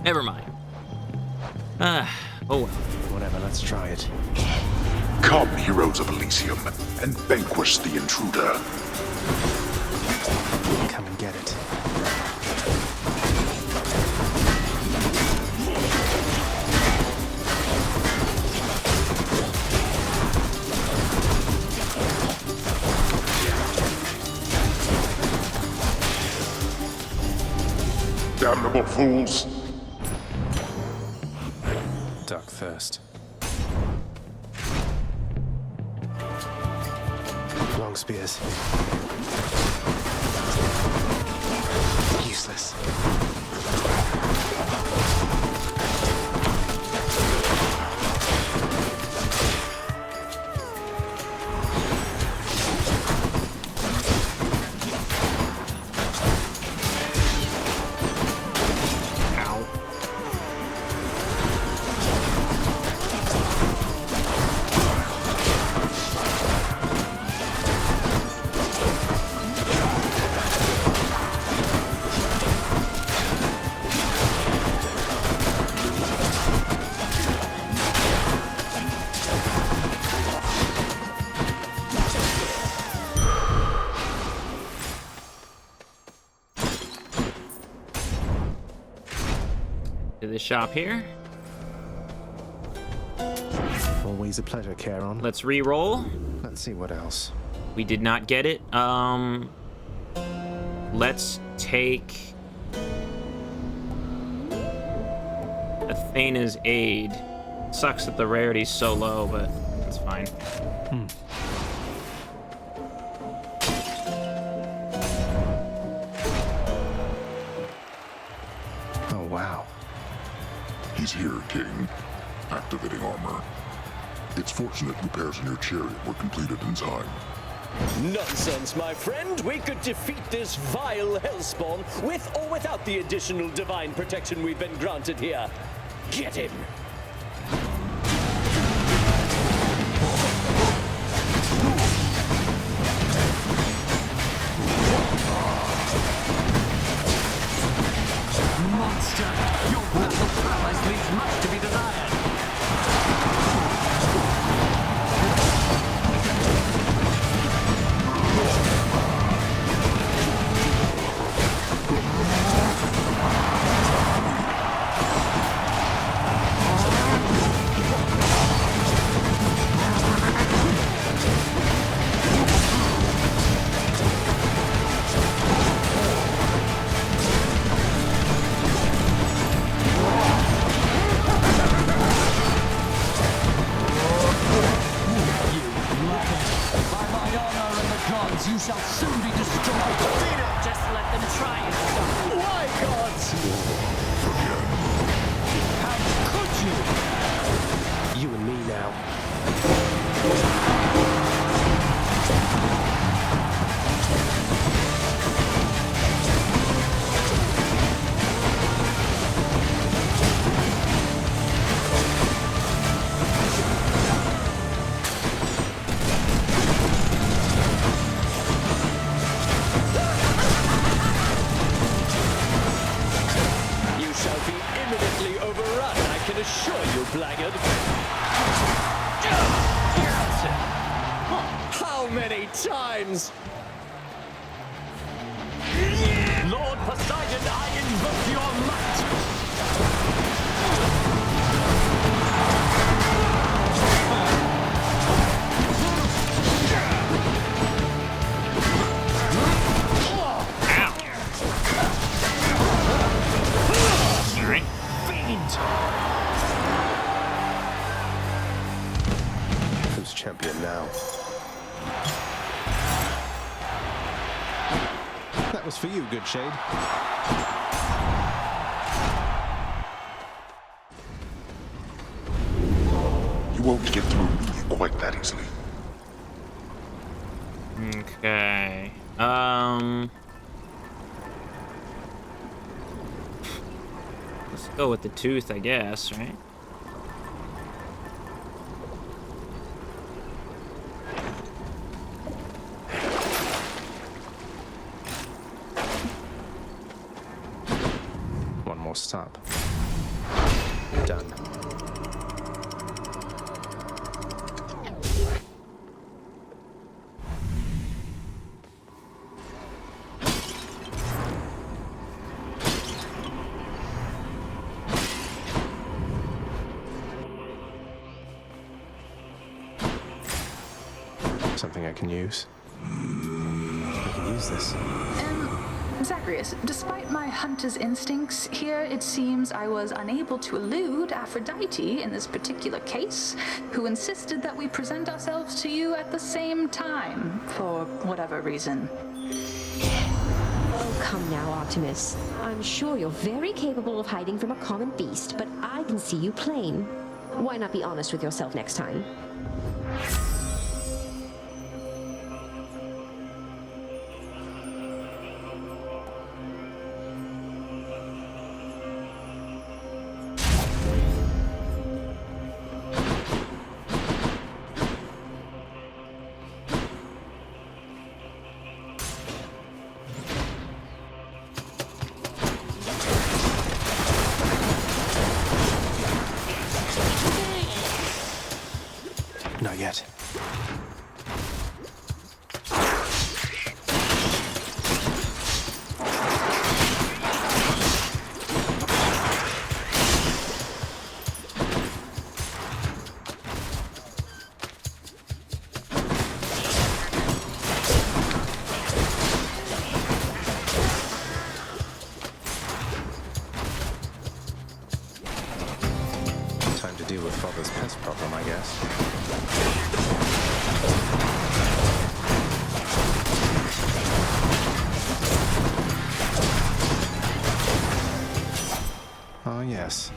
Never mind. Oh well. Whatever. Let's try it. Come, heroes of Elysium, and vanquish the intruder. Come and get it. Damnable fools! Dark Thirst. Long spears. Useless. To the shop here. Always a pleasure, Charon. Let's re-roll. Let's see what else. We did not get it. Let's take Athena's aid. Sucks that the rarity's so low, but that's fine. Oh, wow. He's here, King. Activating armor. It's fortunate repairs in your chariot were completed in time. Nonsense, my friend. We could defeat this vile hellspawn with or without the additional divine protection we've been granted here. Get him! Monster! Your battle prowess leaves much to be desired. You shall soon be destroyed. Just let them try and stop you. Why, gods? How could you? You and me now. Assure you, blackguard. How many times? Lord Poseidon, I invoke your might! Alright. Fiend! Champion now. That was for you, good shade. You won't get through me quite that easily. Okay. Let's go with the tooth, I guess, right? Stop. Done. Something I can use? I can use this. Zagreus, despite my hunter's instincts, here it seems I was unable to elude Aphrodite in this particular case, who insisted that we present ourselves to you at the same time, for whatever reason. Oh, come now, Optimus. I'm sure you're very capable of hiding from a common beast, but I can see you plain. Why not be honest with yourself next time? Not yet. problem, I guess. Oh, yes.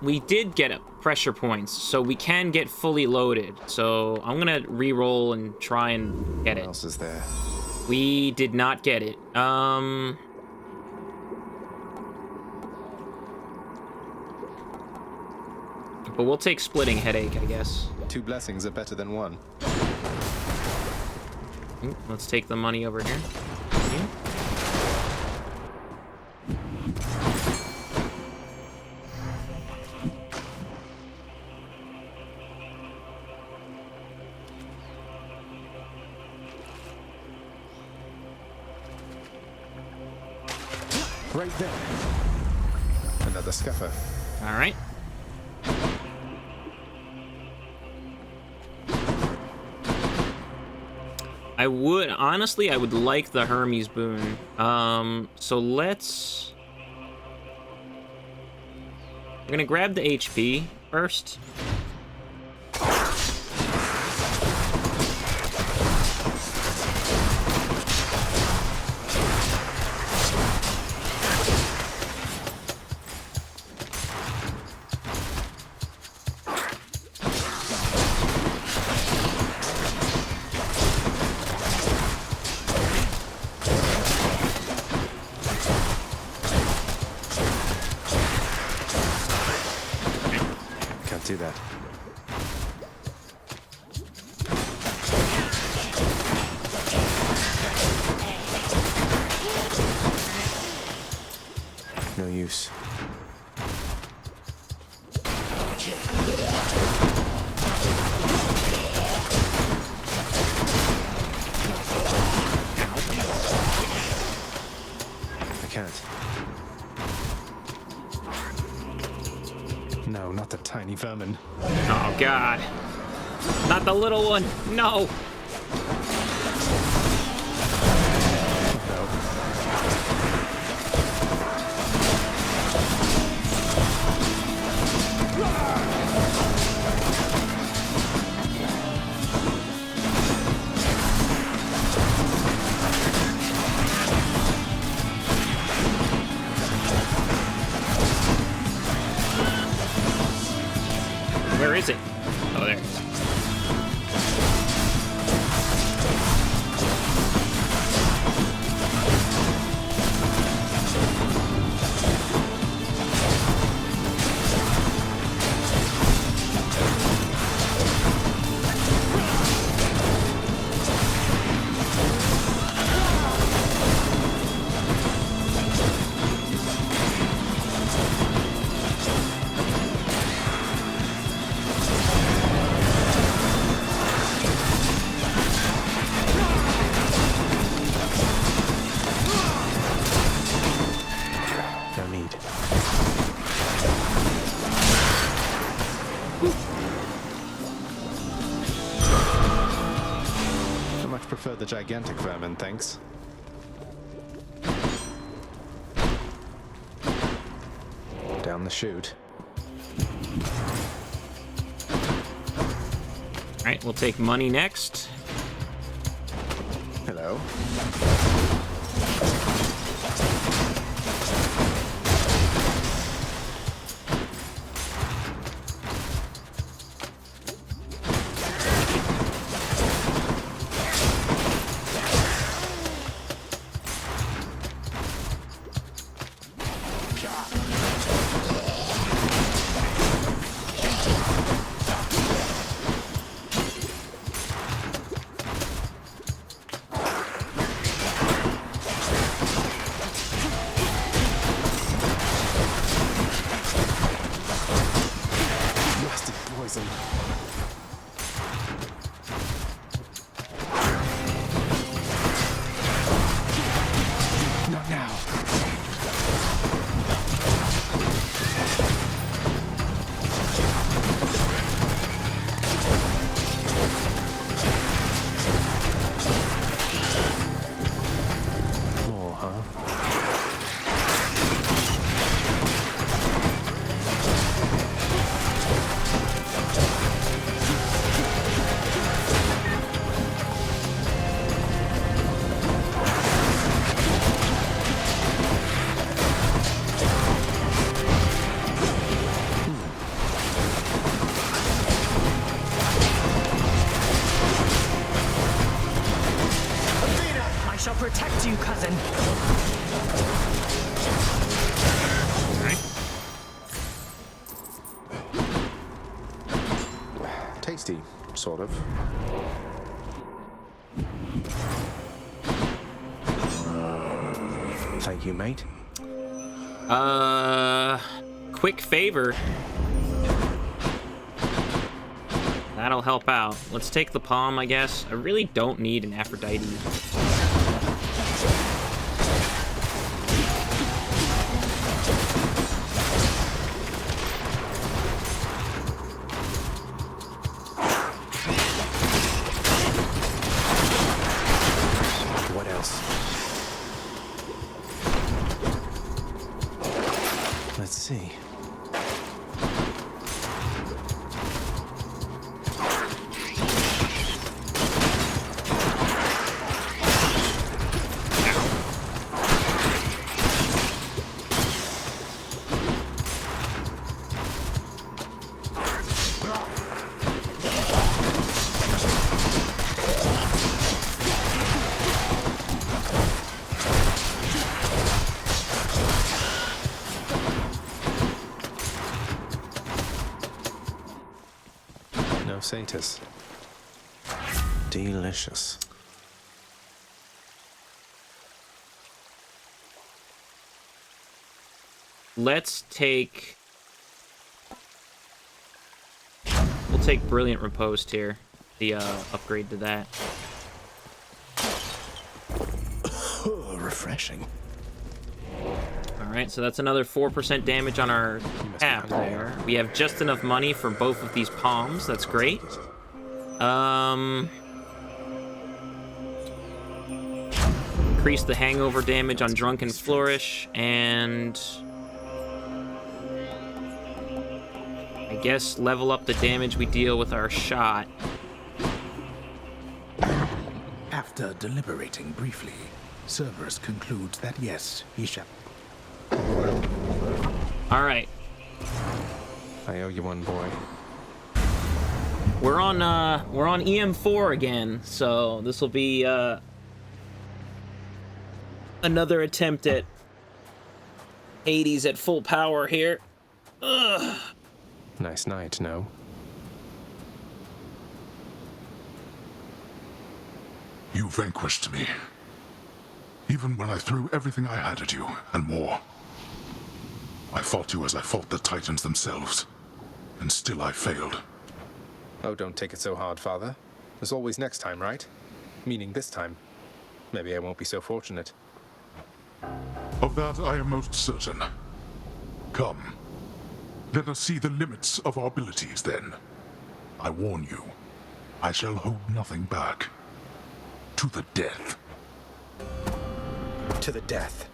We did get pressure points, so we can get fully loaded. So I'm gonna re-roll and try and get it. What else is there? We did not get it. But we'll take splitting headache, I guess. 2 blessings are better than 1. Ooh, let's take the money over here. Right there. Another scuffer. All right. I would like the Hermes boon. So let's... I'm gonna grab the HP first. Do that. No use. I can't. No, not the tiny vermin. Oh, God. Not the little one. No. Where is it? Oh, there it is. Prefer the gigantic vermin, thanks. Down the chute. All right, we'll take money next. Hello. Not now. cousin. Tasty, sort of. Thank you, mate. Quick favor. That'll help out. Let's take the palm, I guess. I really don't need an Aphrodite. What else? Let's see. No Satis. Delicious. Let's take... We'll take Brilliant Riposte here. The upgrade to that. Refreshing. Alright, so that's another 4% damage on our tap there. We have just enough money for both of these palms. That's great. Increase the hangover damage on Drunken Flourish, and I guess level up the damage we deal with our shot. After deliberating briefly, Cerberus concludes that yes, he shall. Alright. I owe you one, boy. We're on EM4 again, so this will be another attempt at Hades at full power here. Ugh. Nice night, no? You vanquished me. Even when I threw everything I had at you, and more. I fought you as I fought the Titans themselves, and still I failed. Oh, don't take it so hard, Father. There's always next time, right? Meaning this time. Maybe I won't be so fortunate. Of that I am most certain. Come. Let us see the limits of our abilities, then. I warn you, I shall hold nothing back. To the death. To the death.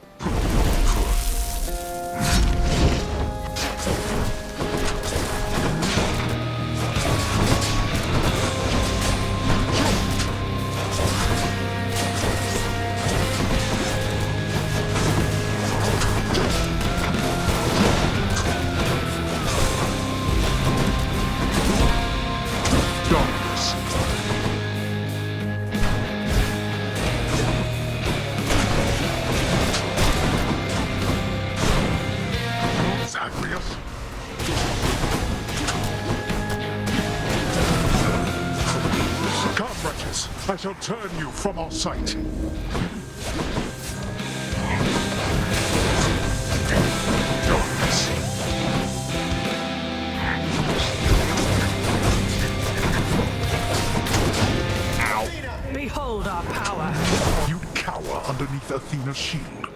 I shall turn you from our sight. Behold our power. You'd cower underneath Athena's shield.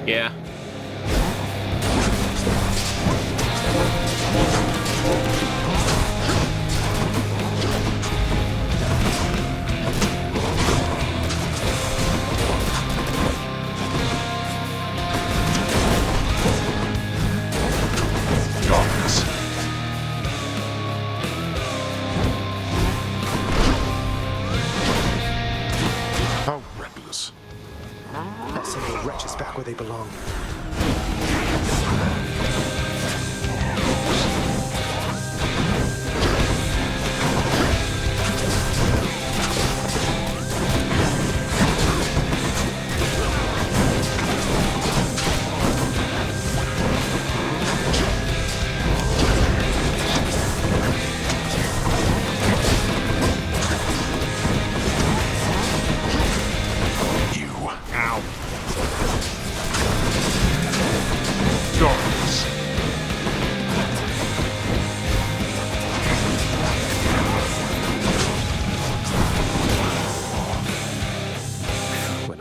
Yeah. Let's send the wretches back where they belong.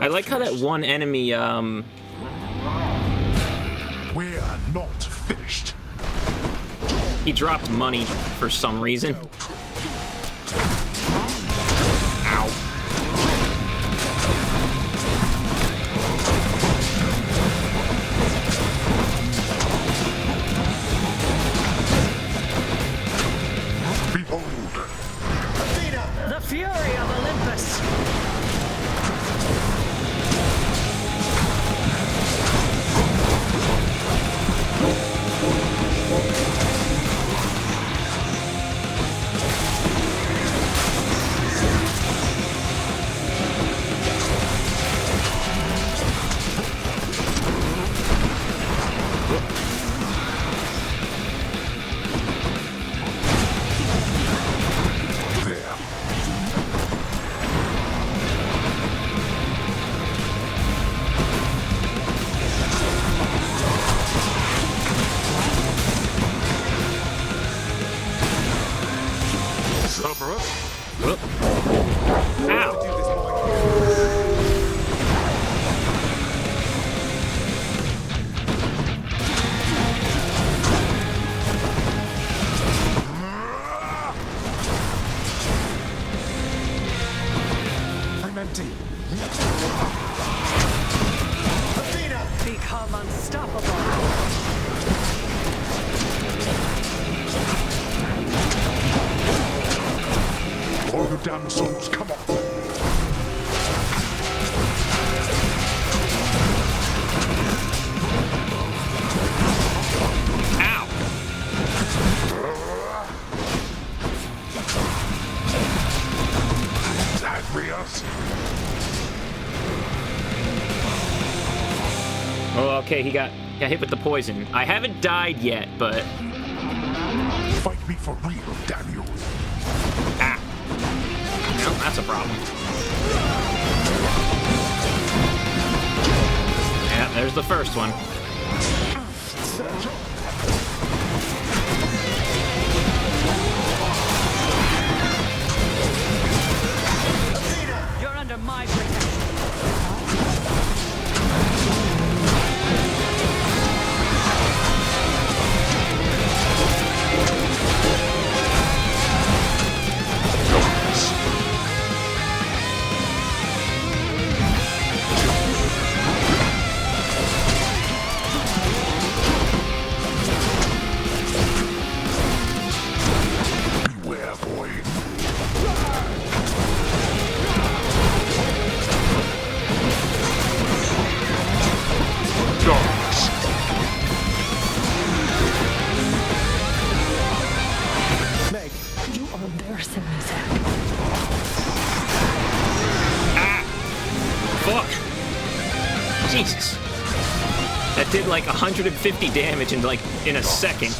I like how that one enemy, We're not finished. he dropped money for some reason. Ow. Behold. The fury of Olympus. I'm empty. Athena! Become unstoppable. All the damn souls, come on. Ow! Zagreus. Oh, okay, he got hit with the poison. I haven't died yet, but... Fight me for real, damn you. Ah. Well, that's a problem. Yeah, there's the first one. You're under my protection. Beware, boy. Dogs. Meg, You are embarrassing me, Zach. Fuck! Jesus. That did like 150 damage in a second.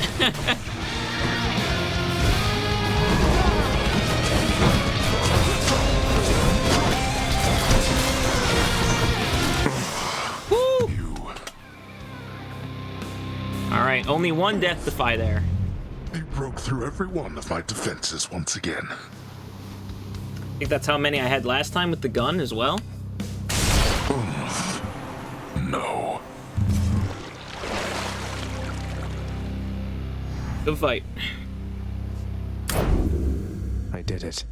Woo! Alright, only one death defy there. They broke through every one of my defenses once again. I think that's how many I had last time with the gun as well. No. Good fight. I did it.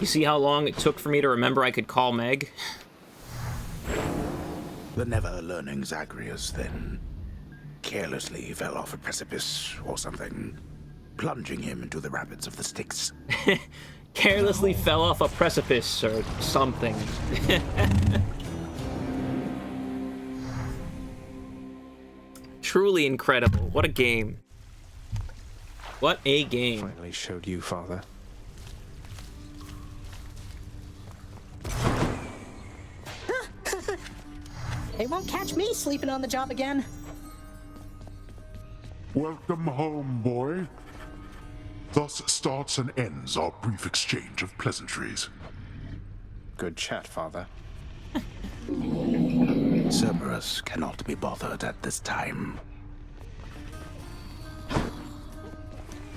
You see how long it took for me to remember I could call Meg? The never-learning Zagreus then carelessly fell off a precipice or something, plunging him into the rapids of the Styx. Carelessly fell off a precipice or something. Truly incredible. What a game. What a game. Finally showed you, Father. They won't catch me sleeping on the job again. Welcome home, boy. Thus starts and ends our brief exchange of pleasantries. Good chat, Father. Cerberus cannot be bothered at this time.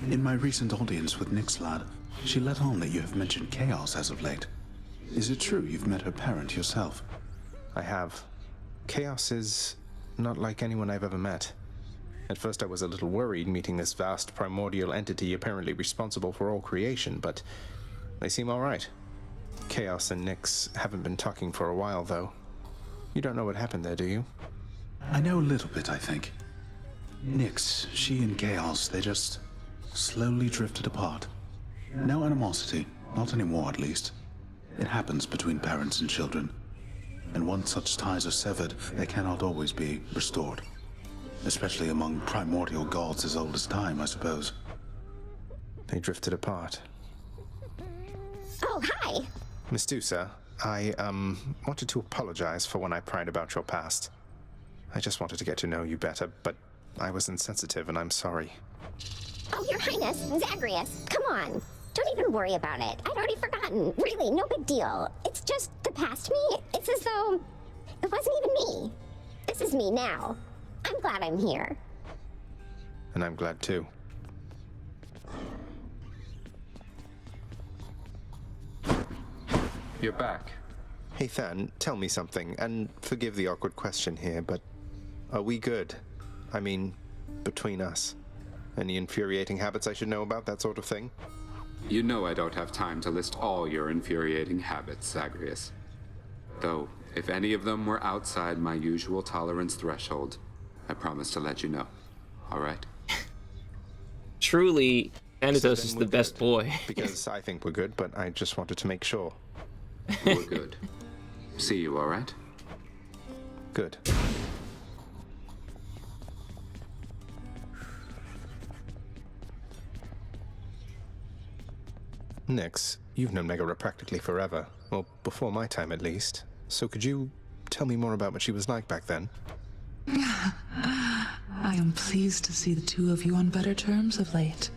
In my recent audience with Nixlad, she let on that you have mentioned chaos as of late. Is it true you've met her parent yourself? I have. Chaos is not like anyone I've ever met. At first I was a little worried meeting this vast primordial entity apparently responsible for all creation, but they seem all right. Chaos and Nyx haven't been talking for a while, though. You don't know what happened there, do you? I know a little bit, I think. Nyx, she and Chaos, they just slowly drifted apart. No animosity, not anymore at least. It happens between parents and children. And once such ties are severed, they cannot always be restored. Especially among primordial gods as old as time, I suppose. They drifted apart. Oh, hi! Medusa, I, wanted to apologize for when I pried about your past. I just wanted to get to know you better, but I was insensitive and I'm sorry. Oh, Your Highness, Zagreus, come on. Don't even worry about it. I'd already forgotten. Really, no big deal. It's just the past me. It's as though it wasn't even me. This is me now. I'm glad I'm here. And I'm glad too. You're back. Hey Than, tell me something, and forgive the awkward question here, but are we good? I mean, between us. Any infuriating habits I should know about, that sort of thing? You know I don't have time to list all your infuriating habits, Zagreus. Though, if any of them were outside my usual tolerance threshold, I promise to let you know. All right? Truly, Thanatos is the best boy. Because I think we're good, but I just wanted to make sure. We're good. See you, all right? Good. Nyx, you've known Megara practically forever. Well, before my time at least. So could you tell me more about what she was like back then? I am pleased to see the two of you on better terms of late.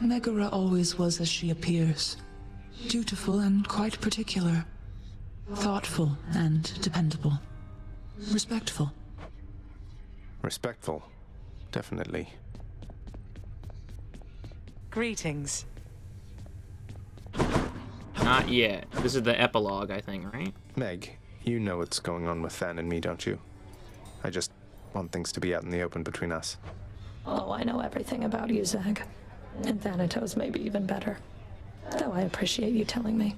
Megara always was as she appears. Dutiful and quite particular. Thoughtful and dependable. Respectful. Respectful. Definitely. Greetings. Not yet. This is the epilogue, I think, right? Meg, you know what's going on with Than and me, don't you? I just want things to be out in the open between us. Oh, I know everything about you, Zag. And Thanatos may be even better. Though I appreciate you telling me.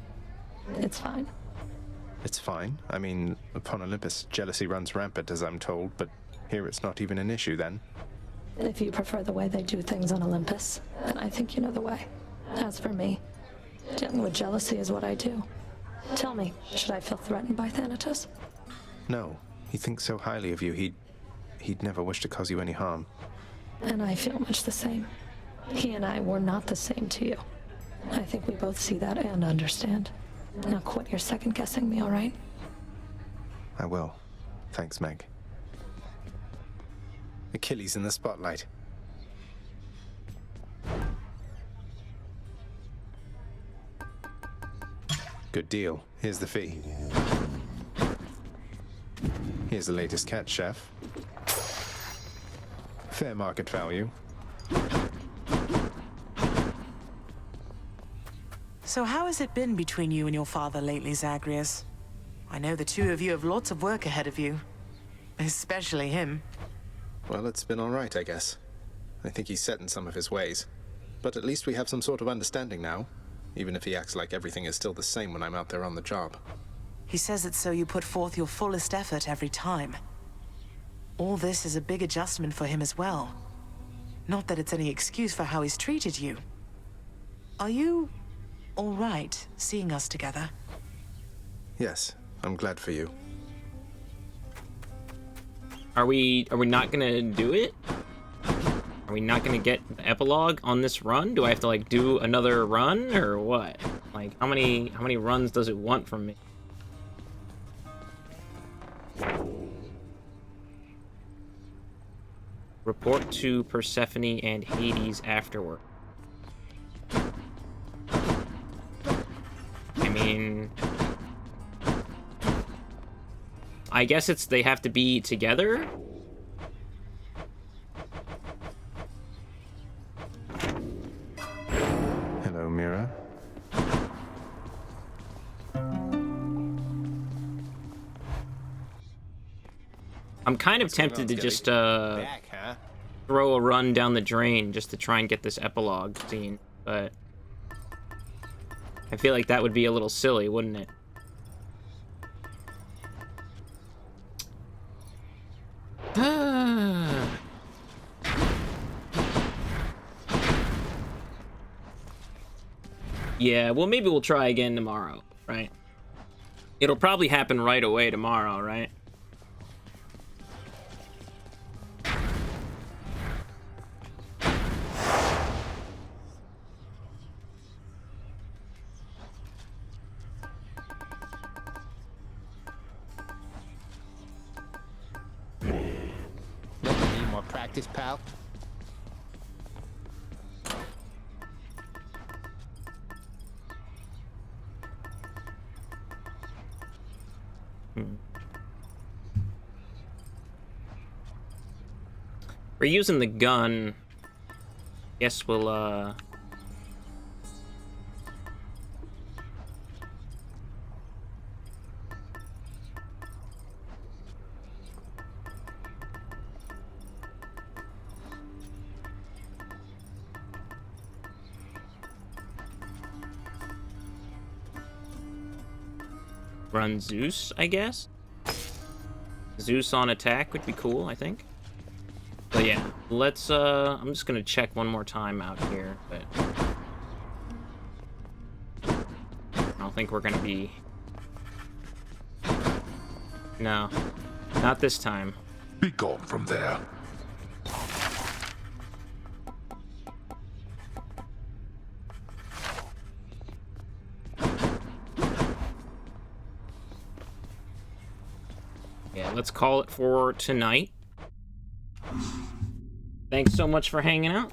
It's fine. It's fine. I mean, upon Olympus, jealousy runs rampant, as I'm told, but here it's not even an issue, then. If you prefer the way they do things on Olympus, then I think you know the way. As for me, dealing with jealousy is what I do. Tell me, should I feel threatened by Thanatos? No. He thinks so highly of you, he'd never wish to cause you any harm. And I feel much the same. He and I were not the same to you. I think we both see that and understand. Now quit your second-guessing me, all right? I will. Thanks, Meg. Achilles in the spotlight. Good deal. Here's the fee. Here's the latest catch, chef. Fair market value. So how has it been between you and your father lately, Zagreus? I know the two of you have lots of work ahead of you. Especially him. Well, it's been all right, I guess. I think he's set in some of his ways. But at least we have some sort of understanding now, even if he acts like everything is still the same when I'm out there on the job. He says it so you put forth your fullest effort every time. All this is a big adjustment for him as well. Not that it's any excuse for how he's treated you. Are you all right seeing us together? Yes, I'm glad for you. Are we not gonna do it? Are we not gonna get the epilogue on this run? Do I have to like do another run or what? Like how many runs does it want from me? Report to Persephone and Hades afterward. I mean, I guess they have to be together. I'm kind of tempted to just Back, huh? throw a run down the drain just to try and get this epilogue scene, but I feel like that would be a little silly, wouldn't it? Yeah, well, maybe we'll try again tomorrow, right? It'll probably happen right away tomorrow, right? Need more practice, pal? We're using the gun. Guess we'll, run Zeus, I guess? Zeus on attack would be cool, I think. But yeah, let's, I'm just gonna check one more time out here, but I don't think we're gonna be... No, not this time. Be gone from there. Yeah, let's call it for tonight. Thanks so much for hanging out.